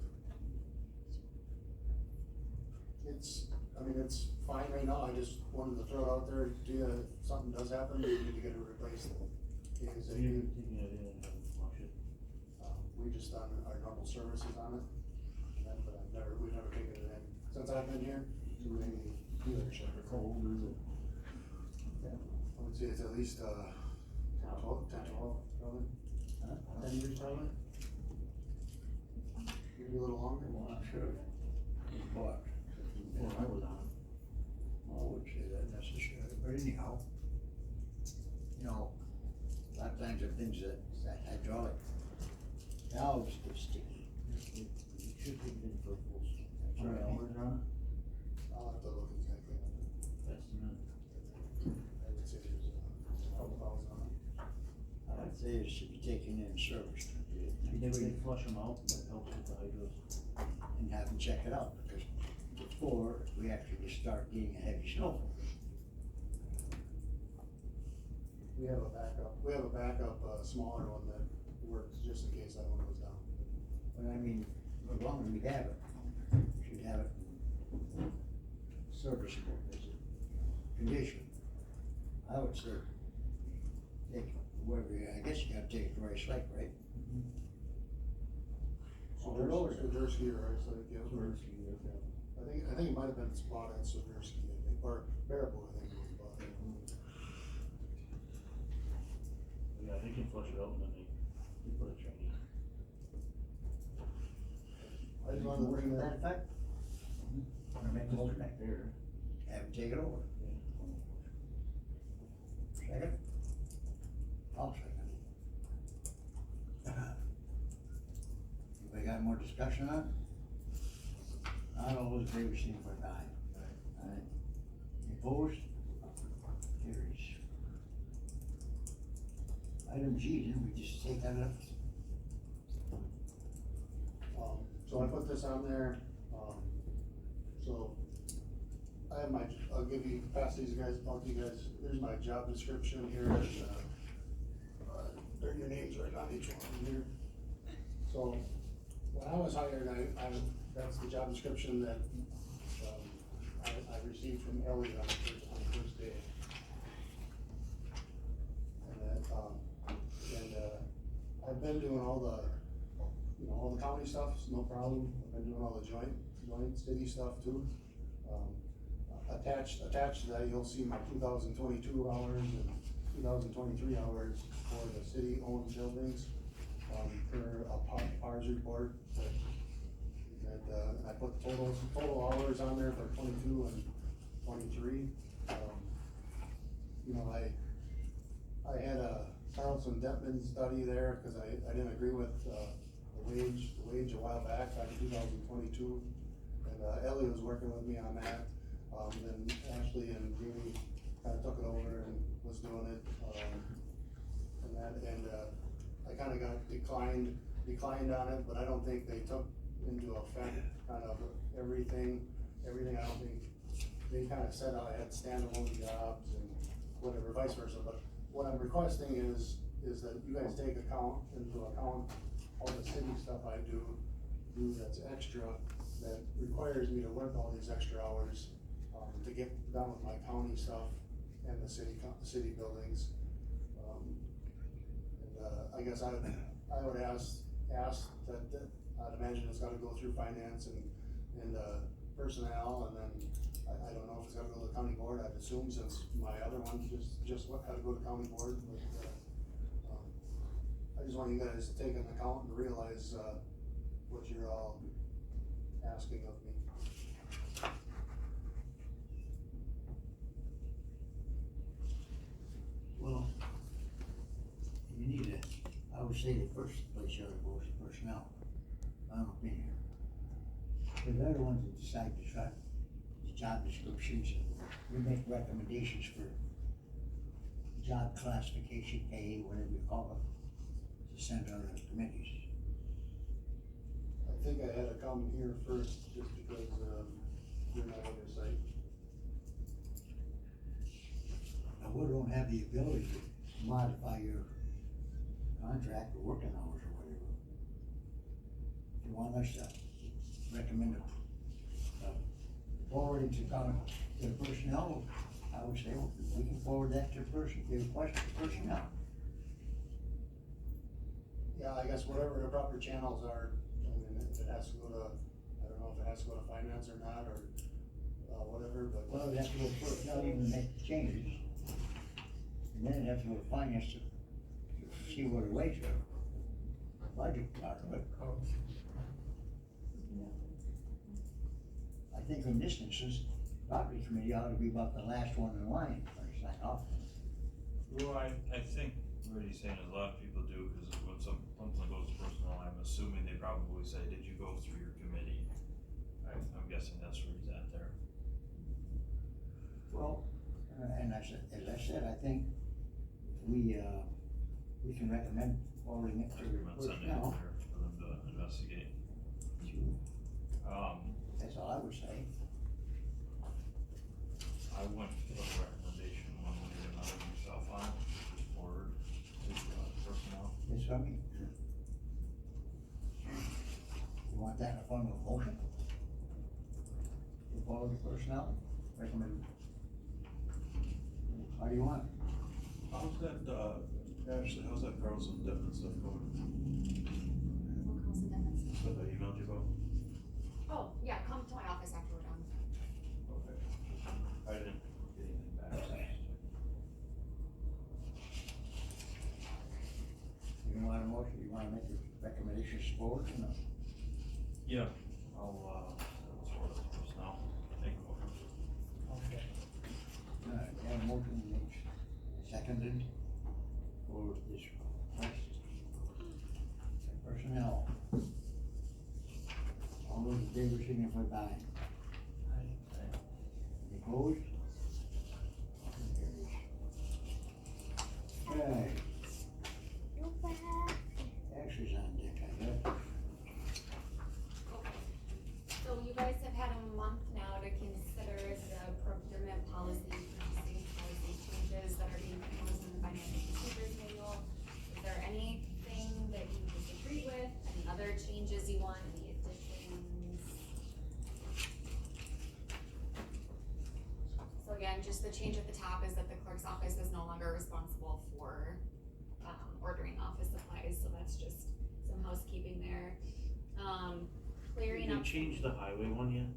It's fine right now, I just wanted to throw it out there, if something does happen, we need to get it replaced.
So you're taking it in and having to flush it?
We just done our normal services on it, but we've never taken it in, since I've been here, to any dealership.
How old is it?
I would say it's at least, 10, 12, probably. 10 years probably. Maybe a little longer.
Well, I'm sure. But.
Before I was on.
I would say that necessarily, but anyhow, you know, a lot of times there are things that hydraulic valves get sticky.
You should take it in for a full.
That's right.
Hours on it?
I'll have to look exactly on it.
Estimate.
I would say there's a couple thousand on it.
I'd say it should be taken in and serviced.
Maybe they flush them out, that helps with the hydros.
And have them check it out, because before we actually start getting a heavy snow.
We have a backup, smaller one that works just in case that one goes down.
But I mean, as long as we have it, we should have it serviceable, as a condition. I would say, take whatever, I guess you gotta take it to Rice Lake, right?
Swiderski or Rice Lake, yeah.
Swiderski, okay.
I think it might have been spot at Swiderski, I think, or Baraboo, I think it was spot.
Yeah, they can flush it out and then they put a train in.
I just wanted to bring
Motion to
that.
that effect? Wanna make a motion back there? Have him take it over. Second? I'll second. Anybody got more discussion on it? Not all those in favor, signify by aye. Aye. Any opposed? Carries. Item G, didn't we just take that up?
So I put this on there, so I have I'll pass these guys, out to you guys, here's my job description here, and, there are your names right on each one here. So, when I was hired, that's the job description that, I received from Elliot on the first day. And that, been doing all the, all the county stuff, no problem. I've been doing all the joint city stuff too. Attached to that, you'll see my 2022 hours and 2023 hours for the city-owned buildings, for a PARS report that I put total hours on there for 22 and 23. I had a Carlson Detman study there, cause I didn't agree with, the wage a while back in 2022. And, Ellie was working with me on that, then Ashley and Jamie kinda took it over and was doing it, I kinda got declined on it, but I don't think they took into effect kind of everything, I don't think, they kinda said I had standalone jobs and whatever, vice versa, but what I'm requesting is that you guys take into account all the city stuff I do that's extra, that requires me to work all these extra hours, to get done with my county stuff and the city buildings. I guess I would ask that, I'd imagine it's gotta go through finance and personnel, and then I don't know if it's gotta go to the county board, I'd assume, since my other one just had to go to county board, but, I just want you guys to take into account and realize, what you're all asking of me.
Well, you need to, I would say the first place you ought to go is personnel, my opinion. Because they're the ones that decide to try the job descriptions, and we make recommendations for job classification, pay, whatever you call it, to send out to the committees.
I think I had to come here first, just because, you're not on your site.
Now, we don't have the ability to modify your contract or working hours or whatever. If you want us to recommend forwarding to the personnel, I would say, we can forward that to the request to personnel.
Yeah, I guess whatever the proper channels are, I mean, if it has to go to, I don't know if it has to go to finance or not, or, whatever, but.
Well, it has to go to personnel even to make the changes. And then it has to go to finance to see what the wage budget part of it. I think in this instance, property committee ought to be about the last one in line, or sign off.
Well, I think what he's saying is a lot of people do, cause when something goes to personnel, I'm assuming they probably say, did you go through your committee? I'm guessing that's where he's at there.
Well, and as I said, I think we can recommend forwarding it to the
Sending it
personnel.
there for them to investigate.
That's all I would say.
I wouldn't put a recommendation one way or another myself on it, just forward to personnel.
That's what I mean. You want that in the form of a motion? To forward to personnel, recommend. How do you want it?
How's that, Ashley, how's that Carlson Devon stuff going?
What Carlson Devon stuff?
Stuff I emailed you about?
Oh, yeah, come to my office after we're done.
Okay. I didn't get anything back.
You want a motion, you wanna make a recommendation forward or not?
Yeah, I'll, sort of personnel, take a motion.
Okay. Alright, have a motion made, seconded for this request. Personnel. All those in favor signify by aye. Any opposed? Okay. Ashley's on deck, I guess.
So you guys have had a month now to consider the procurement policy, purchasing policy changes that are being proposed in the financial procedures manual. Is there anything that you disagree with, any other changes you want, any additions? So again, just the change at the top is that the clerk's office is no longer responsible for ordering office supplies, so that that's just some housekeeping there. Clearing
Did
up.
they change the highway one yet?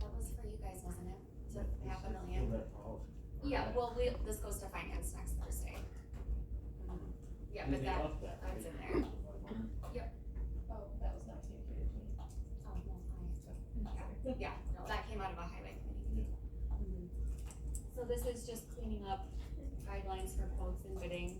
That was for you guys, wasn't it? To half a
Oh,
million?
that policy.
Yeah, well, this goes to finance next Thursday. Yeah,
And
but
they upped that,
that's
right?
in there. Yep.
Oh, that was not communicated to me.
Oh, well, yeah, no, that came out of a highway committee. So this is just cleaning up guidelines for quotes and bidding.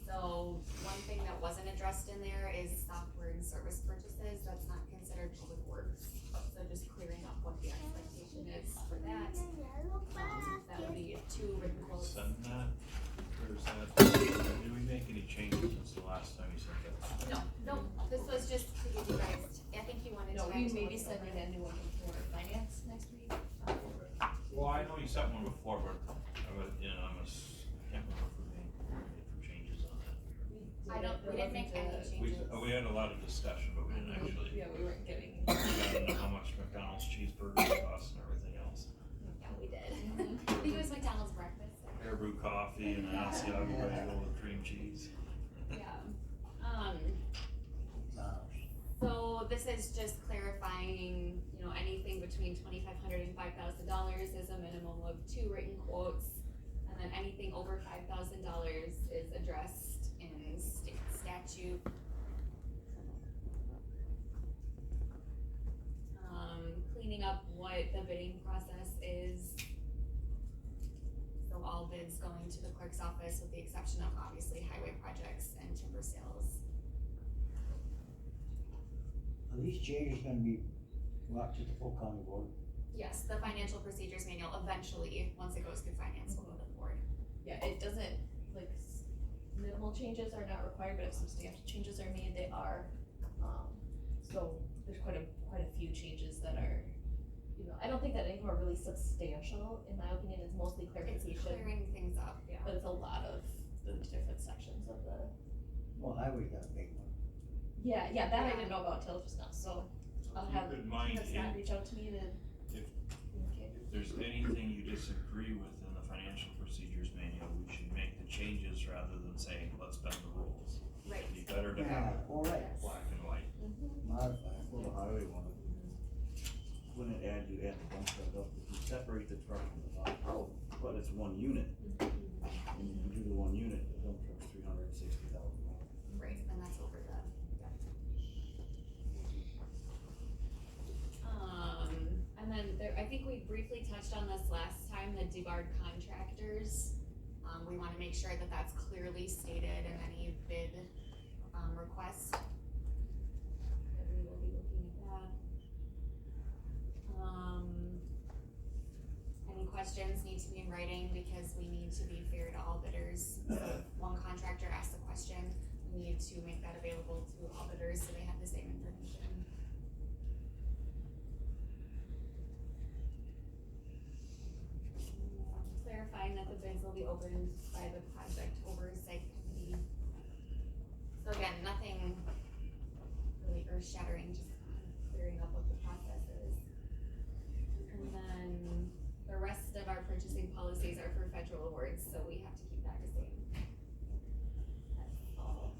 So one thing that wasn't addressed in there is software and service purchases, that's not considered public works. So just clearing up what the expectation is for that. That would be 2 written quotes.
Send that, or is that, did we make any changes since the last time you sent that?
No, this was just to give you guys, I think you wanted to.
No, we may be sending a new one for finance next week.
Well, I know you sent one before, but can't remember if we made changes on that.
We didn't make any changes.
We had a lot of discussion, but we didn't actually.
Yeah, we weren't getting.
We didn't know how much McDonald's cheeseburgers cost and everything else.
Yeah, we did. I think it was McDonald's breakfast.
Air brew coffee and an Asiago bagel with cream cheese.
Yeah. So this is just clarifying, anything between $2,500 and $5,000 is a minimum of 2 written quotes. And then anything over $5,000 is addressed in state statute. Cleaning up what the bidding process is. So all bids going to the clerk's office with the exception of obviously highway projects and timber sales.
Are these changes gonna be brought to the full county board?
Yes, the financial procedures manual eventually, once it goes through finance, will go to the board.
Yeah, it doesn't, minimal changes are not required, but if substantial changes are made, they are. So there's quite a few changes that are, I don't think that any of them are really substantial, in my opinion, it's mostly clarification.
It's clearing things up, yeah.
But it's a lot of the different sections of the.
Well, highway got a big one.
Yeah, that I didn't know about till just now, so I'll have
Keep in mind,
Scott reach out to me to.
if there's anything you disagree with in the financial procedures manual, we should make the changes rather than saying, let's bend the rules.
Right.
It'd be better to have it black and white.
Modify.
Well, the highway one, when it adds, you add the dump truck up, if you separate the truck from the top, but it's one unit. And you do the one unit, the dump truck's $360,000.
Right, and that's over the, and then I think we briefly touched on this last time, the debarred contractors. We wanna make sure that that's clearly stated in any bid, request. That we will be looking at that. Any questions need to be in writing because we need to be fair to all bidders. So if one contractor asks a question, we need to make that available to all bidders so they have the same information. Clarifying that the bids will be opened by the project oversight committee. So again, nothing really earth shattering, just clearing up what the process is. And then the rest of our purchasing policies are for federal awards, so we have to keep that the same. That's all.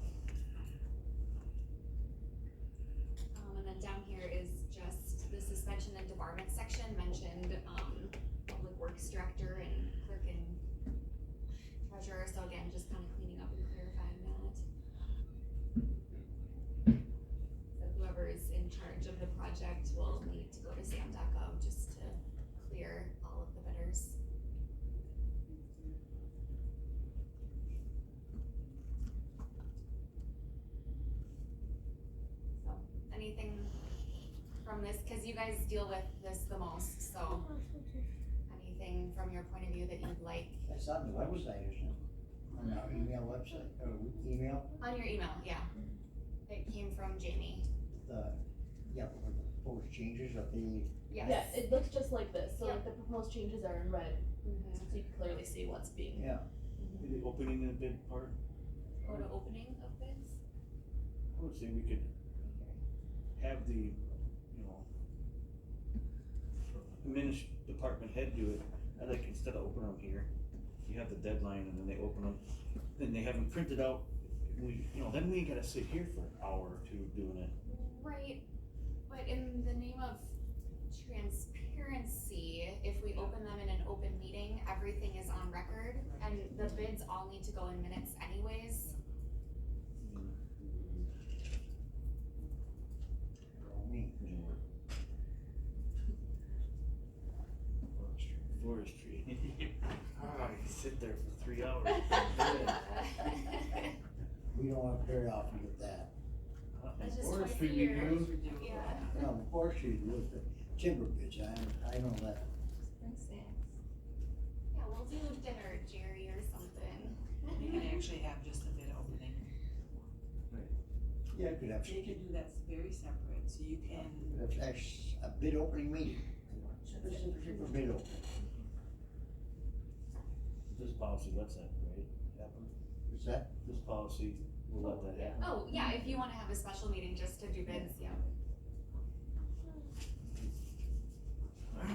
And then down here is just the suspension and debarment section mentioned, public works director and clerk and treasurer, so again, just kind of cleaning up and clarifying that. So whoever is in charge of the project will need to go to sam.gov just to clear all of the bidders. So, anything from this, cause you guys deal with this the most, so anything from your point of view that you'd like?
That's on the website, isn't it? On our email website, or email,
On your email, yeah. It came from Jamie.
yeah, for the proposed changes of the.
Yes.
Yeah, it looks just like this, so
Yeah.
like the proposed changes are in red, so you can clearly see what's being.
Yeah.
The opening the bid part,
Go to opening of bids.
I would say we could have the, department head do it. I like instead of opening them here, you have the deadline and then they open them, then they have them printed out then we ain't gotta sit here for an hour or two doing it.
Right, but in the name of transparency, if we open them in an open meeting, everything is on record, and the bids all need to go in minutes anyways.
Forestry. Ah, you sit there for 3 hours.
We don't have very often with that.
That's just
Forestry
twice a
we
year.
do.
Yeah.
No, the forestry with the timber bitch, I know that.
Bring snacks. Yeah, we'll do dinner, Jerry, or something.
You can actually have just a bid opening.
Yeah, could have,
You can do that very separate, so you can.
that's actually a bid opening meeting. Specifically for bid opening.
This policy lets that, right, happen?
What's that?
This policy will let that happen.
Oh, yeah, if you wanna have a special meeting just to do bids, yeah.
Not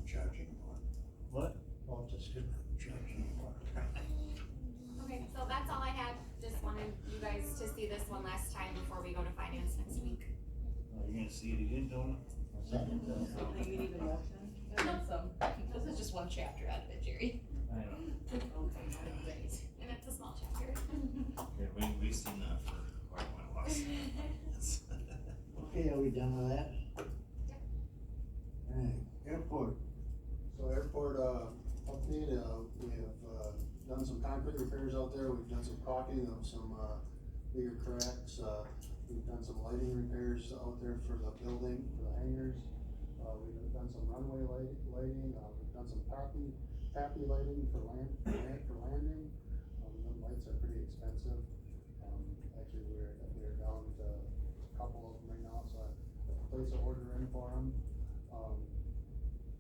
charging more.
What?
Well, just couldn't charge anymore.
Okay, so that's all I had, just wanted you guys to see this one last time before we go to finance next week.
Oh, you're gonna see it again, Donna?
What's that?
So you need a motion?
This is just one chapter out of it, Jerry.
I know.
Okay, great.
And it's a small chapter.
Yeah, we've seen that for quite a while.
Okay, are we done with that? Alright, airport.
So airport, update, we have, done some concrete repairs out there, we've done some caulking of some, bigger cracks, we've done some lighting repairs out there for the building, for the hangars. We've done some runway lighting, we've done some pappy lighting for landing. The lights are pretty expensive. Actually, we're down to a couple of them right now, so I place an order in for them.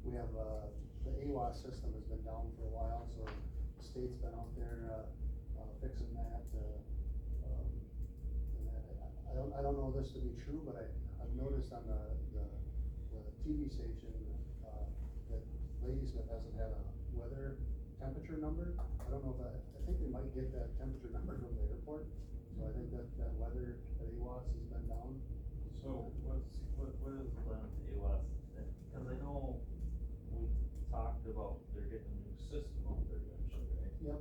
We have, the AWAS system has been down for a while, so the state's been out there, fixing that, and I don't know this to be true, but I've noticed on the TV station, that Ladysmith hasn't had a weather temperature number. I don't know if I think they might get that temperature number from the airport, so I think that weather at AWAS has been down.
So what is the plan with the AWAS? Cause I know we talked about they're getting a new system out there eventually, right?
Yep,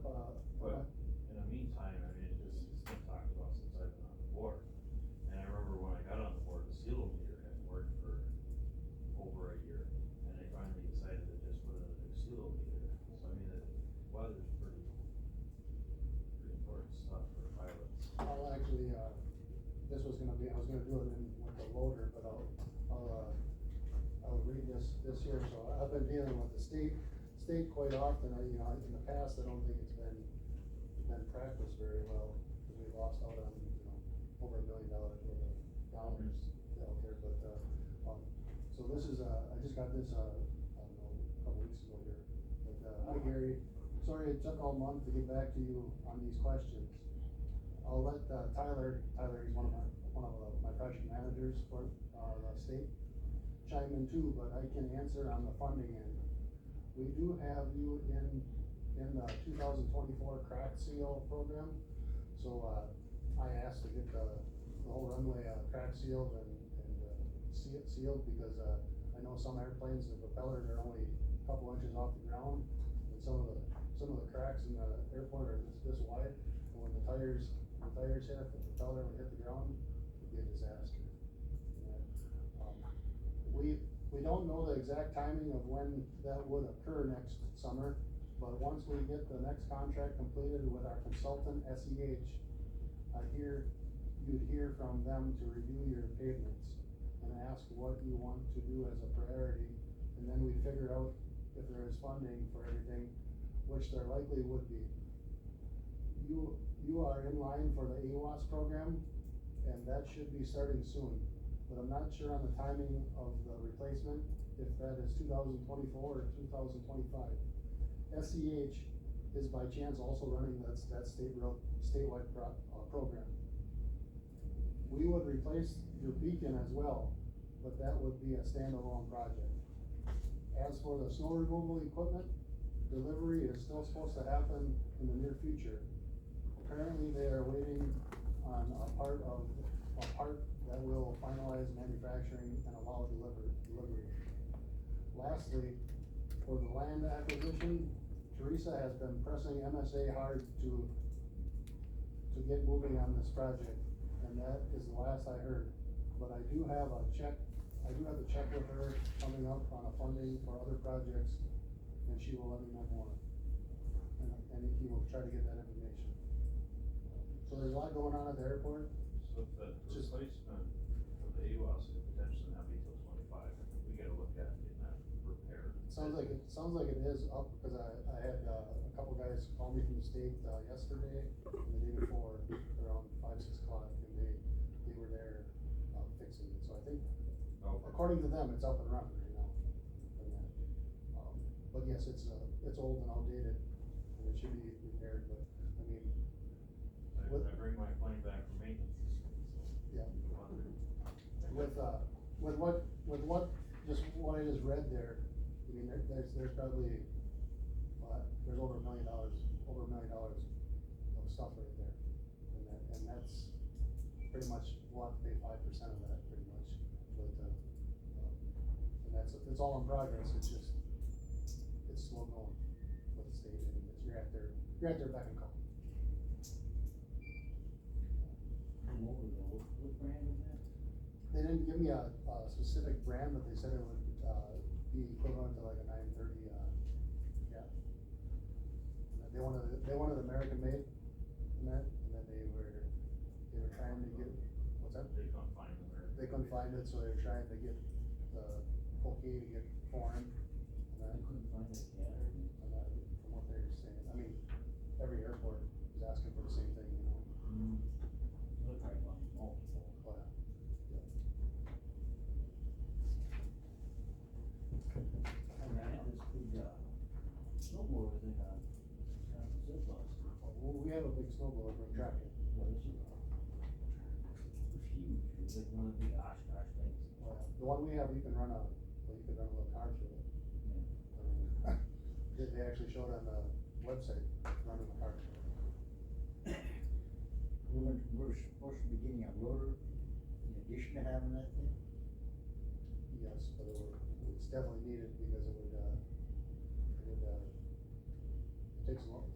But in the meantime, I mean, it's been talked about since I've been on the board. And I remember when I got on the board, the ceilometer hadn't worked for over a year. And they finally decided to just put in a new ceilometer. So I mean, the weather's pretty important stuff for pilots.
I'll actually, this was gonna be, I was gonna do it with the loader, but I'll read this here. So I've been dealing with the state quite often. In the past, I don't think it's been practiced very well, because we lost out on, over $1 million worth of dollars out there, but, so this is, I just got this, I don't know, a couple weeks ago here. But, hi Gary, sorry it took all month to get back to you on these questions. I'll let, Tyler, he's one of my project managers for, the state, chime in too, but I can answer on the funding end. We do have you in the 2024 crack seal program, so, I asked to get the whole runway, crack sealed and sealed, because, I know some airplanes, the propellers are only a couple inches off the ground, and some of the cracks in the airport are this wide, and when the tires hit, the propeller would hit the ground, it'd be a disaster. We don't know the exact timing of when that would occur next summer, but once we get the next contract completed with our consultant, SEH, you'd hear from them to review your pavements and ask what you want to do as a priority, and then we figure out if there is funding for everything, which there likely would be. You are in line for the AWAS program, and that should be starting soon, but I'm not sure on the timing of the replacement, if that is 2024 or 2025. SEH is by chance also running that statewide program. We would replace your beacon as well, but that would be a standalone project. As for the snow removal equipment, delivery is still supposed to happen in the near future. currently they are waiting on a part that will finalize manufacturing and allow delivery. Lastly, for the land acquisition, Teresa has been pressing MSA hard to get moving on this project, and that is the last I heard. But I do have a check with her coming up on a funding for other projects, and she will let me know more. And he will try to get that information. So there's a lot going on at the airport.
So if the replacement of the AWAS could potentially not be till 25, I think we gotta look at getting that repaired.
Sounds like it is up, because I had a couple guys call me from the state yesterday and the day before around 5-6 o'clock, and they were there fixing it. So I think, according to them, it's up and running right now. But yes, it's old and outdated, and it should be repaired. But I mean,
I bring my plane back from maintenance this week, so.
yeah. With what I just read there, I mean, there's probably, there's over $1 million of stuff right there. And that's pretty much, we'll have to pay 5% of that, pretty much. But, and it's all in progress, it's just, it's slow going with the state, and you're at their beck and call.
What brand is that?
They didn't give me a specific brand, but they said it would, be equivalent to like a 930, yeah. And they wanted American made, and then they were trying to get, what's that?
They couldn't find American.
They couldn't find it, so they were trying to get the okay to get foreign, and then.
I couldn't find it yet.
And that, from what they were saying, I mean, every airport is asking for the same thing, you know?
Look like on multiple.
But,
And I had this big, snowboard thing on, zip last.
well, we have a big snowblower for tracking.
What is it? It's huge, it's like one of the big Oshkosh things.
The one we have, you can run a little car through it. I mean, they actually showed on the website, running the car through it.
We're supposed to be getting a loader in addition to having that thing?
Yes, but it's definitely needed, because it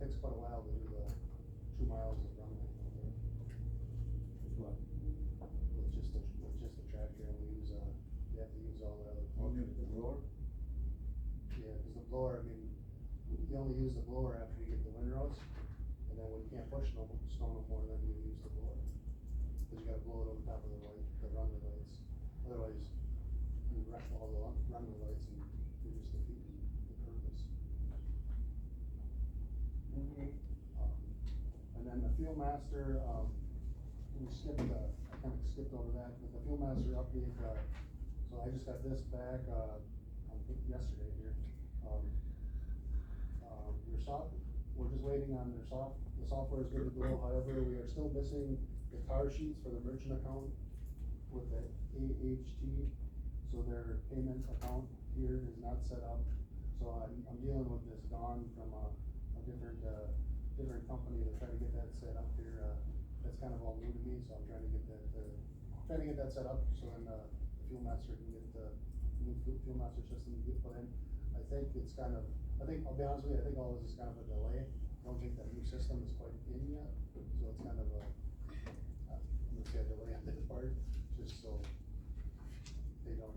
takes quite a while to do the 2 miles of runway out there.
What?
With just the tractor, and we have to use all the other.
The blower?
Yeah, cause the blower, I mean, you only use the blower after you get the windrows, and then when you can't push snow no more, then you use the blower. Cause you gotta blow it over top of the runway lights, otherwise you wreck all the runway lights and you're just defeating the purpose.
Okay.
And then the Field Master, I kinda skipped over that, but the Field Master update, so I just got this back, I think yesterday here. We're just waiting on the software is good to go, however, we are still missing the tar sheets for the merchant account with the AHT, so their payment account here is not set up. So I'm dealing with this Dawn from a different company to try to get that set up here. That's kind of all new to me, so I'm trying to get that set up, so then the Fuel Master can get the new Fuel Master system to get put in. I'll be honest with you, I think all this is kind of a delay. I don't think that new system is quite in yet, so it's kind of I'm gonna say a delay on this part, just so they don't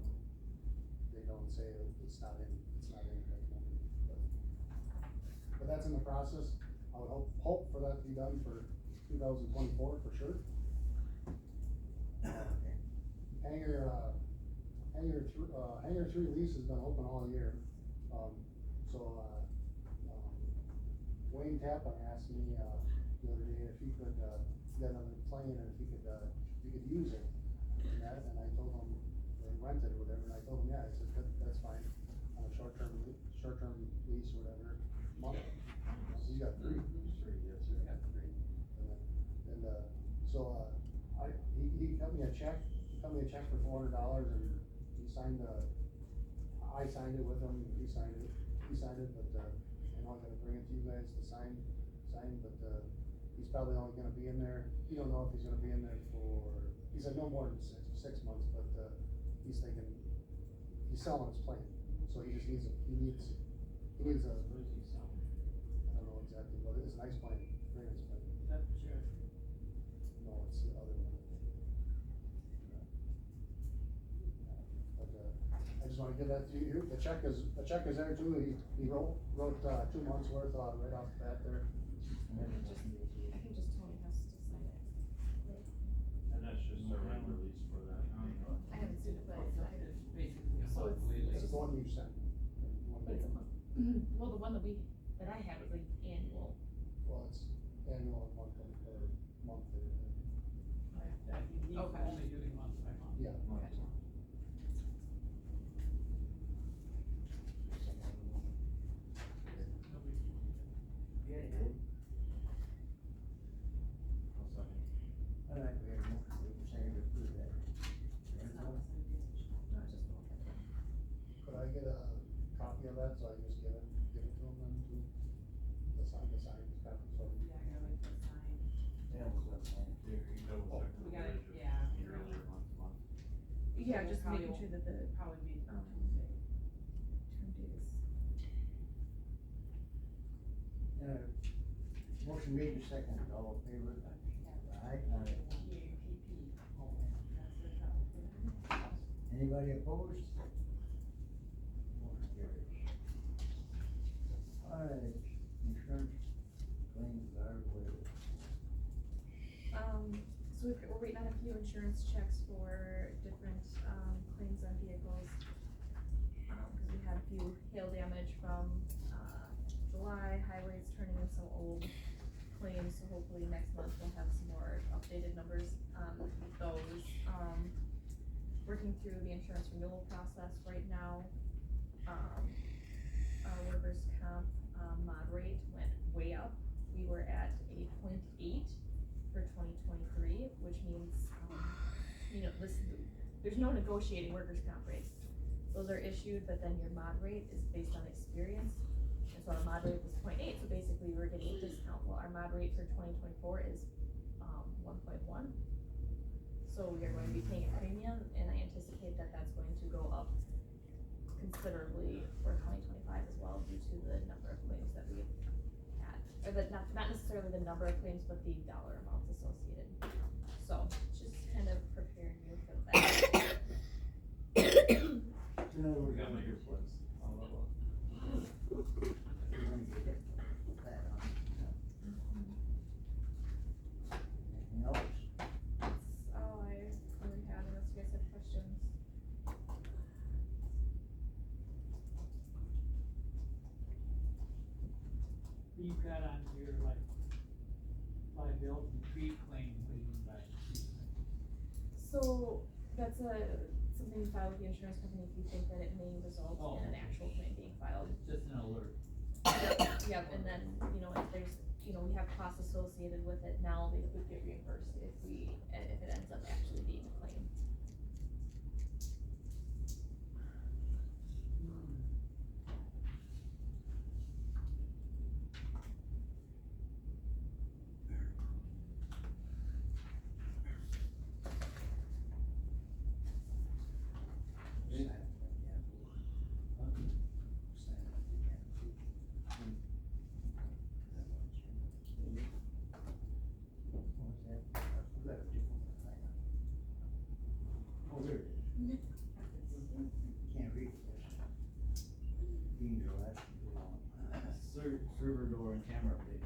say it's not in at the moment. But that's in the process. I would hope for that to be done for 2024 for sure. Hangar 3 lease has been open all year. Wayne Tappan asked me, the other day if he could, he got another plane and if he could use it. And I told him, they rented or whatever, and I told him, yeah, I said, that's fine, on a short-term lease or whatever, month. He's got 3.
Yes, sir.
Yeah, 3. He cut me a check for $400, and he signed I signed it with him, he signed it, but, I know I gotta bring it to you guys to sign, but, he's probably only gonna be in there, you don't know if he's gonna be in there for, he said no more than six months, but, he's thinking, he's selling his plane, so he just needs a, he needs a, I don't know exactly what it is, nice plane, very nice plane. No, it's the other one. But, I just wanna give that to you, the check is there too, he wrote, 2 months worth, right off the bat there.
I think just Tony has to sign it.
And that's just a regular lease for that.
I haven't seen it, but it's not.
Basically, a
So
monthly
This
lease.
is the one you sent.
But it's a month. Well, the one that I have is like annual.
Well, it's annual and monthly, or monthly.
He's
Okay.
only doing month by month.
Yeah.
Yeah,
I'll second.
all right, we have a motion, we can say to approve that.
Could I get a copy of that, so I can just give it to him then, too? The sign copy, so.
Yeah, we'll go sign it.
Here, you double check the
We got it,
verbiage of
yeah.
yearly or month to month.
Yeah, just making sure that the,
Probably be
term date is.
Motion made and seconded, all in favor? Aye. Anybody opposed? Motion carries. All right, insurance claims are waived.
So we're waiting on a few insurance checks for different, claims on vehicles. Cause we had a few hail damage from, July, highways turning in some old claims, so hopefully next month we'll have some more updated numbers on those. Working through the insurance renewal process right now. Our workers' comp, mod rate went way up. We were at a 0.8 for 2023, which means, there's no negotiating workers' comp rates. Those are issued, but then your mod rate is based on experience. And so our mod rate was 0.8, so basically we're getting a discount. Well, our mod rate for 2024 is, 1.1. So we are going to be paying a premium, and I anticipate that that's going to go up considerably for 2025 as well, due to the number of claims that we've had. Or not necessarily the number of claims, but the dollar amounts associated. So, just kind of preparing you for that.
We
got my earplugs. I'll level up.
We're gonna get it. That on. Anything else?
That's all I really have, unless you guys have questions.
You've got on your liability tree claim, what do you mean by tree claim?
So, that's something you file with the insurance company if you think that it may result
Oh.
in an actual claim being filed.
It's just an alert.
Yep, and then, if there's, we have costs associated with it now, they would get reimbursed if it ends up actually being a claim.
Oh, there it is. Can't read this. Being your last long.
Server door and camera update.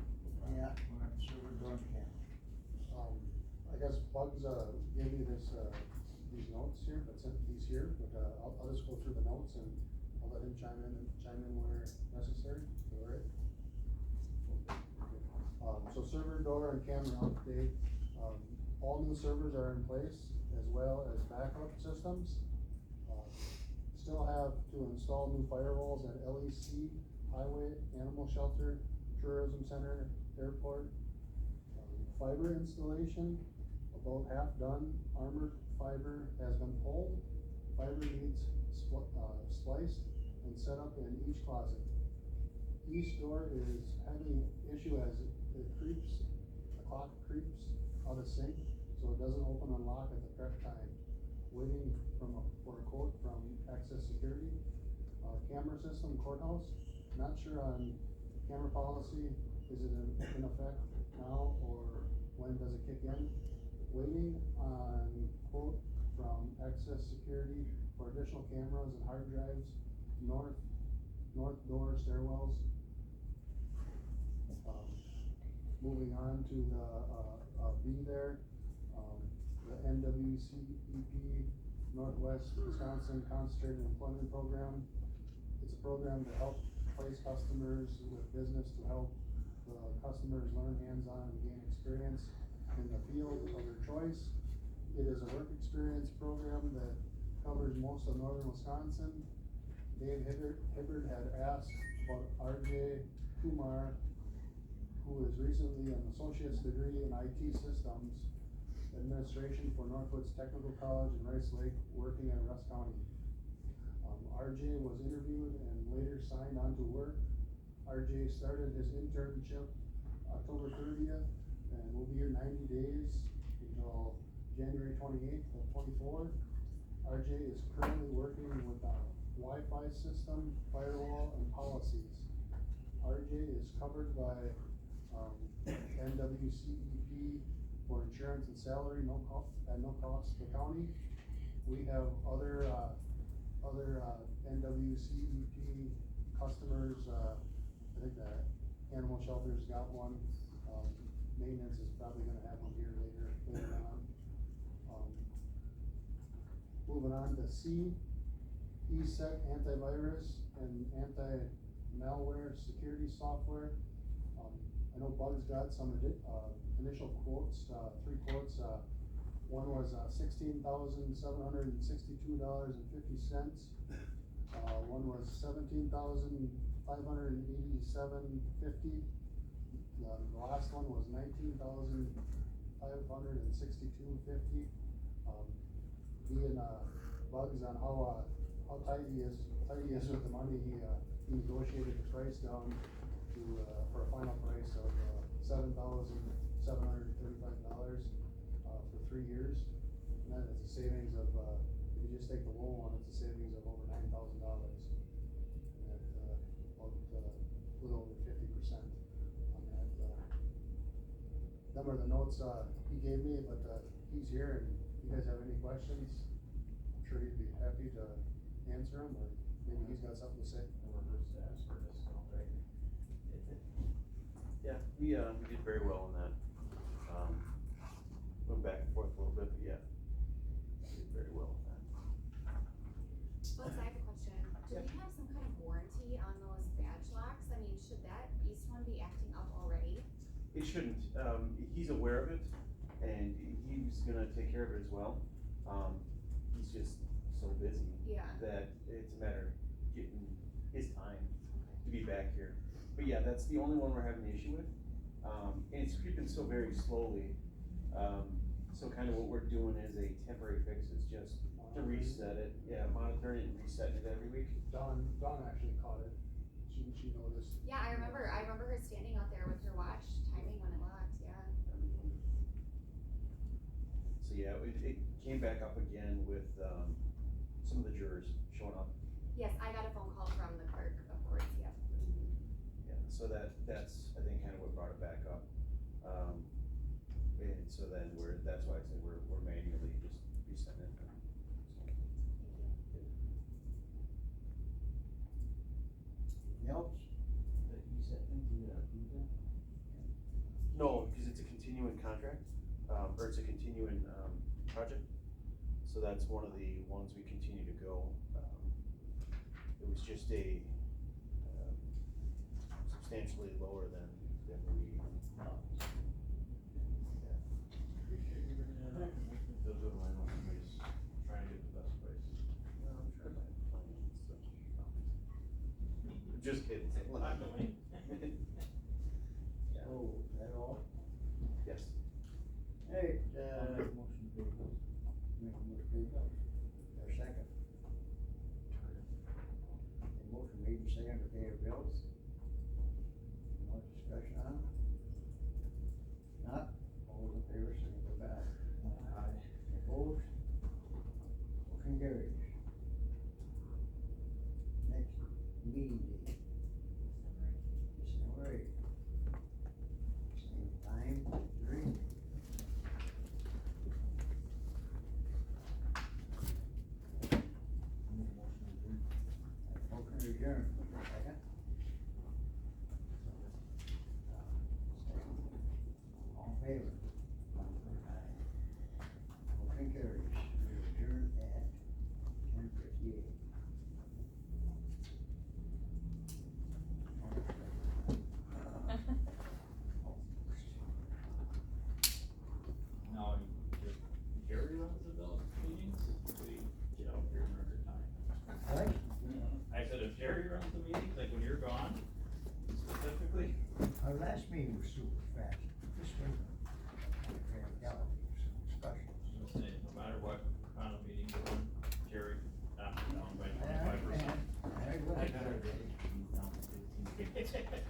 Yeah, we're at server door and camera.
I guess Bugs, gave me this, these notes here, but sent these here, but, I'll just go through the notes and I'll let him chime in where necessary, all right? So server door and camera update, all new servers are in place, as well as backup systems. Still have to install new firewalls at LEC, Highway, Animal Shelter, Tourism Center, Airport. Fiber installation, about half done. Armored fiber has been pulled. Fiber needs spliced and set up in each closet. East door is having issue as it creeps clock creeps out of sync, so it doesn't open and lock at the correct time. Waiting for a quote from Access Security. Camera system courthouse, not sure on camera policy, is it in effect now or when does it kick in? Waiting on quote from Access Security for additional cameras and hard drives, north door stairwells. Moving on to the B there, the NWCEP Northwest Wisconsin Concentrated Employment Program. It's a program to help place customers with business to help the customers learn hands-on and gain experience in the field of their choice. It is a work experience program that covers most of northern Wisconsin. Dave Hibbard had asked about RJ Kumar, who is recently an associate's degree in IT systems administration for Northwoods Technical College in Rice Lake, working in Rusk County. RJ was interviewed and later signed on to work. RJ started his internship October 30th and will be here 90 days until January 28th of 24. RJ is currently working with the Wi-Fi system, firewall, and policies. RJ is covered by NWCEP for insurance and salary, at no cost to the county. We have other NWCEP customers. I think the animal shelter's got one. Maintenance is probably gonna have one here later on. Moving on to C, ESET antivirus and anti-malware security software. I know Bug's got some initial quotes, 3 quotes. One was $16,762.50. One was $17,587.50. The last one was $19,562.50. Being Bugs on how tight he is with the money, he negotiated the price down to for a final price of $7,735 for 3 years. And that is a savings of, if you just take the low one, it's a savings of over $9,000. At about a little over 50% on that. Them are the notes he gave me, but he's here, and if you guys have any questions, I'm sure he'd be happy to answer them, or maybe he's got something to say.
Yeah, we did very well on that. Went back and forth a little bit, but yeah, we did very well on that.
Bugs, I have a question. Do we have some kind of warranty on those badge locks? I mean, should that East one be acting up already?
It shouldn't. He's aware of it, and he's gonna take care of it as well. He's just so busy that it's a matter of getting his time to be back here. But yeah, that's the only one we're having the issue with. And it's creeping so very slowly. So kind of what we're doing is a temporary fix is just to reset it. Yeah, monitoring it and resetting it every week.
Dawn actually caught it. She noticed.
Yeah, I remember her standing out there with her watch timing when it locked, yeah.
So yeah, it came back up again with some of the jurors showing up.
Yes, I got a phone call from the clerk of course, yeah.
Yeah, so that's I think kind of what brought it back up. And so then that's why I said we're manually just resetting it.
Anything else?
That you said,
No, because it's a continuing contract, or it's a continuing project. So that's one of the ones we continue to go. It was just a substantially lower than we.
Those are my ways, trying to get the best price.
No, I'm trying to find stuff. Just kidding. Yeah.
Oh, that all?
Yes.
Hey,
I'll make a motion to pay the bills.
make a motion to pay bills. Or second. A motion made and seconded to pay our bills. More discussion on it? Not? mean, we're super fast, this way,
Just say, no matter what kind of meeting you're in, Jerry, knock it down by 25%.
I got it.